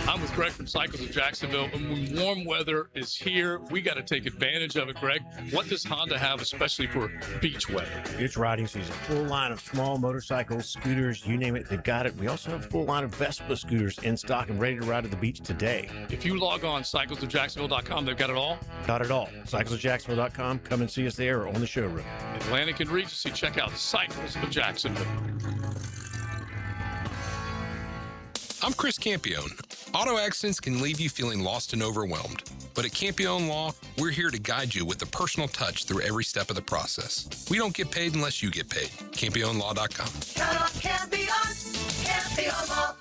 [SPEAKER 1] I'm with Greg from Cycles of Jacksonville. And when warm weather is here, we got to take advantage of it, Greg. What does Honda have, especially for beach weather?
[SPEAKER 12] It's riding season. Full line of small motorcycles, scooters, you name it, they've got it. We also have a full line of Vespa scooters in stock and ready to ride to the beach today.
[SPEAKER 1] If you log on cyclesofjacksonville.com, they've got it all?
[SPEAKER 12] Got it all. Cyclesofjacksonville.com. Come and see us there or on the showroom.
[SPEAKER 1] Atlantic and Regency, check out Cycles of Jacksonville.
[SPEAKER 15] I'm Chris Campione. Auto accidents can leave you feeling lost and overwhelmed. But at Campione Law, we're here to guide you with a personal touch through every step of the process. We don't get paid unless you get paid. CampioneLaw.com.
[SPEAKER 14] Count on Campione Law.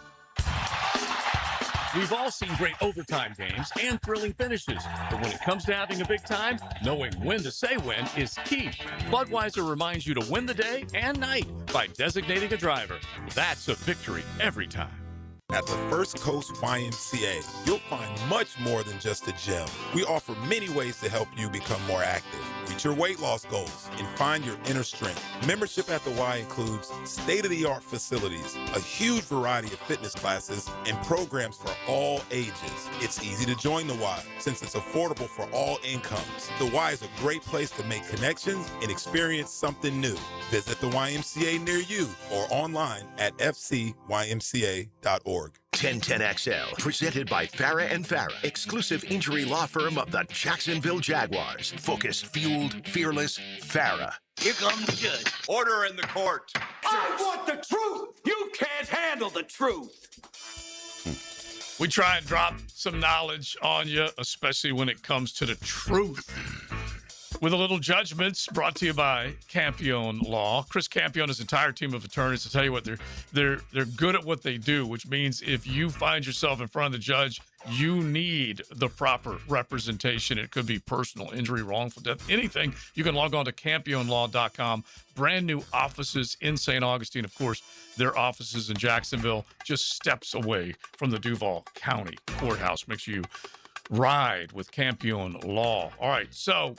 [SPEAKER 1] We've all seen great overtime games and thrilling finishes, but when it comes to having a big time, knowing when to say when is key. Budweiser reminds you to win the day and night by designating a driver. That's a victory every time.
[SPEAKER 16] At the First Coast YMCA, you'll find much more than just a gym. We offer many ways to help you become more active, reach your weight loss goals, and find your inner strength. Membership at the Y includes state-of-the-art facilities, a huge variety of fitness classes, and programs for all ages. It's easy to join the Y since it's affordable for all incomes. The Y is a great place to make connections and experience something new. Visit the YMCA near you or online at fcymca.org.
[SPEAKER 5] 1010XL, presented by Farah and Farah, exclusive injury law firm of the Jacksonville Jaguars. Focused, fueled, fearless, Farah.
[SPEAKER 17] Here comes the judge. Order in the court. I want the truth. You can't handle the truth.
[SPEAKER 1] We try and drop some knowledge on you, especially when it comes to the truth. With a little judgments brought to you by Campione Law. Chris Campione and his entire team of attorneys, to tell you what, they're good at what they do, which means if you find yourself in front of the judge, you need the proper representation. It could be personal injury, wrongful death, anything. You can log on to CampioneLaw.com. Brand new offices in St. Augustine. Of course, their offices in Jacksonville, just steps away from the Duval County Courthouse. Make sure you ride with Campione Law. All right, so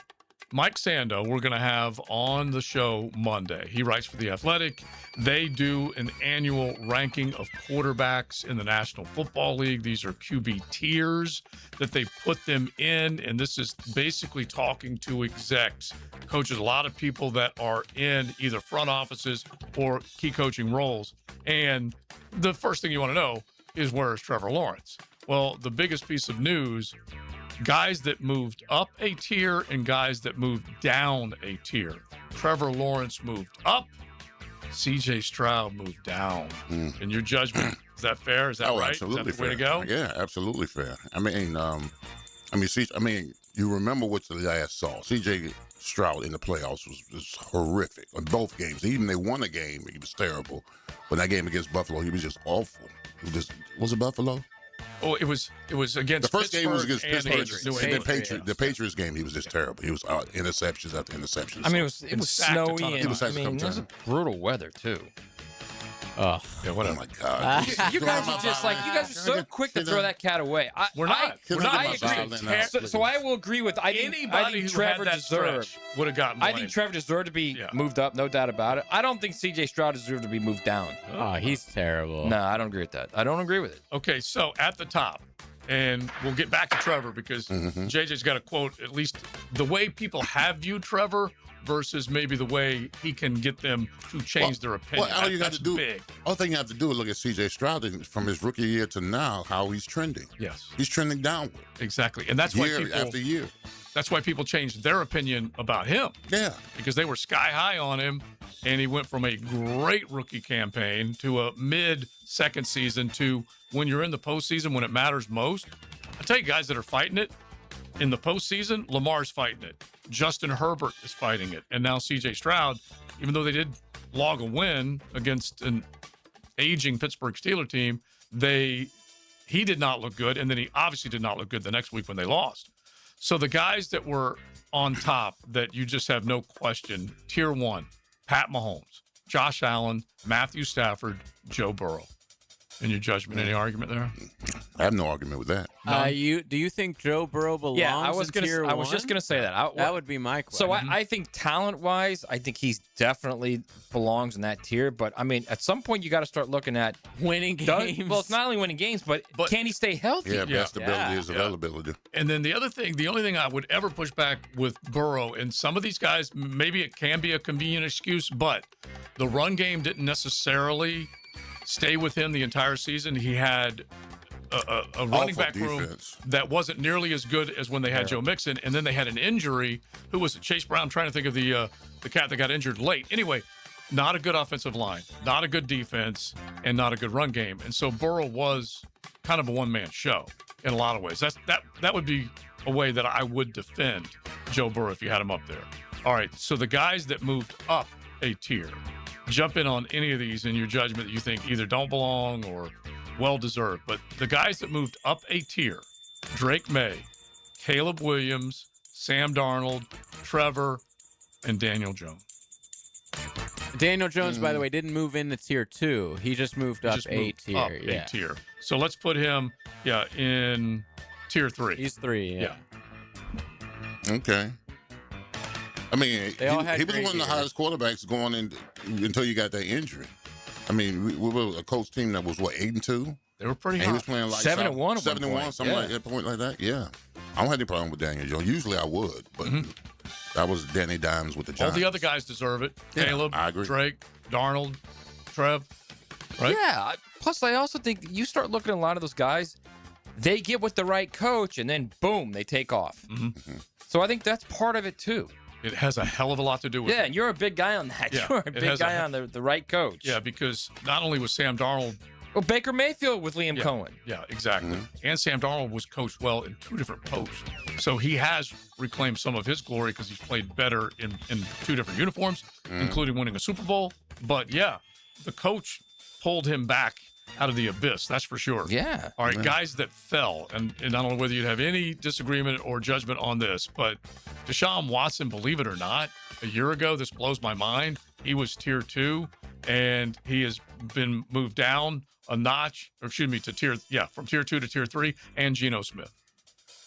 [SPEAKER 1] Mike Sando, we're going to have on the show Monday. He writes for The Athletic. They do an annual ranking of quarterbacks in the National Football League. These are QB tiers that they put them in, and this is basically talking to execs, coaches, a lot of people that are in either front offices or key coaching roles. And the first thing you want to know is, where is Trevor Lawrence? Well, the biggest piece of news, guys that moved up a tier and guys that moved down a tier. Trevor Lawrence moved up. CJ Stroud moved down. In your judgment, is that fair? Is that right?
[SPEAKER 2] Absolutely
[SPEAKER 1] is that the way to
[SPEAKER 2] fair.
[SPEAKER 1] go?
[SPEAKER 2] Yeah, absolutely fair. You remember what you last saw. CJ Stroud in the playoffs was horrific on both games. Even they won a game, he was terrible. But that game against Buffalo, he was just awful. Was it Buffalo?
[SPEAKER 1] Oh, it was against
[SPEAKER 2] the first
[SPEAKER 1] Pittsburgh
[SPEAKER 2] game was against Pittsburgh.
[SPEAKER 1] and
[SPEAKER 2] The Patriots game, he was just terrible. He was interceptions after interceptions.
[SPEAKER 6] I mean, it was snowy and it was brutal weather too.
[SPEAKER 1] Yeah,
[SPEAKER 2] whatever. Oh my God!
[SPEAKER 6] You guys are just like, you guys are so quick to throw that cat away.
[SPEAKER 1] We're not.
[SPEAKER 6] I agree. So I will agree with I think Trevor deserved
[SPEAKER 1] would have gotten.
[SPEAKER 6] I think Trevor deserved to be moved up, no doubt about it. I don't think CJ Stroud deserved to be moved down.
[SPEAKER 4] Oh, he's terrible.
[SPEAKER 6] No, I don't agree with that. I don't agree with it.
[SPEAKER 1] Okay, so at the top, and we'll get back to Trevor because JJ's got a quote, at least the way people have viewed Trevor versus maybe the way he can get them to change their opinion.
[SPEAKER 2] All you got
[SPEAKER 1] That's
[SPEAKER 2] to do,
[SPEAKER 1] big.
[SPEAKER 2] all thing you have to do is look at CJ Stroud from his rookie year to now, how he's trending.
[SPEAKER 1] Yes.
[SPEAKER 2] He's trending downward.
[SPEAKER 1] Exactly. And that's why
[SPEAKER 2] year
[SPEAKER 1] people,
[SPEAKER 2] after year.
[SPEAKER 1] That's why people changed their opinion about him.
[SPEAKER 2] Yeah.
[SPEAKER 1] Because they were sky high on him, and he went from a great rookie campaign to a mid-second season to when you're in the postseason when it matters most. I tell you guys that are fighting it, in the postseason, Lamar's fighting it. Justin Herbert is fighting it. And now CJ Stroud, even though they did log a win against an aging Pittsburgh Steelers team, they he did not look good, and then he obviously did not look good the next week when they lost. So the guys that were on top that you just have no question, tier 1, Pat Mahomes, Josh Allen, Matthew Stafford, Joe Burrow. In your judgment, any argument there?
[SPEAKER 2] I have no argument with that.
[SPEAKER 4] Do you think Joe Burrow belongs
[SPEAKER 6] I was
[SPEAKER 4] in tier 1?
[SPEAKER 6] I was just gonna say that.
[SPEAKER 4] That would be my question.
[SPEAKER 6] So I think talent-wise, I think he's definitely belongs in that tier. But I mean, at some point, you got to start looking at
[SPEAKER 4] winning games.
[SPEAKER 6] Well, it's not only winning games, but can he stay healthy?
[SPEAKER 2] Yeah, best ability is availability.
[SPEAKER 1] And then the only thing I would ever push back with Burrow, and some of these guys, maybe it can be a convenient excuse, but the run game didn't necessarily stay with him the entire season. He had a running back room that wasn't nearly as good as when they had Joe Mixon, and then they had an injury. Who was it? Chase Brown. I'm trying to think of the cat that got injured late. Anyway, not a good offensive line, not a good defense, and not a good run game. And so Burrow was kind of a one-man show in a lot of ways. That would be a way that I would defend Joe Burrow if you had him up there. All right, so the guys that moved up a tier, jump in on any of these in your judgment that you think either don't belong or well-deserved. But the guys that moved up a tier, Drake May, Caleb Williams, Sam Darnold, Trevor, and Daniel Jones.
[SPEAKER 4] Daniel Jones, by the way, didn't move into tier 2. He just moved up a tier.
[SPEAKER 1] Up a tier. So let's put him, in tier 3.
[SPEAKER 4] He's 3, yeah.
[SPEAKER 2] Okay. I mean, he was one of the highest quarterbacks going in until you got that injury. I mean, we were a coach team that was, 8-2?
[SPEAKER 1] They were pretty hot.
[SPEAKER 2] He was playing like
[SPEAKER 6] 7-1,
[SPEAKER 2] 7-1, something like that, point like that. Yeah. I don't have any problem with Daniel Jones. Usually I would, but that was Danny Dimes with the Giants.
[SPEAKER 1] All the other guys deserve it. Caleb,
[SPEAKER 2] I agree.
[SPEAKER 1] Drake, Darnold, Trev, right?
[SPEAKER 6] Yeah. Plus, I also think you start looking at a lot of those guys, they get with the right coach, and then, boom, they take off. So I think that's part of it, too.
[SPEAKER 1] It has a hell of a lot to do with it.
[SPEAKER 6] Yeah, and you're a big guy on that.
[SPEAKER 1] Yeah,
[SPEAKER 6] You're a big guy on the right coach.
[SPEAKER 1] Yeah, because not only was Sam Darnold...
[SPEAKER 6] Well, Baker Mayfield with Liam Cohen.
[SPEAKER 1] Yeah, exactly. And Sam Darnold was coached well in 2 different posts. So he has reclaimed some of his glory because he's played better in 2 different uniforms, including winning a Super Bowl. But, the coach pulled him back out of the abyss, that's for sure.
[SPEAKER 6] Yeah.
[SPEAKER 1] All right, guys that fell, and I don't know whether you'd have any disagreement or judgment on this, but Deshaun Watson, believe it or not, a year ago, this blows my mind, he was tier 2, and he has been moved down a notch, from tier 2 to tier 3, and Geno Smith.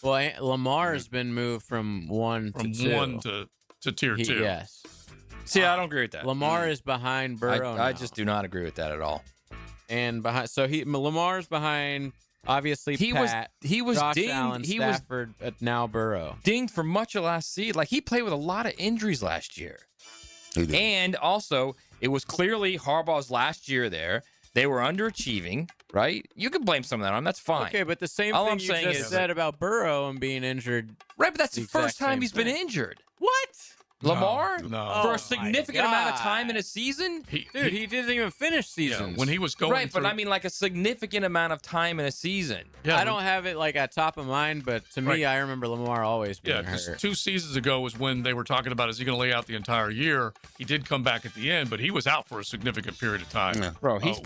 [SPEAKER 4] Well, Lamar has been moved from 1 to 2.
[SPEAKER 1] 1 to tier 2.
[SPEAKER 4] Yes.
[SPEAKER 6] See, I don't agree with that.
[SPEAKER 4] Lamar is behind Burrow.
[SPEAKER 6] I just do not agree with that at all.
[SPEAKER 4] And Lamar's behind, obviously, Pat.
[SPEAKER 6] He was
[SPEAKER 4] Josh
[SPEAKER 6] dinged.
[SPEAKER 4] Allen, Stafford, now Burrow.
[SPEAKER 6] Dinged for much of last season. Like, he played with a lot of injuries last year. And also, it was clearly Harbaugh's last year there. They were underachieving, right? You can blame some of that on him. That's fine.
[SPEAKER 4] Okay, but the same
[SPEAKER 6] All
[SPEAKER 4] thing
[SPEAKER 6] I'm
[SPEAKER 4] you
[SPEAKER 6] saying
[SPEAKER 4] just said about Burrow and being injured.
[SPEAKER 6] Right, but that's the first
[SPEAKER 4] exact
[SPEAKER 6] time
[SPEAKER 4] same
[SPEAKER 6] he's been
[SPEAKER 4] thing.
[SPEAKER 6] injured.
[SPEAKER 4] What?
[SPEAKER 6] Lamar?
[SPEAKER 1] No.
[SPEAKER 6] For a significant amount of time in a season?
[SPEAKER 4] He didn't even finish seasons.
[SPEAKER 1] When he was going
[SPEAKER 6] Right, but I mean like a significant amount of time in a season.
[SPEAKER 4] I don't have it like at top of mind, but to me, I remember Lamar always being
[SPEAKER 1] because
[SPEAKER 4] hurt.
[SPEAKER 1] 2 seasons ago was when they were talking about, is he going to lay out the entire year? He did come back at the end, but he was out for a significant period of time.
[SPEAKER 6] Bro, he's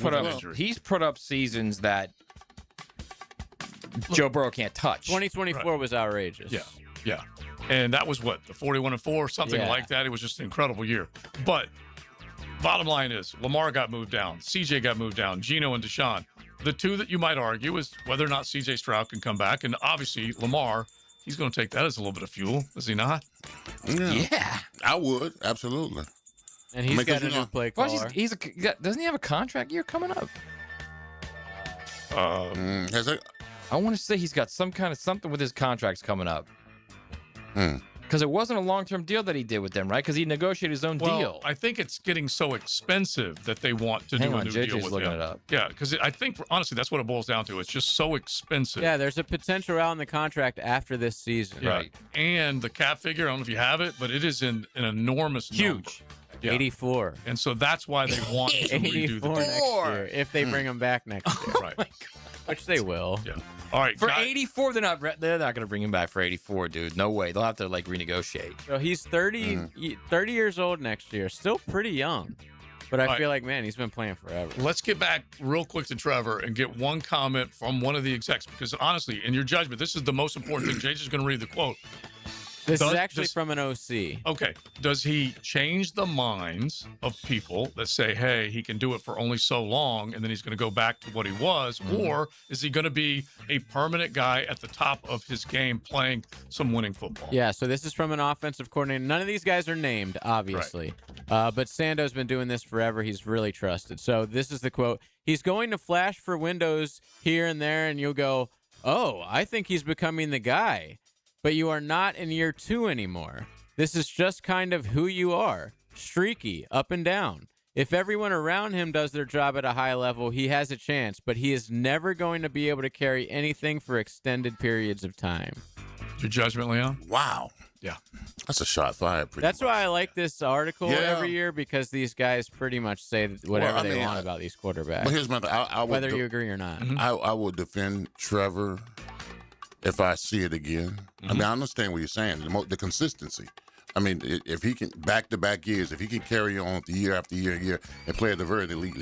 [SPEAKER 6] put up seasons that Joe Burrow can't touch.
[SPEAKER 4] 2024 was outrageous.
[SPEAKER 1] Yeah. And that was the 41-4, something like that. It was just an incredible year. But bottom line is, Lamar got moved down. CJ got moved down. Geno and Deshaun. The 2 that you might argue is whether or not CJ Stroud can come back. And obviously, Lamar, he's going to take that as a little bit of fuel, is he not?
[SPEAKER 6] Yeah.
[SPEAKER 2] I would, absolutely.
[SPEAKER 4] And he's got a new play caller.
[SPEAKER 6] Well, doesn't he have a contract year coming up?
[SPEAKER 2] Has it?
[SPEAKER 6] I want to say he's got some kind of something with his contracts coming up. Because it wasn't a long-term deal that he did with them, right? Because he negotiated his own deal.
[SPEAKER 1] I think it's getting so expensive that they want to do a new deal with
[SPEAKER 6] looking
[SPEAKER 1] him.
[SPEAKER 6] it up.
[SPEAKER 1] Yeah, because I think, honestly, that's what it boils down to. It's just so expensive.
[SPEAKER 4] Yeah, there's a potential out in the contract after this season.
[SPEAKER 1] Yeah. Right. And the cap figure, I don't know if you have it, but it is an enormous number. Yeah.
[SPEAKER 4] 84.
[SPEAKER 1] And so that's why they want to redo the
[SPEAKER 4] 84
[SPEAKER 1] deal.
[SPEAKER 4] next year, if they bring him back next year.
[SPEAKER 1] Right.
[SPEAKER 4] Which they will.
[SPEAKER 1] Yeah. All right.
[SPEAKER 6] For 84, they're not going to bring him back for 84, dude. No way. They'll have to renegotiate.
[SPEAKER 4] So he's 30 years old next year. Still pretty young. But I
[SPEAKER 1] All
[SPEAKER 4] feel like, man, he's been playing forever.
[SPEAKER 1] Let's get back real quick to Trevor and get one comment from one of the execs, because honestly, in your judgment, this is the most important thing. Jay's just going to read the quote.
[SPEAKER 4] This is actually from an OC.
[SPEAKER 1] Okay. Does he change the minds of people that say, hey, he can do it for only so long, and then he's going to go back to what he was? Or is he going to be a permanent guy at the top of his game playing some winning football?
[SPEAKER 4] Yeah, so this is from an offensive coordinator. None of these guys are named, obviously. But Sando's been doing this forever. He's really trusted. So this is the quote. He's going to flash for windows here and there, and you'll go, oh, I think he's becoming the guy. But you are not in year 2 anymore. This is just kind of who you are. Streaky, up and down. If everyone around him does their job at a high level, he has a chance, but he is never going to be able to carry anything for extended periods of time.
[SPEAKER 1] Your judgment, Leon?
[SPEAKER 2] Wow.
[SPEAKER 1] Yeah.
[SPEAKER 2] That's a shot fired.
[SPEAKER 4] That's why I like this article
[SPEAKER 2] Yeah.
[SPEAKER 4] every year, because these guys pretty much say whatever they want about these quarterbacks.
[SPEAKER 2] But here's my thing. I would
[SPEAKER 4] whether you agree or not.
[SPEAKER 2] I would defend Trevor if I see it again. I mean, I understand what you're saying. The consistency. I mean, if he can back-to-back years, if he can carry on year after year and play at the very elite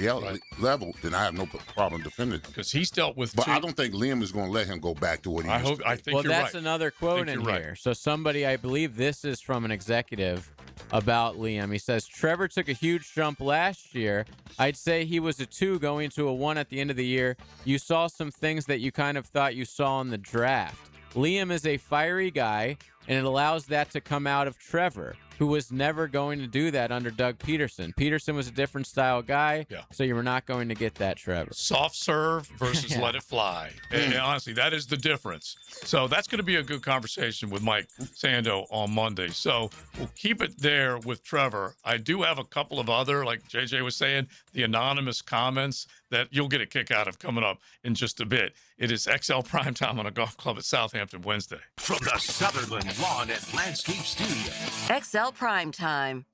[SPEAKER 2] level, then I have no problem defending him.
[SPEAKER 1] Because he's dealt with.
[SPEAKER 2] But I don't think Liam is going to let him go back to what he used to.
[SPEAKER 1] I think
[SPEAKER 4] well,
[SPEAKER 1] you're
[SPEAKER 4] that's
[SPEAKER 1] right.
[SPEAKER 4] another quote in here. So somebody, I believe this is from an executive about Liam. He says, Trevor took a huge jump last year. I'd say he was a 2 going to a 1 at the end of the year. You saw some things that you kind of thought you saw in the draft. Liam is a fiery guy, and it allows that to come out of Trevor, who was never going to do that under Doug Peterson. Peterson was a different style guy, so you were not going to get that, Trevor.
[SPEAKER 1] Soft serve versus let it fly. And honestly, that is the difference. So that's going to be a good conversation with Mike Sando on Monday. So we'll keep it there with Trevor. I do have a couple of other, like JJ was saying, the anonymous comments that you'll get a kick out of coming up in just a bit. It is XL Primetime on a golf club at Southampton Wednesday.
[SPEAKER 5] From the Sutherland Lawn and Landscape Studio.
[SPEAKER 3] XL Primetime.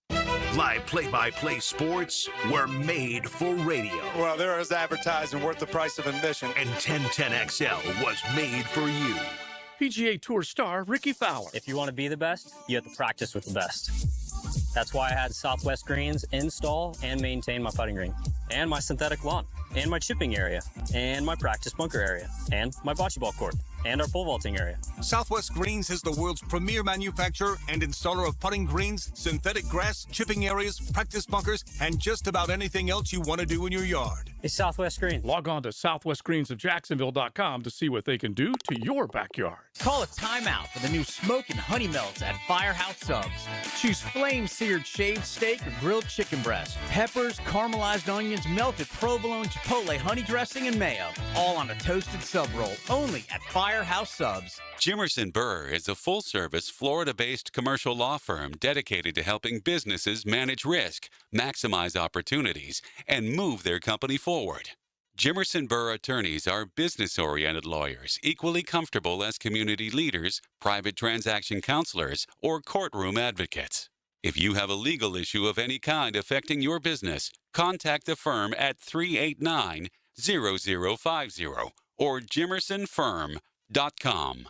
[SPEAKER 5] Live play-by-play sports were made for radio.
[SPEAKER 8] Well, there is advertising worth the price of admission.
[SPEAKER 5] And 1010XL was made for you.
[SPEAKER 1] PGA Tour star Ricky Fowler.
[SPEAKER 19] If you want to be the best, you have to practice with the best. That's why I had Southwest Greens install and maintain my putting green, and my synthetic lawn, and my chipping area, and my practice bunker area, and my bocce ball court, and our pole vaulting area.
[SPEAKER 20] Southwest Greens is the world's premier manufacturer and installer of putting greens, synthetic grass, chipping areas, practice bunkers, and just about anything else you want to do in your yard.
[SPEAKER 19] It's Southwest Greens.
[SPEAKER 1] Log on to southwestgreensofjacksonville.com to see what they can do to your backyard.
[SPEAKER 21] Call a timeout for the new Smoke and Honey Melts at Firehouse Subs. Choose flame-seared shaved steak or grilled chicken breast, peppers, caramelized onions, melted provolone, chipotle, honey dressing, and mayo. All on a toasted sub roll, only at Firehouse Subs.
[SPEAKER 26] Jimerson Burr is a full-service, Florida-based commercial law firm dedicated to helping businesses manage risk, maximize opportunities, and move their company forward. Jimerson Burr attorneys are business-oriented lawyers, equally comfortable as community leaders, private transaction counselors, or courtroom advocates. If you have a legal issue of any kind affecting your business, contact the firm at 389-0050 or jimersonfirm.com.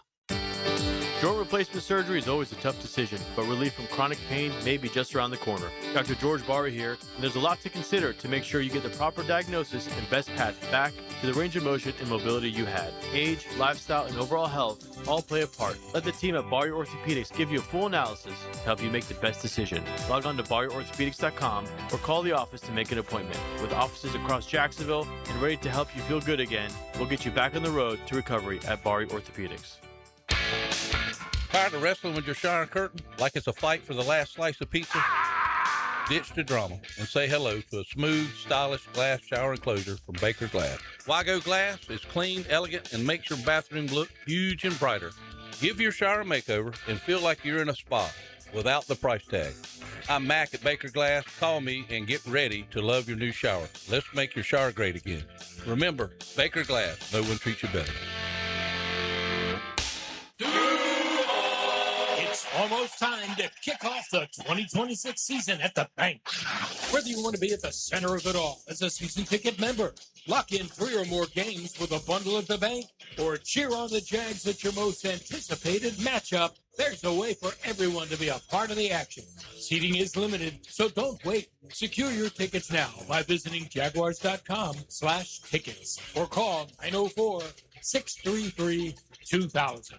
[SPEAKER 27] Joint replacement surgery is always a tough decision, but relief from chronic pain may be just around the corner. Dr. George Barra here, and there's a lot to consider to make sure you get the proper diagnosis and best path back to the range of motion and mobility you had. Age, lifestyle, and overall health all play a part. Let the team at Barra Orthopedics give you a full analysis to help you make the best decision. Log on to barriorthopedics.com or call the office to make an appointment. With offices across Jacksonville and ready to help you feel good again, we'll get you back on the road to recovery at Barra Orthopedics.
[SPEAKER 28] Tired of wrestling with your shower curtain like it's a fight for the last slice of pizza? Ditch the drama and say hello to a smooth, stylish glass shower enclosure from Baker Glass. Wago Glass is clean, elegant, and makes your bathroom look huge and brighter. Give your shower a makeover and feel like you're in a spa without the price tag. I'm Mac at Baker Glass. Call me and get ready to love your new shower. Let's make your shower great again. Remember, Baker Glass, no one treats you better.
[SPEAKER 29] It's almost time to kick off the 2026 season at the bank. Whether you want to be at the center of it all as a season ticket member, lock in 3 or more games with a bundle at the bank, or cheer on the Jags at your most anticipated matchup, There's a way for everyone to be a part of the action. Seating is limited, so don't wait. Secure your tickets now by visiting jaguars.com/tickets or call 904-633-2000.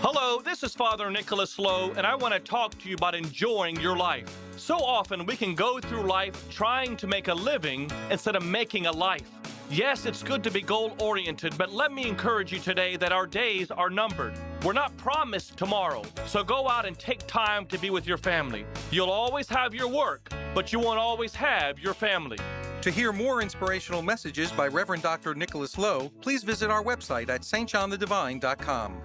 [SPEAKER 9] Hello, this is Father Nicholas Lowe, and I want to talk to you about enjoying your life. So often we can go through life trying to make a living instead of making a life. Yes, it's good to be goal-oriented, but let me encourage you today that our days are numbered. We're not promised tomorrow, so go out and take time to be with your family. You'll always have your work, but you won't always have your family.
[SPEAKER 10] To hear more inspirational messages by Reverend Dr. Nicholas Lowe, please visit our website at stjohnthedivine.com.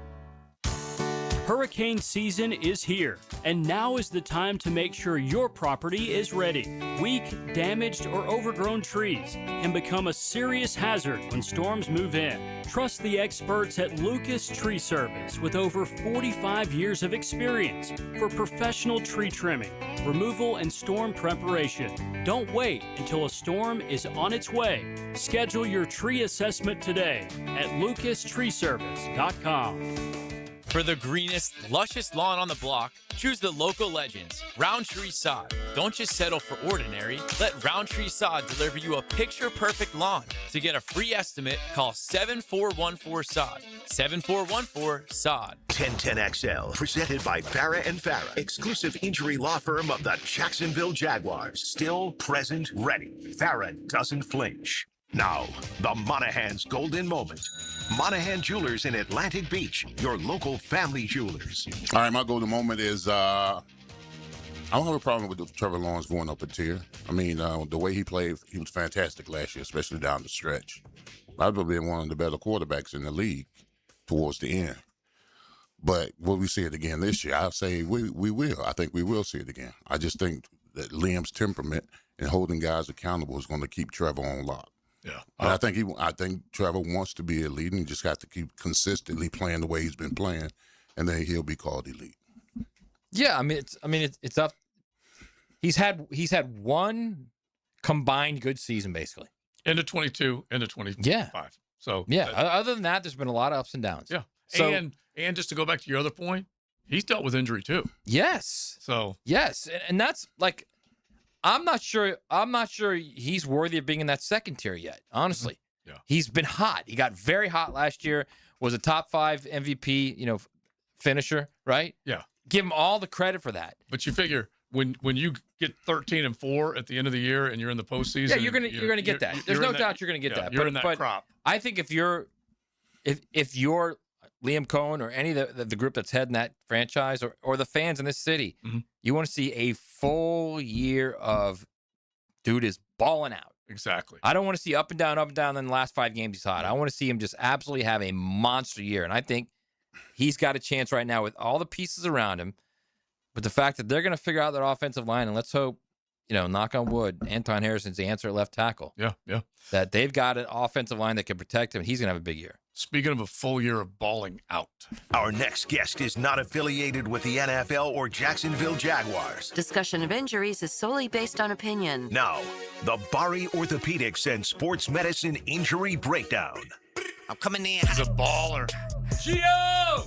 [SPEAKER 11] Hurricane season is here, and now is the time to make sure your property is ready. Weak, damaged, or overgrown trees can become a serious hazard when storms move in. Trust the experts at Lucas Tree Service with over 45 years of experience for professional tree trimming, removal, and storm preparation. Don't wait until a storm is on its way. Schedule your tree assessment today at lucastreeservice.com.
[SPEAKER 13] For the greenest, luscious lawn on the block, choose the local legends, Roundtree Sod. Don't just settle for ordinary. Let Roundtree Sod deliver you a picture-perfect lawn. To get a free estimate, call 7414-SOD. 7414-SOD.
[SPEAKER 5] 1010XL, presented by Farah and Farah, exclusive injury law firm of the Jacksonville Jaguars. Still present, ready. Farah doesn't flinch. Now, the Monahan's golden moment. Monahan Jewelers in Atlantic Beach, your local family jewelers.
[SPEAKER 2] All right, my golden moment is I don't have a problem with Trevor Lawrence going up a tier. I mean, the way he played, he was fantastic last year, especially down the stretch. I've been one of the better quarterbacks in the league towards the end. But will we see it again this year? I'll say we will. I think we will see it again. I just think that Liam's temperament and holding guys accountable is going to keep Trevor on lock.
[SPEAKER 1] Yeah,
[SPEAKER 2] and I think Trevor wants to be elite, and he just got to keep consistently playing the way he's been playing, and then he'll be called elite.
[SPEAKER 6] Yeah, it's up. He's had one combined good season basically.
[SPEAKER 1] End of 22, end of 25.
[SPEAKER 6] Yeah.
[SPEAKER 1] So
[SPEAKER 6] yeah. Other than that, there's been a lot of ups and downs.
[SPEAKER 1] Yeah.
[SPEAKER 6] So,
[SPEAKER 1] and just to go back to your other point, he's dealt with injury too.
[SPEAKER 6] Yes.
[SPEAKER 1] So
[SPEAKER 6] yes, and that's like. I'm not sure he's worthy of being in that second tier yet, honestly.
[SPEAKER 1] Yeah.
[SPEAKER 6] He's been hot. He got very hot last year, was a top 5 MVP, finisher, right?
[SPEAKER 1] Yeah.
[SPEAKER 6] Give him all the credit for that.
[SPEAKER 1] But you figure when you get 13-4 at the end of the year and you're in the postseason,
[SPEAKER 6] yeah, you're gonna get that. There's no doubt you're gonna get that.
[SPEAKER 1] You're in that crop.
[SPEAKER 6] I think if you're Liam Cohen or any of the group that's heading that franchise or the fans in this city, you want to see a full year of dude is balling out.
[SPEAKER 1] Exactly.
[SPEAKER 6] I don't want to see up and down, then the last 5 games he's hot. I want to see him just absolutely have a monster year. And I think he's got a chance right now with all the pieces around him. But the fact that they're going to figure out their offensive line, and let's hope, knock on wood, Anton Harrison's the answer at left tackle.
[SPEAKER 1] Yeah.
[SPEAKER 6] That they've got an offensive line that can protect him. He's going to have a big year.
[SPEAKER 1] Speaking of a full year of balling out.
[SPEAKER 5] Our next guest is not affiliated with the NFL or Jacksonville Jaguars.
[SPEAKER 3] Discussion of injuries is solely based on opinion.
[SPEAKER 5] Now, the Bari Orthopedics and Sports Medicine Injury Breakdown.
[SPEAKER 13] I'm coming in.
[SPEAKER 1] He's a baller. Gio!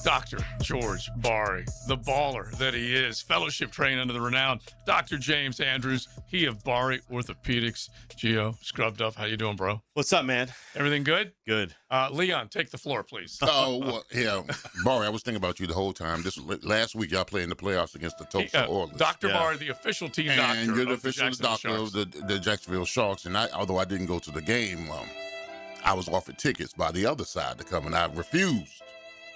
[SPEAKER 1] Dr. George Bari, the baller that he is, fellowship trained under the renowned Dr. James Andrews, he of Bari Orthopedics. Gio, scrubbed up. How you doing, bro?
[SPEAKER 18] What's up, man?
[SPEAKER 1] Everything good?
[SPEAKER 18] Good.
[SPEAKER 1] Leon, take the floor, please.
[SPEAKER 2] Oh, well, yeah. Bari, I was thinking about you the whole time. Last week, y'all played in the playoffs against the Tulsa Oilers.
[SPEAKER 1] Dr. Bari, the official team doctor.
[SPEAKER 2] And you're the
[SPEAKER 1] of
[SPEAKER 2] official doctor of the Jacksonville Sharks. And although I didn't go to the game, I was offered tickets by the other side to come, and I refused.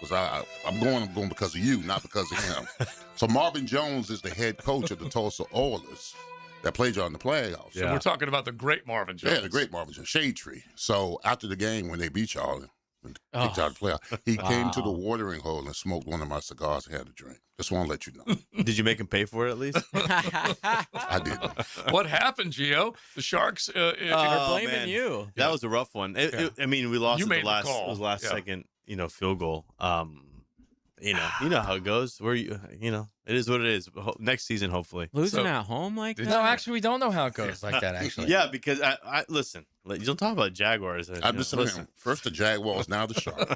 [SPEAKER 2] Because I'm going because of you, not because of him. So Marvin Jones is the head coach of the Tulsa Oilers that played y'all in the playoffs.
[SPEAKER 1] So we're talking about the great Marvin Jones.
[SPEAKER 2] Yeah, the great Marvin Jones, Shade Tree. So after the game, when they beat y'all and kicked y'all out of the playoffs, he came to the watering hole and smoked one of my cigars and had a drink. Just want to let you know.
[SPEAKER 18] Did you make him pay for it at least?
[SPEAKER 2] I did.
[SPEAKER 1] What happened, Gio? The Sharks
[SPEAKER 4] are blaming you.
[SPEAKER 18] That was a rough one. We lost
[SPEAKER 1] you
[SPEAKER 18] at
[SPEAKER 1] made
[SPEAKER 18] the last second. Field goal. You know how it goes. It is what it is. Next season, hopefully.
[SPEAKER 4] Losing at home like that?
[SPEAKER 6] No, actually, we don't know how it goes like that, actually.
[SPEAKER 18] Yeah, because I listen, you don't talk about Jaguars.
[SPEAKER 2] I'm just saying, first the Jaguars, now the Sharks.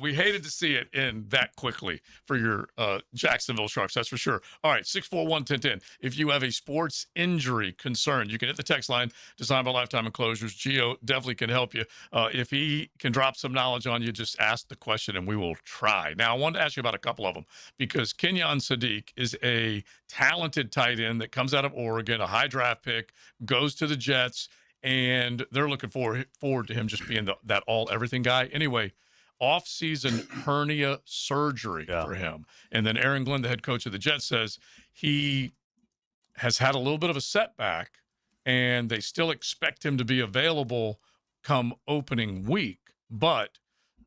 [SPEAKER 1] We hated to see it end that quickly for your Jacksonville Sharks, that's for sure. All right, 641-1010. If you have a sports injury concern, you can hit the text line, designed by Lifetime Enclosures. Gio definitely can help you. If he can drop some knowledge on you, just ask the question and we will try. Now, I wanted to ask you about a couple of them because Kenyon Sadiq is a talented tight end that comes out of Oregon, a high draft pick, goes to the Jets, and they're looking forward to him just being that all-everything guy. Anyway, off-season hernia surgery for him. And then Aaron Glenn, the head coach of the Jets, says he has had a little bit of a setback, and they still expect him to be available come opening week. But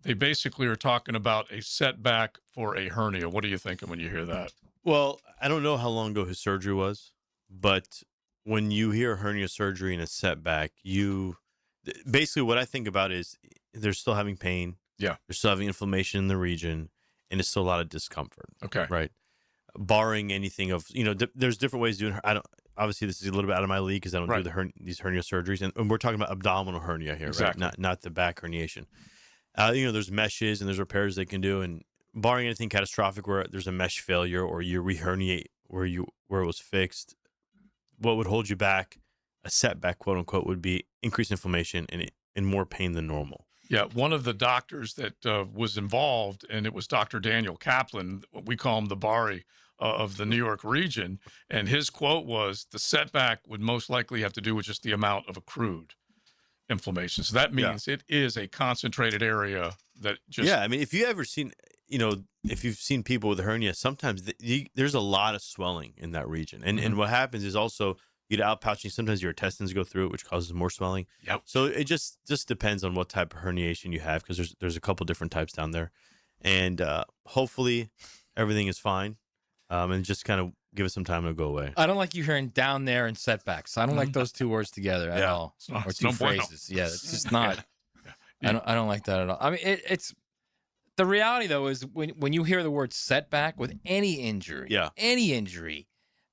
[SPEAKER 1] they basically are talking about a setback for a hernia. What are you thinking when you hear that?
[SPEAKER 18] Well, I don't know how long ago his surgery was, but when you hear hernia surgery and a setback, basically what I think about is they're still having pain.
[SPEAKER 1] Yeah.
[SPEAKER 18] They're still having inflammation in the region, and it's still a lot of discomfort.
[SPEAKER 1] Okay.
[SPEAKER 18] Right. Barring anything of, there's different ways of doing. Obviously this is a little bit out of my league because I don't do these hernia surgeries, and we're talking about abdominal hernia here,
[SPEAKER 1] exactly.
[SPEAKER 18] right? Not the back herniation. There's meshes and there's repairs they can do, and barring anything catastrophic where there's a mesh failure or you reherniate where it was fixed, what would hold you back, a setback, quote unquote, would be increased inflammation and more pain than normal.
[SPEAKER 1] Yeah, one of the doctors that was involved, and it was Dr. Daniel Kaplan, we call him the Bari of the New York region, and his quote was, the setback would most likely have to do with just the amount of accrued inflammation. So that means it is a concentrated area that just...
[SPEAKER 18] Yeah, I mean, if you ever seen, if you've seen people with hernia, sometimes there's a lot of swelling in that region. And what happens is also you get outpouching. Sometimes your intestines go through it, which causes more swelling.
[SPEAKER 1] Yep.
[SPEAKER 18] So it just depends on what type of herniation you have, because there's a couple different types down there. And hopefully everything is fine. And just kind of give it some time to go away.
[SPEAKER 6] I don't like you hearing down there and setbacks. I don't like those two words together at all. Or two phrases. Yeah, it's just not. I don't like that at all. I mean, it's the reality though is when you hear the word setback with any injury,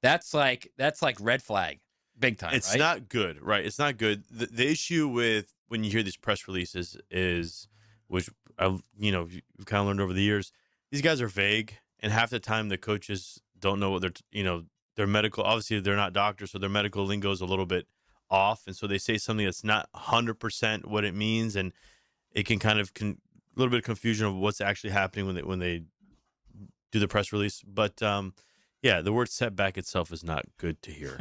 [SPEAKER 6] that's like red flag, big time.
[SPEAKER 18] It's not good, right? It's not good. The issue with when you hear these press releases is, which I've you've kind of learned over the years, these guys are vague, and half the time the coaches don't know what their medical. Obviously, they're not doctors, so their medical lingo is a little bit off, and so they say something that's not 100% what it means, and it can kind of a little bit of confusion of what's actually happening when they do the press release. But the word setback itself is not good to hear.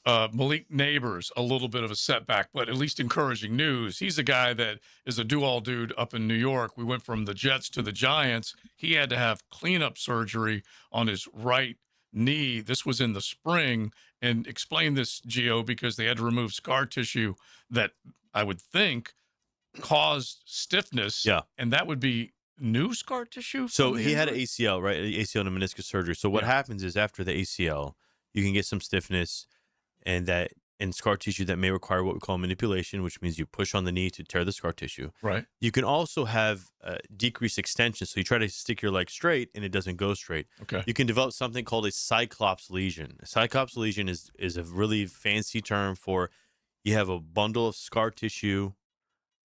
[SPEAKER 1] Malik Neighbors, a little bit of a setback, but at least encouraging news. He's a guy that is a do-all dude up in New York. We went from the Jets to the Giants. He had to have cleanup surgery on his right knee. This was in the spring. And explain this, Gio, because they had to remove scar tissue that I would think caused stiffness.
[SPEAKER 18] Yeah.
[SPEAKER 1] And that would be new scar tissue?
[SPEAKER 18] So he had an ACL, right? An ACL and a meniscus surgery. So what happens is after the ACL, you can get some stiffness and scar tissue that may require what we call manipulation, which means you push on the knee to tear the scar tissue.
[SPEAKER 1] Right.
[SPEAKER 18] You can also have decreased extension. So you try to stick your leg straight and it doesn't go straight.
[SPEAKER 1] Okay.
[SPEAKER 18] You can develop something called a cyclops lesion. A cyclops lesion is a really fancy term for you have a bundle of scar tissue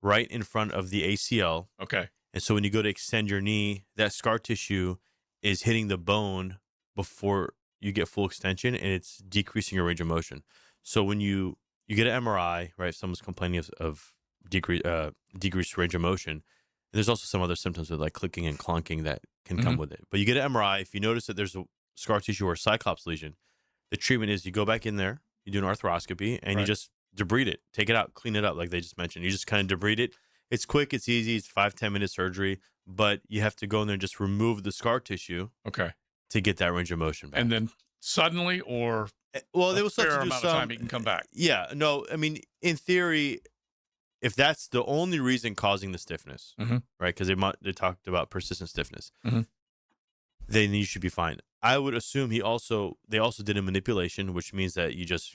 [SPEAKER 18] right in front of the ACL.
[SPEAKER 1] Okay.
[SPEAKER 18] And so when you go to extend your knee, that scar tissue is hitting the bone before you get full extension, and it's decreasing your range of motion. So when you get an MRI, right, if someone's complaining of decreased range of motion, and there's also some other symptoms with like clicking and clunking that can come with it. But you get an MRI, if you notice that there's a scar tissue or a cyclops lesion, the treatment is you go back in there, you do an arthroscopy, and you just debride it, take it out, clean it up like they just mentioned. You just kind of debride it. It's quick, it's easy, it's 5-10 minute surgery, but you have to go in there and just remove the scar tissue.
[SPEAKER 1] Okay.
[SPEAKER 18] To get that range of motion back.
[SPEAKER 1] And then suddenly or
[SPEAKER 18] they will
[SPEAKER 1] fair amount of time he can come back.
[SPEAKER 18] Yeah, no, I mean, in theory, if that's the only reason causing the stiffness, right, because they talked about persistent stiffness, then you should be fine. I would assume they also did a manipulation, which means that you just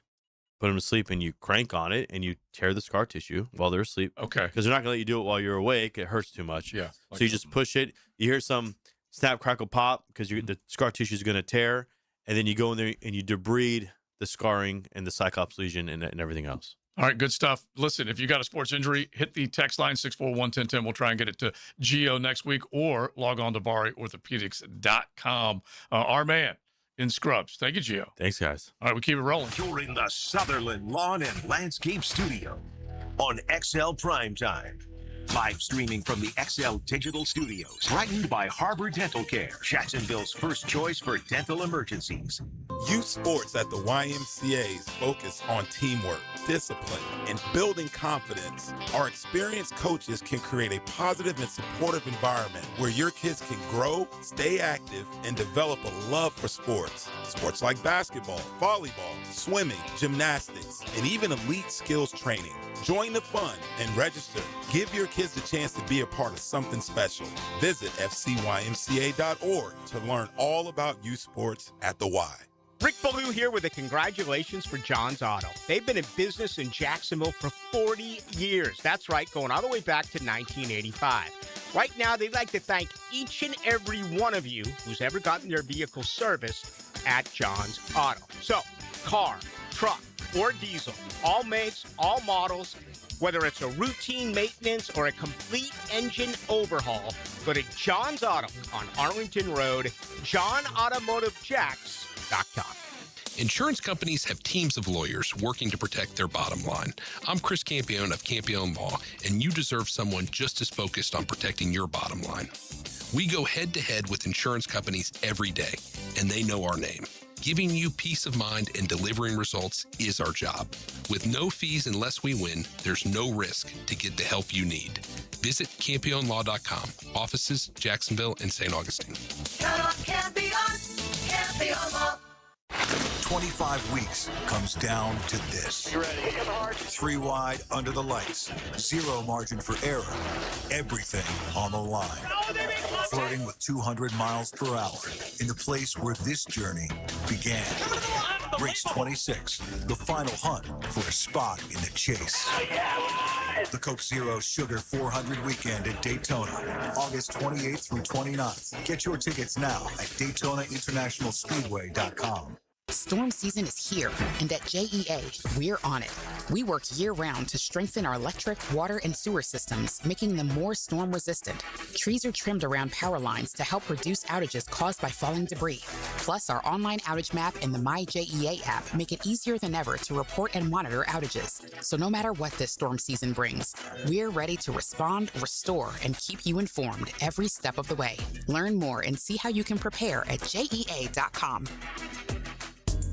[SPEAKER 18] put them to sleep and you crank on it and you tear the scar tissue while they're asleep.
[SPEAKER 1] Okay.
[SPEAKER 18] Because they're not going to let you do it while you're awake. It hurts too much.
[SPEAKER 1] Yeah.
[SPEAKER 18] So you just push it. You hear some snap, crackle, pop because the scar tissue is going to tear. And then you go in there and you debride the scarring and the cyclops lesion and everything else.
[SPEAKER 1] All right, good stuff. Listen, if you got a sports injury, hit the text line 641-1010. We'll try and get it to Gio next week, or log on to BariOrthopedics.com. Our man in Scrubs. Thank you, Gio.
[SPEAKER 18] Thanks, guys.
[SPEAKER 1] All right, we keep it rolling.
[SPEAKER 5] You're in the Sutherland Lawn and Landscape Studio on XL Primetime. Live streaming from the XL Digital Studios. Brightened by Harbor Dental Care, Jacksonville's first choice for dental emergencies.
[SPEAKER 7] Youth sports at the YMCA's focus on teamwork, discipline, and building confidence. Our experienced coaches can create a positive and supportive environment where your kids can grow, stay active, and develop a love for sports. Sports like basketball, volleyball, swimming, gymnastics, and even elite skills training. Join the fun and register. Give your kids a chance to be a part of something special. Visit fcymca.org to learn all about youth sports at the Y.
[SPEAKER 12] Rick Ballou here with a congratulations for John's Auto. They've been in business in Jacksonville for 40 years. That's right, going all the way back to 1985. Right now, they'd like to thank each and every one of you who's ever gotten their vehicle serviced at John's Auto. So, car, truck, or diesel, all makes, all models, whether it's a routine maintenance or a complete engine overhaul, go to John's Auto on Arlington Road, johnautomotivejacks.com.
[SPEAKER 14] Insurance companies have teams of lawyers working to protect their bottom line. I'm Chris Campione of Campione Law, and you deserve someone just as focused on protecting your bottom line. We go head-to-head with insurance companies every day, and they know our name. Giving you peace of mind and delivering results is our job. With no fees unless we win, there's no risk to get the help you need. Visit CampionLaw.com. Offices, Jacksonville and St. Augustine.
[SPEAKER 5] Count on Campion, Campion Law. 25 weeks comes down to this. You ready? 3 wide under the lights. 0 margin for error. Everything on the line. Flirting with 200 miles per hour in the place where this journey began. Race 26, the final hunt for a spot in the chase. The Coke Zero Sugar 400 weekend at Daytona, August 28th through 29th. Get your tickets now at DaytonaInternationalSpeedway.com.
[SPEAKER 15] Storm season is here, and at JEA, we're on it. We work year-round to strengthen our electric, water, and sewer systems, making them more storm-resistant. Trees are trimmed around power lines to help reduce outages caused by falling debris. Plus, our online outage map and the MyJEA app make it easier than ever to report and monitor outages. So no matter what this storm season brings, we're ready to respond, restore, and keep you informed every step of the way. Learn more and see how you can prepare at JEA.com.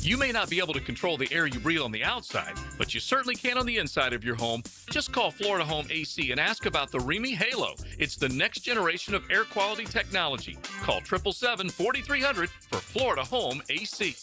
[SPEAKER 1] You may not be able to control the air you breathe on the outside, but you certainly can on the inside of your home. Just call Florida Home AC and ask about the Remy Halo. It's the next generation of air quality technology. Call 777-4300 for Florida Home AC.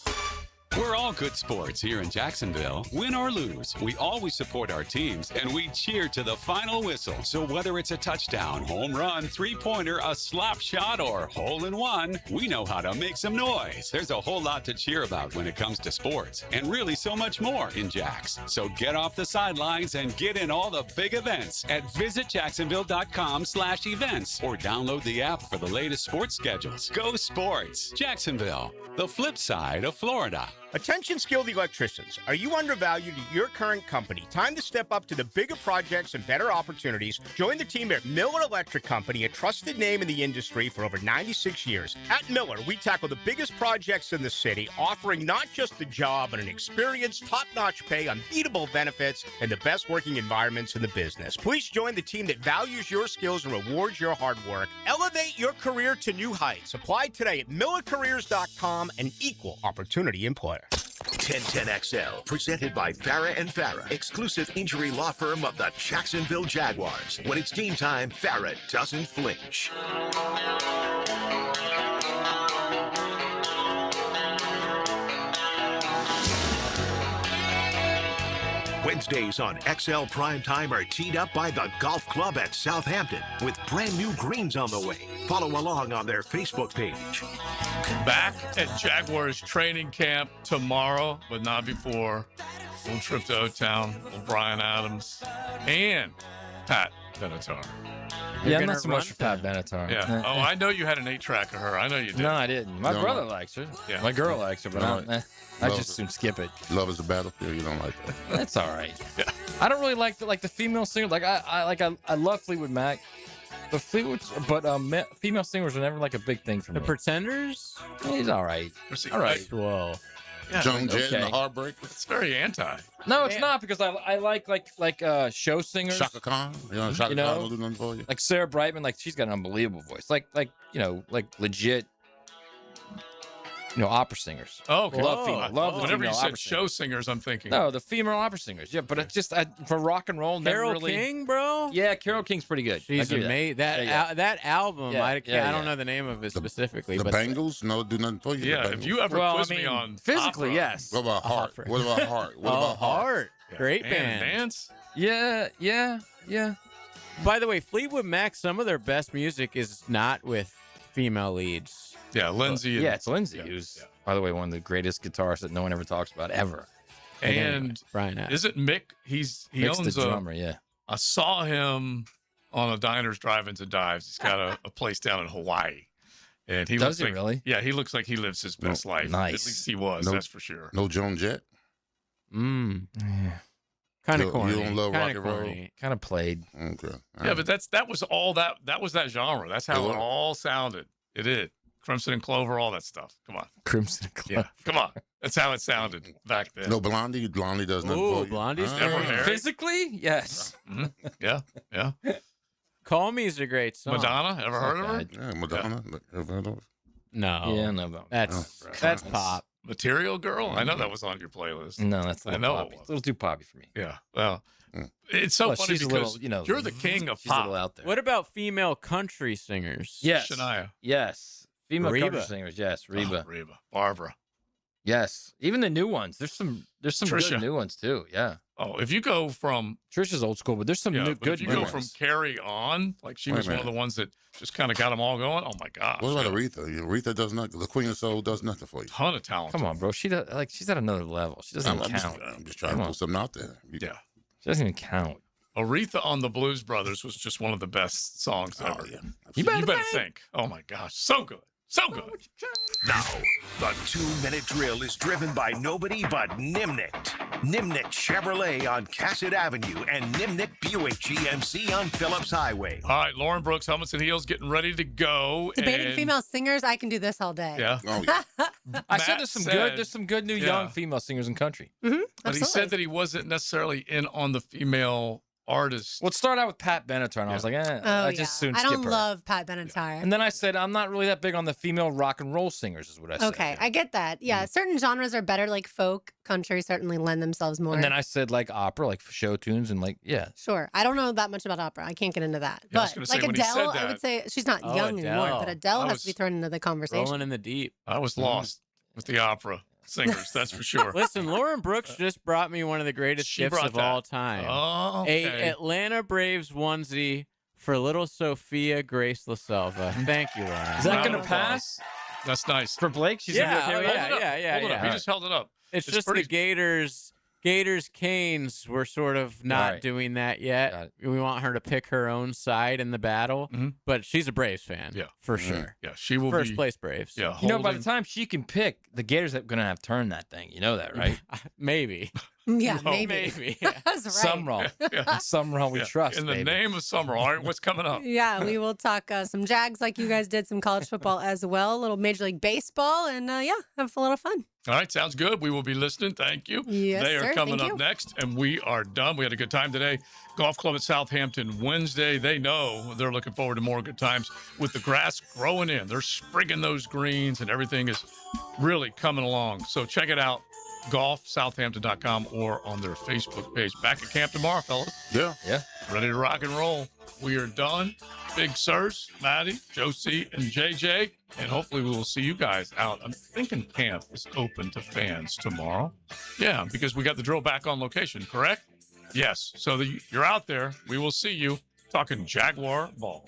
[SPEAKER 26] We're all good sports here in Jacksonville. Win or lose, we always support our teams and we cheer to the final whistle. So whether it's a touchdown, home run, three-pointer, a slap shot, or hole-in-one, we know how to make some noise. There's a whole lot to cheer about when it comes to sports, and really so much more in Jax. So get off the sidelines and get in all the big events at visitjacksonville.com/events or download the app for the latest sports schedules. Go sports! Jacksonville, the flip side of Florida.
[SPEAKER 12] Attention skilled electricians. Are you undervalued at your current company? Time to step up to the bigger projects and better opportunities. Join the team at Miller Electric Company, a trusted name in the industry for over 96 years. At Miller, we tackle the biggest projects in the city, offering not just the job, but an experienced, top-notch pay, unbeatable benefits, and the best working environments in the business. Please join the team that values your skills and rewards your hard work. Elevate your career to new heights. Apply today at millercareers.com, an equal opportunity employer.
[SPEAKER 5] 1010XL, presented by Farah & Farah, exclusive injury law firm of the Jacksonville Jaguars. When it's game time, Farah doesn't flinch. Wednesdays on XL Primetime are teed up by the Golf Club at Southampton with brand new greens on the way. Follow along on their Facebook page.
[SPEAKER 1] Back at Jaguars training camp tomorrow, but not before. Little trip to O-Town, little Brian Adams, and Pat Benatar.
[SPEAKER 6] Yeah, I'm not so much for Pat Benatar.
[SPEAKER 1] Yeah. Oh, I know you had an 8-track of her. I know you did.
[SPEAKER 6] No, I didn't. My brother likes her.
[SPEAKER 1] Yeah.
[SPEAKER 6] My girl likes her, but I just soon skip it.
[SPEAKER 2] Love is a battlefield. You don't like that.
[SPEAKER 6] That's all right.
[SPEAKER 1] Yeah.
[SPEAKER 6] I don't really like the female singers. Like I love Fleetwood Mac. But female singers were never like a big thing for me.
[SPEAKER 4] The Pretenders?
[SPEAKER 6] He's all right. All right.
[SPEAKER 4] Whoa.
[SPEAKER 1] Yeah,
[SPEAKER 2] Joan Jett and the
[SPEAKER 6] okay.
[SPEAKER 2] Heartbreakers.
[SPEAKER 1] It's very anti.
[SPEAKER 6] No, it's not because I like show singers.
[SPEAKER 2] Shaka Khan. Shaka Khan will do nothing for you.
[SPEAKER 6] Like Sarah Brightman, like she's got an unbelievable voice. Like legit, opera singers.
[SPEAKER 1] Oh, okay.
[SPEAKER 6] Love female. Love the
[SPEAKER 1] Whenever
[SPEAKER 6] female
[SPEAKER 1] you said
[SPEAKER 6] opera
[SPEAKER 1] show
[SPEAKER 6] singers.
[SPEAKER 1] singers, I'm thinking.
[SPEAKER 6] No, the female opera singers. Yeah, but it's just for rock and roll.
[SPEAKER 4] Carole
[SPEAKER 6] never really...
[SPEAKER 4] King, bro?
[SPEAKER 6] Yeah, Carole King's pretty good.
[SPEAKER 4] She's amazing. That album,
[SPEAKER 6] Yeah,
[SPEAKER 4] I don't know the name of it specifically.
[SPEAKER 2] The
[SPEAKER 4] but
[SPEAKER 2] Bangles, no, do nothing for you.
[SPEAKER 1] Yeah,
[SPEAKER 2] The
[SPEAKER 1] if
[SPEAKER 2] Bangles.
[SPEAKER 1] you ever quiz me on
[SPEAKER 6] physically,
[SPEAKER 1] opera,
[SPEAKER 6] yes.
[SPEAKER 2] What about Heart? What about Heart? What about
[SPEAKER 4] Heart?
[SPEAKER 1] Yeah.
[SPEAKER 4] Great
[SPEAKER 1] And
[SPEAKER 4] band.
[SPEAKER 1] dance.
[SPEAKER 6] Yeah.
[SPEAKER 4] By the way, Fleetwood Mac, some of their best music is not with female leads.
[SPEAKER 1] Yeah, Lindsay.
[SPEAKER 6] Yeah, it's Lindsay, who's, by the way, one of the greatest guitarists that no one ever talks about, ever.
[SPEAKER 1] And
[SPEAKER 4] Brian,
[SPEAKER 1] is it Mick? He
[SPEAKER 6] Mick's
[SPEAKER 1] owns
[SPEAKER 6] the drummer, yeah.
[SPEAKER 1] I saw him on a Diners, Drive-ins, and Dives. He's got a place down in Hawaii. And he
[SPEAKER 6] Does
[SPEAKER 1] looks
[SPEAKER 6] he
[SPEAKER 1] like,
[SPEAKER 6] really?
[SPEAKER 1] Yeah, he looks like he lives his best life.
[SPEAKER 6] Nice.
[SPEAKER 1] At least he was,
[SPEAKER 2] No-
[SPEAKER 1] that's for sure.
[SPEAKER 2] No Joan Jett.
[SPEAKER 4] Kind of
[SPEAKER 2] You
[SPEAKER 4] corny.
[SPEAKER 2] don't love rock
[SPEAKER 4] Kinda
[SPEAKER 2] and roll?
[SPEAKER 4] corny.
[SPEAKER 6] Kind of played.
[SPEAKER 2] Okay.
[SPEAKER 1] Yeah, but that was all that was that genre. That's how
[SPEAKER 2] It
[SPEAKER 1] it
[SPEAKER 2] was.
[SPEAKER 1] all sounded. It did. Crimson and Clover, all that stuff. Come on.
[SPEAKER 6] Crimson Club.
[SPEAKER 1] Yeah, come on. That's how it sounded back then.
[SPEAKER 2] No Blondie. Blondie does nothing
[SPEAKER 4] Ooh,
[SPEAKER 2] for you.
[SPEAKER 4] Blondie's
[SPEAKER 1] Ever
[SPEAKER 4] great.
[SPEAKER 1] Harry?
[SPEAKER 6] Physically, yes.
[SPEAKER 1] Mhm. Yeah.
[SPEAKER 4] Call Me is a great song.
[SPEAKER 1] Madonna, ever heard of her?
[SPEAKER 2] Yeah, Madonna. Ever heard of her?
[SPEAKER 4] No.
[SPEAKER 6] Yeah, no.
[SPEAKER 4] That's pop.
[SPEAKER 1] Material Girl? I know that was on your playlist.
[SPEAKER 6] No, that's a
[SPEAKER 1] I
[SPEAKER 6] little
[SPEAKER 1] know
[SPEAKER 6] poppy.
[SPEAKER 1] it was.
[SPEAKER 6] A little too poppy for me.
[SPEAKER 1] Yeah. Well, it's so
[SPEAKER 6] Plus,
[SPEAKER 1] funny
[SPEAKER 6] she's a
[SPEAKER 1] because
[SPEAKER 6] little,
[SPEAKER 1] you're the king of
[SPEAKER 6] she's a
[SPEAKER 1] pop.
[SPEAKER 6] little out there.
[SPEAKER 4] What about female country singers?
[SPEAKER 6] Yes.
[SPEAKER 1] Shania.
[SPEAKER 6] Yes. Female
[SPEAKER 4] Reba.
[SPEAKER 6] country singers. Yes. Reba.
[SPEAKER 1] Oh, Reba. Barbara.
[SPEAKER 6] Yes. Even the new ones. There's some
[SPEAKER 1] Trisha.
[SPEAKER 6] good new ones too. Yeah.
[SPEAKER 1] Oh, if you go from
[SPEAKER 6] Trisha's old school, but there's some new
[SPEAKER 1] but
[SPEAKER 6] good
[SPEAKER 1] if you
[SPEAKER 6] new
[SPEAKER 1] go
[SPEAKER 6] ones.
[SPEAKER 1] from Carrie on, like she
[SPEAKER 2] Wait a
[SPEAKER 1] was one of
[SPEAKER 2] minute.
[SPEAKER 1] the ones that just kind of got them all going. Oh my gosh.
[SPEAKER 2] What about Aretha? Aretha does nothing. The Queen of Soul does nothing for you.
[SPEAKER 1] Ton of talent.
[SPEAKER 6] Come on, bro. She's at another level. She doesn't even count.
[SPEAKER 2] I'm just trying
[SPEAKER 6] Come
[SPEAKER 2] to
[SPEAKER 6] on.
[SPEAKER 2] put something out there.
[SPEAKER 1] Yeah.
[SPEAKER 6] She doesn't even count.
[SPEAKER 1] Aretha on the Blues Brothers was just one of the best songs ever.
[SPEAKER 2] yeah.
[SPEAKER 1] You better think. Oh my gosh. So good. So good.
[SPEAKER 5] Now, the 2-minute drill is driven by nobody but Nimnik. Nimnik Chevrolet on Cassett Avenue and Nimnik Buick GMC on Phillips Highway.
[SPEAKER 1] All right, Lauren Brooks, Helmets and Heels getting ready to go.
[SPEAKER 8] Debating
[SPEAKER 1] and-
[SPEAKER 8] female singers, I can do this all day.
[SPEAKER 1] Yeah.
[SPEAKER 2] Oh, yeah.
[SPEAKER 6] I
[SPEAKER 1] Matt
[SPEAKER 6] said there's some good new
[SPEAKER 1] Yeah.
[SPEAKER 6] young female singers in country.
[SPEAKER 1] But he said that he wasn't necessarily in on the female artist.
[SPEAKER 6] Let's start out with Pat Benatar, and I was like,
[SPEAKER 8] Oh,
[SPEAKER 6] I
[SPEAKER 8] yeah.
[SPEAKER 6] just soon
[SPEAKER 8] I
[SPEAKER 6] skip
[SPEAKER 8] don't
[SPEAKER 6] her.
[SPEAKER 8] love Pat Benatar.
[SPEAKER 6] And then I said, I'm not really that big on the female rock and roll singers, is what I said.
[SPEAKER 8] Okay, I get that. Yeah, certain genres are better, like folk, country certainly lend themselves more.
[SPEAKER 6] And then I said, like opera, like show tunes, and like, yeah.
[SPEAKER 8] Sure. I don't know that much about opera. I can't get into that.
[SPEAKER 1] Yeah, I was
[SPEAKER 8] but
[SPEAKER 1] gonna say,
[SPEAKER 8] like
[SPEAKER 1] when he said
[SPEAKER 8] Adele, I
[SPEAKER 1] that-
[SPEAKER 8] would say she's not
[SPEAKER 4] Oh,
[SPEAKER 8] young anymore, but Adele
[SPEAKER 1] I
[SPEAKER 8] has
[SPEAKER 1] was
[SPEAKER 8] to be thrown into the conversation.
[SPEAKER 4] Rolling in the deep.
[SPEAKER 1] I was lost with the opera singers, that's for sure.
[SPEAKER 4] Listen, Lauren Brooks just brought me one of the greatest
[SPEAKER 1] She
[SPEAKER 4] gifts
[SPEAKER 1] brought
[SPEAKER 4] of
[SPEAKER 1] that.
[SPEAKER 4] all time.
[SPEAKER 1] Oh,
[SPEAKER 4] A
[SPEAKER 1] okay.
[SPEAKER 4] Atlanta Braves onesie for little Sophia Grace LaSelva. Thank you, Lauren.
[SPEAKER 6] Is that
[SPEAKER 1] Round
[SPEAKER 6] going
[SPEAKER 1] of
[SPEAKER 6] to pass
[SPEAKER 1] That's nice.
[SPEAKER 6] for Blake? She's
[SPEAKER 4] Yeah,
[SPEAKER 6] going to be okay with
[SPEAKER 4] yeah,
[SPEAKER 6] that?
[SPEAKER 4] yeah.
[SPEAKER 1] Hold it up. He just held it up.
[SPEAKER 4] It's
[SPEAKER 1] It's
[SPEAKER 4] just
[SPEAKER 1] pretty-
[SPEAKER 4] the Gators Canes were sort of not
[SPEAKER 6] Right.
[SPEAKER 4] doing that
[SPEAKER 6] Got
[SPEAKER 4] yet.
[SPEAKER 6] it.
[SPEAKER 4] We want her to pick her own side in the battle,
[SPEAKER 1] Mhm.
[SPEAKER 4] but she's a Braves fan.
[SPEAKER 1] Yeah.
[SPEAKER 4] For sure.
[SPEAKER 1] Yeah, she will
[SPEAKER 4] First
[SPEAKER 1] be
[SPEAKER 4] place Braves.
[SPEAKER 1] Yeah,
[SPEAKER 6] You know, by the
[SPEAKER 1] holding-
[SPEAKER 6] time she can pick, the Gators are going to have turned that thing. You know that, right?
[SPEAKER 4] Maybe.
[SPEAKER 8] Yeah,
[SPEAKER 1] No,
[SPEAKER 8] maybe.
[SPEAKER 4] Maybe.
[SPEAKER 8] That's right.
[SPEAKER 6] Summerall.
[SPEAKER 1] Yeah.
[SPEAKER 6] Summerall we
[SPEAKER 1] Yeah.
[SPEAKER 6] trust,
[SPEAKER 1] In the
[SPEAKER 6] baby.
[SPEAKER 1] name of summer. All right, what's coming up?
[SPEAKER 8] Yeah, we will talk some Jags like you guys did, some college football as well, a little Major League Baseball, and yeah, have a lot of fun.
[SPEAKER 1] All right, sounds good. We will be listening. Thank you.
[SPEAKER 8] Yes,
[SPEAKER 1] they are
[SPEAKER 8] sir.
[SPEAKER 1] coming
[SPEAKER 8] Thank
[SPEAKER 1] up
[SPEAKER 8] you.
[SPEAKER 1] next, and we are done. We had a good time today. Golf Club at Southampton Wednesday. They know they're looking forward to more good times with the grass growing in. They're sprigging those greens, and everything is really coming along. So check it out, golfsouthampton.com or on their Facebook page. Back at camp tomorrow, fellas.
[SPEAKER 2] Yeah.
[SPEAKER 6] Yeah.
[SPEAKER 1] Ready to rock and roll. We are done. Big Sirs, Maddie, Josie, and JJ. And hopefully we will see you guys out. I'm thinking camp is open to fans tomorrow. Yeah, because we got the drill back on location, correct? Yes. So you're out there. We will see you talking Jaguar ball.